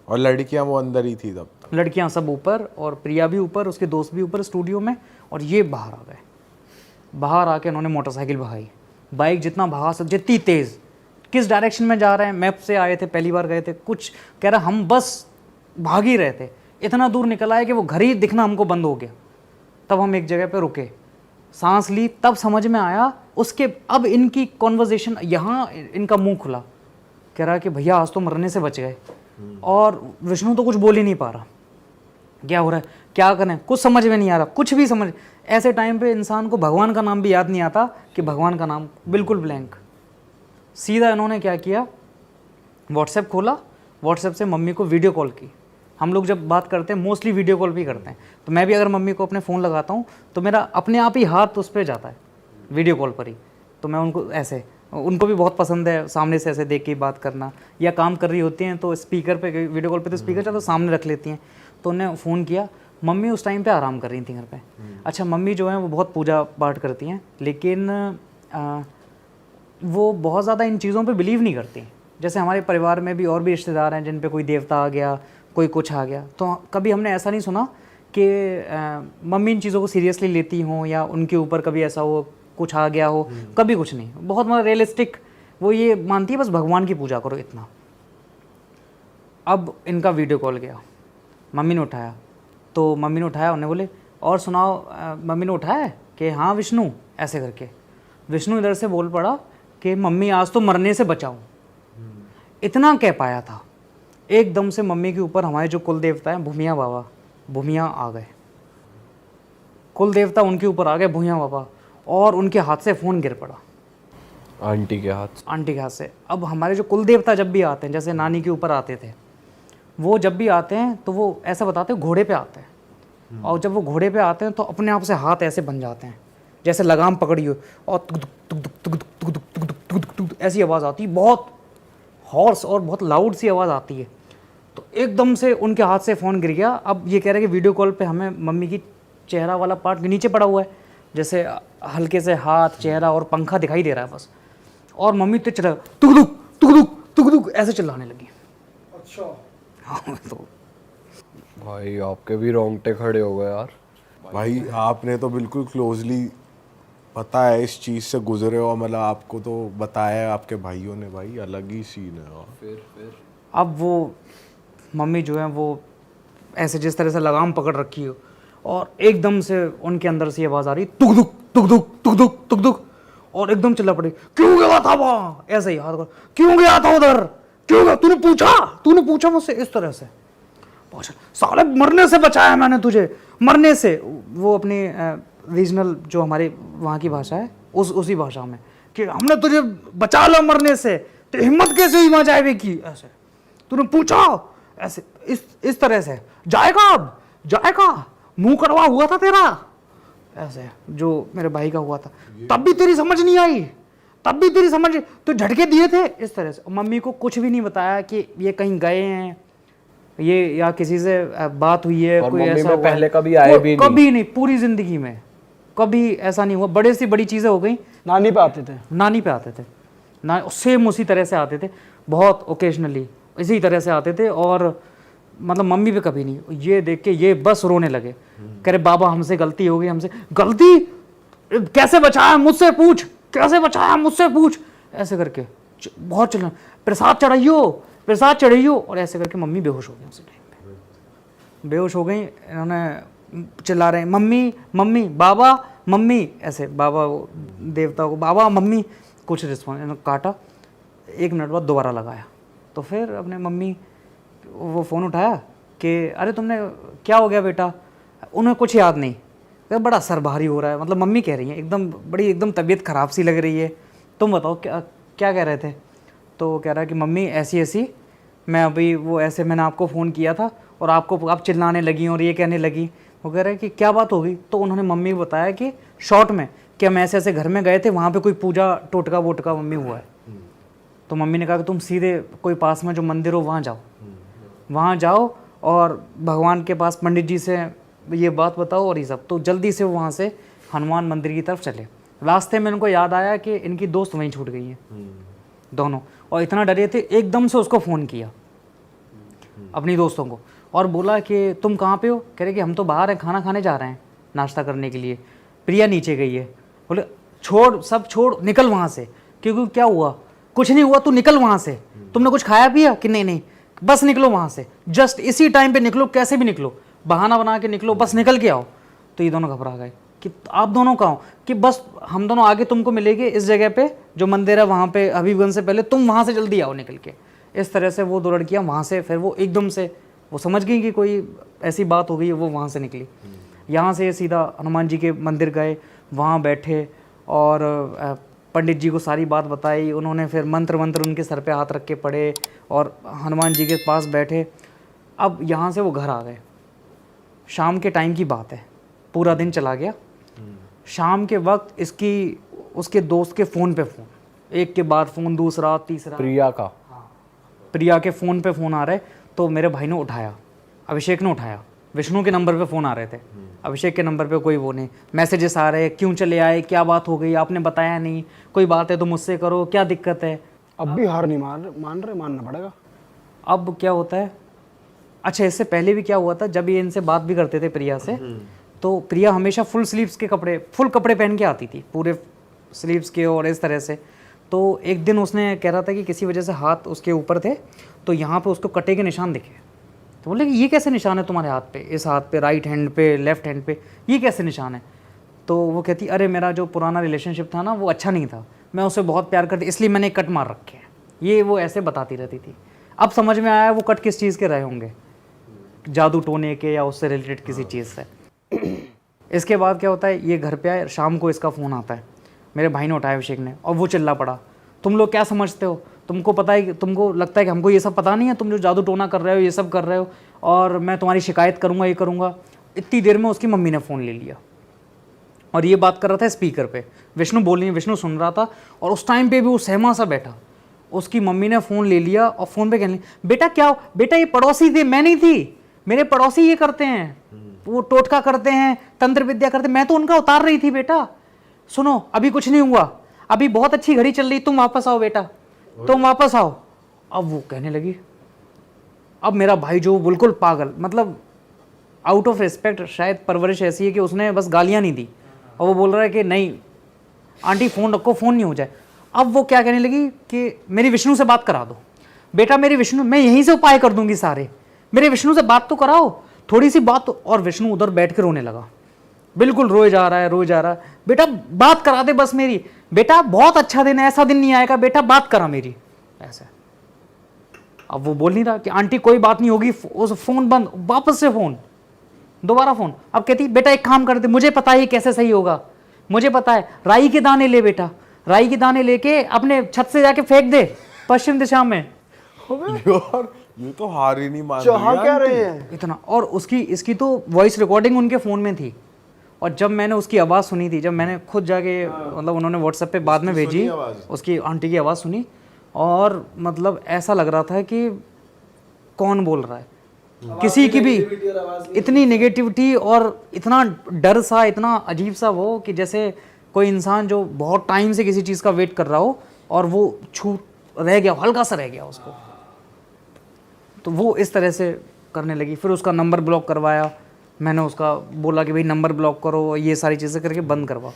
Speaker 4: और लड़कियां वो अंदर ही थी तब?
Speaker 6: लड़कियां सब ऊपर और प्रिया भी ऊपर, उसके दोस्त भी ऊपर स्टूडियो में, और ये बाहर आ गए। बाहर आके उन्होंने मोटरसाइकिल भगाई, बाइक जितना भगा सकते जितनी तेज़, किस डायरेक्शन में जा रहे हैं, मैप से आए थे, पहली बार गए थे, कुछ कह रहा हम बस भाग ही रहे थे, इतना दूर निकल आए कि वो घर ही दिखना हमको बंद हो गया। तब हम एक जगह पे रुके, सांस ली, तब समझ में आया उसके, अब इनकी कॉन्वर्जेशन, यहाँ इनका मुंह खुला, कह रहा कि भैया आज तो मरने से बच गए। और विष्णु तो कुछ बोल ही नहीं पा रहा, क्या हो रहा है, क्या करें, कुछ समझ में नहीं आ रहा, कुछ भी समझ। ऐसे टाइम पे इंसान को भगवान का नाम भी याद नहीं आता कि भगवान का नाम, बिल्कुल ब्लैंक। सीधा इन्होंने क्या किया, व्हाट्सएप खोला, व्हाट्सएप से मम्मी को वीडियो कॉल की। हम लोग जब बात करते हैं मोस्टली वीडियो कॉल भी करते हैं, तो मैं भी अगर मम्मी को अपने फ़ोन लगाता हूँ तो मेरा अपने आप ही हाथ उस पर जाता है वीडियो कॉल पर ही। तो मैं उनको ऐसे, उनको भी बहुत पसंद है सामने से ऐसे देख के बात करना, या काम कर रही होती हैं तो स्पीकर पे, वीडियो कॉल पे तो स्पीकर चला तो सामने रख लेती हैं। तो उन्हें फ़ोन किया, मम्मी उस टाइम पे आराम कर रही थी घर पे। अच्छा, मम्मी जो है वो बहुत पूजा पाठ करती हैं, लेकिन वो बहुत ज़्यादा इन चीज़ों पे बिलीव नहीं करती। जैसे हमारे परिवार में भी और भी रिश्तेदार हैं जिन पे कोई देवता आ गया, कोई कुछ आ गया, तो कभी हमने ऐसा नहीं सुना कि मम्मी इन चीज़ों को सीरियसली लेती हों या उनके ऊपर कभी ऐसा हो कुछ आ गया हो, कभी कुछ नहीं। बहुत मतलब रियलिस्टिक, वो ये मानती है बस भगवान की पूजा करो, इतना। अब इनका वीडियो कॉल गया, मम्मी ने उठाया, तो मम्मी ने उठाया, उन्हें बोले और सुनाओ, मम्मी ने उठाया कि हाँ विष्णु, ऐसे करके। विष्णु इधर से बोल पड़ा कि मम्मी आज तो मरने से बचाऊं। इतना कह पाया था, एकदम से मम्मी के ऊपर हमारे जो कुल देवता हैं भूमिया बाबा, भूमिया आ गए, कुल देवता उनके ऊपर आ गए, भूमिया बाबा, और उनके हाथ से फ़ोन गिर पड़ा,
Speaker 1: आंटी के हाथ,
Speaker 6: आंटी के हाथ से। अब हमारे जो कुल देवता जब भी आते हैं, जैसे नानी के ऊपर आते थे, वो जब भी आते हैं तो वो ऐसा बताते हैं घोड़े पे आते हैं, और जब वो घोड़े पे आते हैं तो अपने आप से हाथ ऐसे बन जाते हैं जैसे लगाम पकड़ी हो, और तुक तुक तुक तुक तुक तुक तुक तुक तुक तुक तुक ऐसी आवाज़ आती है, बहुत हॉर्स और बहुत लाउड सी आवाज़ आती है। तो एकदम से उनके हाथ से फ़ोन गिर गया। अब ये कह रहे हैं कि वीडियो कॉल पे हमें मम्मी की चेहरा वाला पार्ट नीचे पड़ा हुआ है, जैसे हल्के से हाथ, चेहरा और पंखा दिखाई दे रहा है बस, और मम्मी तो चला तुक तुक तुक तुक तुक तुक ऐसे चिल्लाने लगी।
Speaker 5: अच्छा,
Speaker 6: हाँ तो
Speaker 1: भाई आपके भी रोंगटे खड़े हो गए यार।
Speaker 4: भाई आपने तो बिल्कुल क्लोजली पता है इस चीज़ से गुजरे हो, मतलब आपको तो बताया है आपके भाइयों ने, भाई अलग ही सीन है। और
Speaker 1: फिर
Speaker 6: अब वो मम्मी जो है वो ऐसे जिस तरह से लगाम पकड़ रखी हो, और एकदम से उनके अंदर से आवाज़ आ रही तुक दुक तुक दुक तुक दुक तुक दुक, और एकदम चिल्ला पड़ी क्यों गया था वहाँ, ऐसे ही हाथ कर, क्यों गया था उधर, क्यों गया, तूने पूछा मुझसे, इस तरह से। साले मरने से बचाया मैंने तुझे, मरने से। वो अपनी रीजनल जो हमारे वहाँ की भाषा है उसी भाषा में, कि हमने तुझे बचा लो मरने से, तो हिम्मत कैसे हुई वहाँ जाए की, ऐसे तूने पूछा, ऐसे इस तरह से। जाएगा, मुंह करवा हुआ था तेरा, ऐसे जो मेरे भाई का हुआ था, तब भी तेरी समझ नहीं आई, तब भी तेरी समझ, तो झटके दिए थे, इस तरह से। मम्मी को कुछ भी नहीं बताया कि ये कहीं गए हैं, ये या किसी से बात हुई है,
Speaker 1: और
Speaker 6: कोई
Speaker 1: मम्मी
Speaker 6: ऐसा
Speaker 1: में
Speaker 6: हुआ
Speaker 1: पहले
Speaker 6: है।
Speaker 1: कभी आए भी नहीं?
Speaker 6: कभी नहीं, पूरी जिंदगी में कभी ऐसा नहीं हुआ। बड़े से बड़ी चीज़ें हो गई,
Speaker 5: नानी पे आते थे,
Speaker 6: नानी पे आते थे ना, सेम उसी तरह से आते थे, बहुत ओकेजनली इसी तरह से आते थे, और मतलब मम्मी पे कभी नहीं। ये देख के ये बस रोने लगे, कह रहे बाबा हमसे गलती हो गई, हमसे गलती, कैसे बचाया मुझसे पूछ, कैसे बचाया मुझसे पूछ, ऐसे करके बहुत चलना, प्रसाद चढ़ाइयो, और ऐसे करके मम्मी बेहोश हो गई। उसी टाइम पे बेहोश हो गई, इन्होंने चिल्ला रहे मम्मी मम्मी बाबा मम्मी, ऐसे बाबा देवता को बाबा मम्मी, कुछ रिस्पॉन्स। इन्होंने काटा, 1 मिनट बाद दोबारा लगाया, तो फिर अपने मम्मी वो फ़ोन उठाया कि अरे तुमने क्या हो गया बेटा, उन्हें कुछ याद नहीं, तो बड़ा सर भारी हो रहा है, मतलब मम्मी कह रही हैं एकदम तबीयत ख़राब सी लग रही है, तुम बताओ क्या कह रहे थे। तो वो कह रहा है कि मम्मी ऐसी मैं अभी वो ऐसे मैंने आपको फ़ोन किया था और आप चिल्लाने लगी और ये कहने लगी। वो कह रहा है कि क्या बात हो गई। तो उन्होंने मम्मी को बताया कि शॉर्ट में कि हम ऐसे घर में गए थे, वहाँ पे कोई पूजा टोटका वोटका मम्मी हुआ है। तो मम्मी ने कहा कि तुम सीधे कोई पास में जो मंदिर हो वहाँ जाओ और भगवान के पास पंडित जी से ये बात बताओ और ये सब। तो जल्दी से वो वहाँ से हनुमान मंदिर की तरफ चले। रास्ते में इनको याद आया कि इनकी दोस्त वहीं छूट गई हैं दोनों, और इतना डरे थे, एकदम से उसको फ़ोन किया अपनी दोस्तों को और बोला कि तुम कहाँ पे हो? कह रहे कि हम तो बाहर हैं, खाना खाने जा रहे हैं, नाश्ता करने के लिए। प्रिया नीचे गई है। बोले छोड़, सब छोड़, निकल वहाँ से। क्योंकि क्या हुआ? कुछ नहीं हुआ, तू निकल वहाँ से। तुमने कुछ खाया पिया कि नहीं? नहीं, बस निकलो वहाँ से, जस्ट इसी टाइम पे निकलो, कैसे भी निकलो, बहाना बना के निकलो, बस निकल के आओ। तो ये दोनों घबरा गए कि आप दोनों कहाँ हो? कि बस हम दोनों आगे तुमको मिलेंगे इस जगह पे जो मंदिर है वहाँ पे, हबीबगंज से पहले, तुम वहाँ से जल्दी आओ निकल के। इस तरह से वो दो लड़कियाँ वहाँ से, फिर वो एकदम से वो समझ गई कि कोई ऐसी बात हो गई है, वो वहाँ से निकली। यहाँ से सीधा हनुमान जी के मंदिर गए, वहाँ बैठे और पंडित जी को सारी बात बताई। उन्होंने फिर मंत्र उनके सर पे हाथ रख के पढ़े और हनुमान जी के पास बैठे। अब यहाँ से वो घर आ गए। शाम के टाइम की बात है, पूरा दिन चला गया। शाम के वक्त उसके दोस्त के फ़ोन पे फ़ोन, एक के बाद फ़ोन, दूसरा, तीसरा। प्रिया के फ़ोन पे फ़ोन आ रहे। तो मेरे भाई ने उठाया, अभिषेक ने उठाया। विष्णु के नंबर पे फ़ोन आ रहे थे, अभिषेक के नंबर पे कोई वो नहीं। मैसेजेस आ रहे, क्यों चले आए, क्या बात हो गई, आपने बताया नहीं, कोई बात है तो मुझसे करो, क्या दिक्कत है।
Speaker 5: अब भी हार नहीं मान रहे, मानना पड़ेगा।
Speaker 6: अब क्या होता है, अच्छा इससे पहले भी क्या हुआ था, जब ये इनसे बात भी करते थे प्रिया से, तो प्रिया हमेशा फुल स्लीव्स के कपड़े, फुल कपड़े पहन के आती थी, पूरे स्लीव्स के और इस तरह से। तो एक दिन उसने कह रहा था कि किसी वजह से हाथ उसके ऊपर थे, तो यहाँ पे उसको कटे के निशान दिखे। तो बोले कि ये कैसे निशान है तुम्हारे हाथ पे, इस हाथ पे, राइट हैंड पे, लेफ्ट हैंड पे, ये कैसे निशान है? तो वो कहती, अरे मेरा जो पुराना रिलेशनशिप था ना वो अच्छा नहीं था, मैं उसे बहुत प्यार करती, इसलिए मैंने कट मार रखे हैं। ये वो ऐसे बताती रहती थी। अब समझ में आया वो कट किस चीज़ के रहे होंगे, जादू टोने के या उससे रिलेटेड किसी चीज़ से। इसके बाद क्या होता है, ये घर पे आए, शाम को इसका फ़ोन आता है, मेरे भाई ने उठाया अभिषेक ने, और वो चिल्ला पड़ा, तुम लोग क्या समझते हो, तुमको पता है, तुमको लगता है कि हमको ये सब पता नहीं है, तुम जो जादू टोना कर रहे हो, ये सब कर रहे हो, और मैं तुम्हारी शिकायत करूँगा, ये करूँगा। इतनी देर में उसकी मम्मी ने फ़ोन ले लिया और ये बात कर रहा था स्पीकर पे, विष्णु बोल रही है, विष्णु सुन रहा था, और उस टाइम पे भी वो सहमा सा बैठा। उसकी मम्मी ने फ़ोन ले लिया और फ़ोन पे कहने, बेटा क्या, बेटा ये पड़ोसी थे, मैं नहीं थी, मेरे पड़ोसी ये करते हैं, वो टोटका करते हैं, तंत्र विद्या करते हैं, मैं तो उनका उतार रही थी। बेटा सुनो, अभी कुछ नहीं हुआ, अभी बहुत अच्छी घड़ी चल रही, तुम वापस आओ बेटा, तुम वापस आओ। अब वो कहने लगी, अब मेरा भाई जो बिल्कुल पागल, मतलब आउट ऑफ रिस्पेक्ट, शायद परवरिश ऐसी है कि उसने बस गालियाँ नहीं दी, और वो बोल रहा है कि नहीं आंटी फ़ोन रखो, फ़ोन नहीं हो जाए। अब वो क्या कहने लगी कि मेरी विष्णु से बात करा दो बेटा, मेरी विष्णु, मैं यहीं से उपाय कर दूंगी सारे, मेरे विष्णु से बात तो कराओ, थोड़ी सी बात तो। और विष्णु उधर बैठ के रोने लगा, बिल्कुल रोए जा रहा है, बेटा बात करा दे बस मेरी, बेटा बहुत अच्छा दिन है, ऐसा दिन नहीं आएगा, बेटा बात करा मेरी, ऐसे। अब वो बोल नहीं रहा कि आंटी कोई बात नहीं होगी, उस फ़ोन बंद, वापस से फ़ोन, दोबारा फ़ोन। अब कहती, बेटा एक काम कर दे, मुझे पता है कैसे सही होगा, मुझे पता है, राई के दाने ले बेटा, राई के दाने लेके अपने छत से जाके फेंक दे पश्चिम दिशा में।
Speaker 4: यार ये तो हार ही नहीं मान
Speaker 5: चाह
Speaker 4: रही
Speaker 5: क्या
Speaker 4: आंटी।
Speaker 5: रहे हैं?
Speaker 6: इतना। और इसकी तो वॉइस रिकॉर्डिंग उनके फ़ोन में थी, और जब मैंने उसकी आवाज़ सुनी थी, जब मैंने खुद जाके, मतलब उन्होंने व्हाट्सएप पे बाद में भेजी, उसकी आंटी की आवाज़ सुनी, और मतलब ऐसा लग रहा था कि कौन बोल रहा है, किसी की भी इतनी नेगेटिविटी और इतना डर सा, इतना अजीब सा वो, कि जैसे कोई इंसान जो बहुत टाइम से किसी चीज़ का वेट कर रहा हो और वो छूट रह गया, हल्का सा रह गया उसको। तो वो इस तरह से करने लगी। फिर उसका नंबर ब्लॉक करवाया, मैंने उसका बोला कि भाई नंबर ब्लॉक करो, ये सारी चीज़ें करके बंद करवा।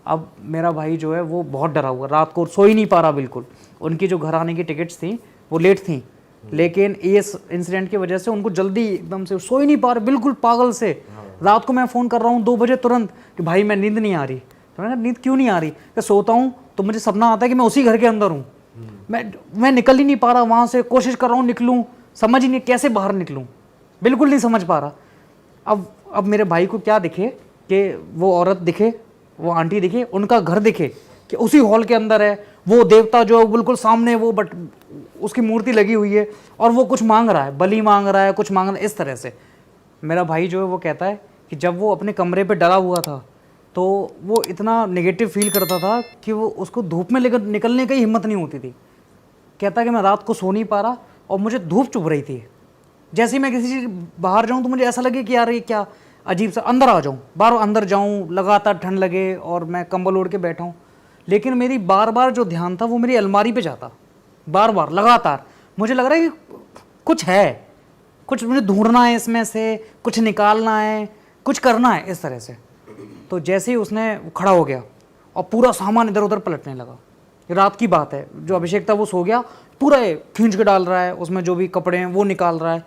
Speaker 6: अब मेरा भाई जो है वो बहुत डरा हुआ, रात को सो ही नहीं पा रहा बिल्कुल। उनकी जो घर आने की टिकट्स थी वो लेट थी, लेकिन इस इंसिडेंट की वजह से उनको जल्दी एकदम से सो ही नहीं पा रहे, बिल्कुल पागल से। रात को मैं फ़ोन कर रहा हूँ 2 बजे तुरंत कि भाई मैं नींद नहीं आ रही। तो मैंने कहा नींद क्यों नहीं आ रही? कि सोता हूँ तो मुझे सपना आता है कि मैं उसी घर के अंदर हूँ, मैं निकल ही नहीं पा रहा वहाँ से, कोशिश कर रहा हूँ निकलूँ, समझ ही नहीं कैसे बाहर निकलूँ, बिल्कुल नहीं समझ पा रहा। अब मेरे भाई को क्या दिखे कि वो औरत दिखे, वो आंटी दिखे, उनका घर दिखे कि उसी हॉल के अंदर है, वो देवता जो है बिल्कुल सामने, वो बट उसकी मूर्ति लगी हुई है, और वो कुछ मांग रहा है, बलि मांग रहा है, कुछ मांग रहा है, इस तरह से। मेरा भाई जो है वो कहता है कि जब वो अपने कमरे पे डरा हुआ था तो वो इतना नेगेटिव फील करता था कि वो उसको धूप में लेकर निकलने की हिम्मत नहीं होती थी। कहता है कि मैं रात को सो नहीं पा रहा और मुझे धूप चुभ रही थी, जैसे ही मैं किसी चीज़ बाहर जाऊँ तो मुझे ऐसा लगे कि यार ये क्या, अजीब सा, अंदर आ जाऊँ, बार अंदर जाऊँ, लगातार ठंड लगे और मैं कंबल ओढ़ के बैठा हूँ, लेकिन मेरी बार बार जो ध्यान था वो मेरी अलमारी पे जाता, बार बार लगातार। मुझे लग रहा है कि कुछ है, कुछ मुझे ढूंढना है इसमें से, कुछ निकालना है, कुछ करना है इस तरह से। तो जैसे ही उसने खड़ा हो गया और पूरा सामान इधर उधर पलटने लगा, रात की बात है, जो अभिषेक था वो सो गया, पूरा ये खींच के डाल रहा है, उसमें जो भी कपड़े हैं वो निकाल रहा है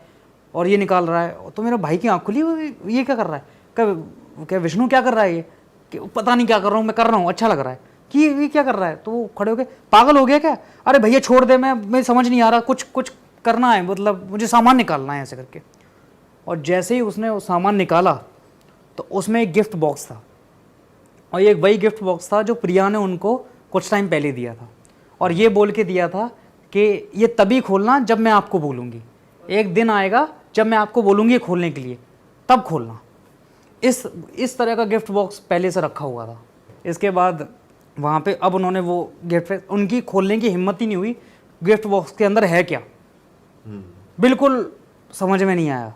Speaker 6: और ये निकाल रहा है। तो मेरा भाई की आँख खुली, ये क्या कर रहा है, क्या विष्णु क्या कर रहा है ये, कि पता नहीं क्या कर रहा हूँ, मैं कर रहा हूँ, अच्छा लग रहा है कि ये क्या कर रहा है। तो वो खड़े हो गए, पागल हो गया क्या, अरे भैया छोड़ दे, मैं समझ नहीं आ रहा, कुछ कुछ करना है, मतलब मुझे सामान निकालना है ऐसे करके। और जैसे ही उसने वो सामान निकाला तो उसमें एक गिफ्ट बॉक्स था, और ये वही गिफ्ट बॉक्स था जो प्रिया ने उनको कुछ टाइम पहले दिया था, और ये बोल के दिया था कि ये तभी खोलना जब मैं आपको बोलूँगी, एक दिन आएगा जब मैं आपको बोलूँगी खोलने के लिए, तब खोलना। इस तरह का गिफ्ट बॉक्स पहले से रखा हुआ था। इसके बाद वहाँ पे अब उन्होंने वो गिफ्ट, उनकी खोलने की हिम्मत ही नहीं हुई, गिफ्ट बॉक्स के अंदर है क्या, बिल्कुल समझ में नहीं आया।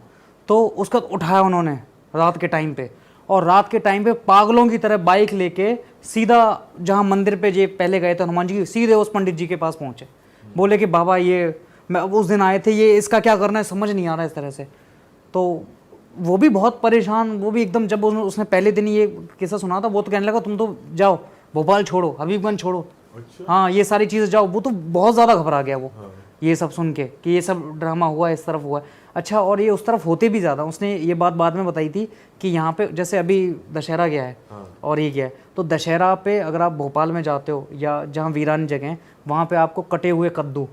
Speaker 6: तो उसका उठाया उन्होंने रात के टाइम पे, और रात के टाइम पे पागलों की तरह बाइक लेके सीधा जहाँ मंदिर पे जे पहले गए थे हनुमान जी के, सीधे उस पंडित जी के पास पहुँचे। बोले कि बाबा ये मैं उस दिन आए थे, ये इसका क्या करना है समझ नहीं आ रहा इस तरह से। तो वो भी बहुत परेशान, वो भी एकदम, जब उसने पहले दिन ये किस्सा सुना था वो तो कहने लगा तुम तो जाओ भोपाल छोड़ो, हबीबगंज छोड़ो, हाँ ये सारी चीज़ें जाओ। वो तो बहुत ज़्यादा घबरा गया वो, ये सब सुन के कि ये सब ड्रामा हुआ, इस तरफ हुआ। अच्छा, और ये उस तरफ होते भी ज़्यादा। उसने ये बात बाद में बताई थी कि यहाँ पे जैसे अभी दशहरा गया है और ये गया है, तो दशहरा पे अगर आप भोपाल में जाते हो या जहाँ वीरान जगह, वहाँ पे आपको कटे हुए कद्दू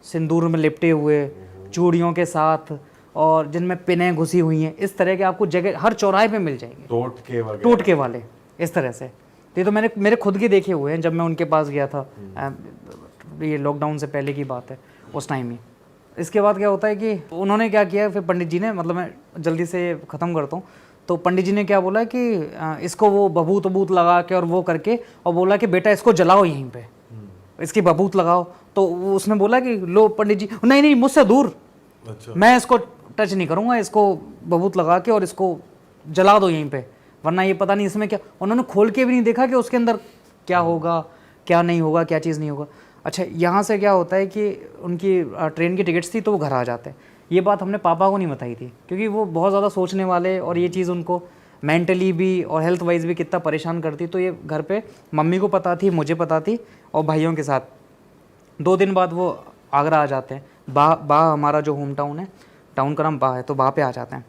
Speaker 6: सिंदूर में लिपटे हुए, चूड़ियों के साथ, और जिनमें पिनें घुसी हुई हैं, इस तरह के आपको जगह हर चौराहे पे मिल जाएंगे, टोटके वाले इस तरह से। तो ये तो मैंने मेरे खुद के देखे हुए हैं, जब मैं उनके पास गया था, ये लॉकडाउन से पहले की बात है, उस टाइम ही। इसके बाद क्या होता है कि उन्होंने क्या किया फिर पंडित जी ने, मतलब मैं जल्दी से ख़त्म करता हूँ, तो पंडित जी ने क्या बोला कि इसको वो बबूत वबूत लगा के और वो करके, और बोला कि बेटा इसको जलाओ यहीं पे, इसकी बबूत लगाओ। तो उसने बोला कि लो पंडित जी, नहीं नहीं मुझसे दूर, मैं इसको टच नहीं करूँगा, इसको बबूत लगा के और इसको जला दो यहीं पे, वरना ये पता नहीं इसमें क्या। उन्होंने खोल के भी नहीं देखा कि उसके अंदर क्या होगा, क्या नहीं होगा, क्या चीज़ नहीं होगा। अच्छा, यहाँ से क्या होता है कि उनकी ट्रेन की टिकट्स थी तो वो घर आ जाते हैं। ये बात हमने पापा को नहीं बताई थी, क्योंकि वो बहुत ज़्यादा सोचने वाले, और ये चीज़ उनको मेंटली भी और हेल्थ वाइज भी कितना परेशान करती। तो ये घर पे मम्मी को पता थी, मुझे पता थी, और भाइयों के साथ। 2 दिन बाद वो आगरा आ जाते हैं। बा हमारा जो होम टाउन है, टाउन का नाम बा है, तो बा पे आ जाते हैं।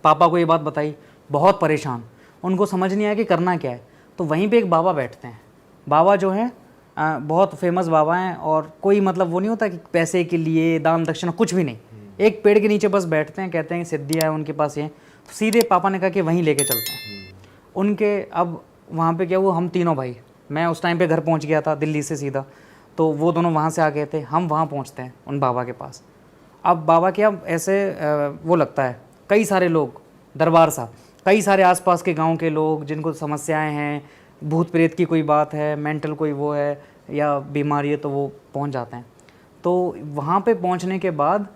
Speaker 6: पापा को ये बात बताई, बहुत परेशान, उनको समझ नहीं आया कि करना क्या है। तो वहीं पे एक बाबा बैठते हैं, बाबा जो हैं बहुत फेमस बाबा हैं, और कोई मतलब वो नहीं होता कि पैसे के लिए दान दक्षिणा, कुछ भी नहीं। एक पेड़ के नीचे बस बैठते हैं, कहते हैं कि सिद्धियाँ है उनके पास ये। तो सीधे पापा ने कहा कि वहीं लेके चलते हैं उनके। अब वहाँ पे क्या हुआ, हम तीनों भाई, मैं उस टाइम पे घर पहुँच गया था दिल्ली से सीधा, तो वो दोनों वहाँ से आ गए थे, हम वहाँ पहुँचते हैं उन बाबा के पास। अब बाबा क्या ऐसे वो लगता है, कई सारे लोग, दरबार साहब, कई सारे आसपास के गांव के लोग जिनको समस्याएं हैं, भूत प्रेत की कोई बात है, मेंटल कोई वो है या बीमारी है, तो वो पहुंच जाते हैं। तो वहाँ पे पहुंचने के बाद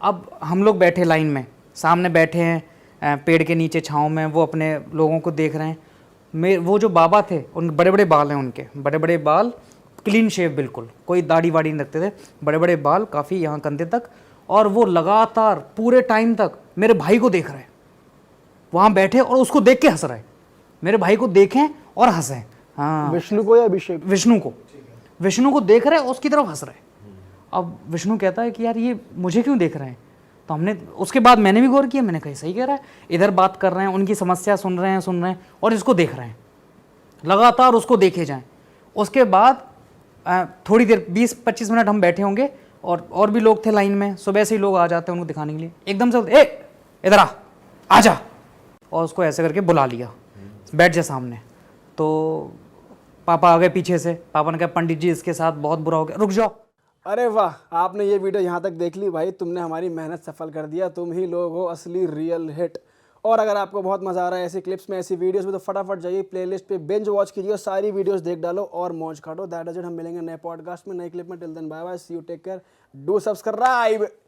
Speaker 6: अब हम लोग बैठे लाइन में, सामने बैठे हैं पेड़ के नीचे छाँव में, वो अपने लोगों को देख रहे हैं। वो जो बाबा थे, उन बड़े बड़े बाल हैं, उनके बड़े बड़े बाल, क्लीन शेव बिल्कुल, कोई दाढ़ी वाड़ी नहीं रखते थे, बड़े बड़े बाल काफ़ी यहाँ कंधे तक, और वो लगातार पूरे टाइम तक मेरे भाई को देख रहे हैं, वहाँ बैठे और उसको देख के हंस रहे हैं। मेरे भाई को देखें और हंसें। हाँ,
Speaker 5: विष्णु को या अभिषेक?
Speaker 6: विष्णु को देख रहे हैं, उसकी तरफ हंस रहे हैं। अब विष्णु कहता है कि यार ये मुझे क्यों देख रहे हैं। तो हमने उसके बाद मैंने भी गौर किया, मैंने कहा सही कह रहा है, इधर बात कर रहे हैं, उनकी समस्या सुन रहे हैं और इसको देख रहे हैं, लगातार उसको देखे जाएं। उसके बाद थोड़ी देर 20-25 मिनट हम बैठे होंगे, और भी लोग थे लाइन में, सुबह से ही लोग आ जाते हैं उनको दिखाने के लिए। एकदम से ए इधर आ जा, और उसको ऐसे करके बुला लिया, बैठ जा सामने। तो पापा आ गए पीछे से, पापा ने कहा पंडित जी इसके साथ बहुत बुरा हो गया, रुक जाओ।
Speaker 5: अरे वाह, आपने ये वीडियो यहाँ तक देख ली भाई, तुमने हमारी मेहनत सफल कर दिया, तुम ही लोग हो असली रियल हिट। और अगर आपको बहुत मजा आ रहा है ऐसी क्लिप्स में, ऐसी वीडियोस में, तो फटाफट जाइए प्लेलिस्ट पे बिंज वॉच कीजिए, सारी वीडियोस देख डालो और मौज काटो। दैट इज इट, हम मिलेंगे नए पॉडकास्ट में, नए क्लिप में। Till then bye bye, see you, take care, do subscribe.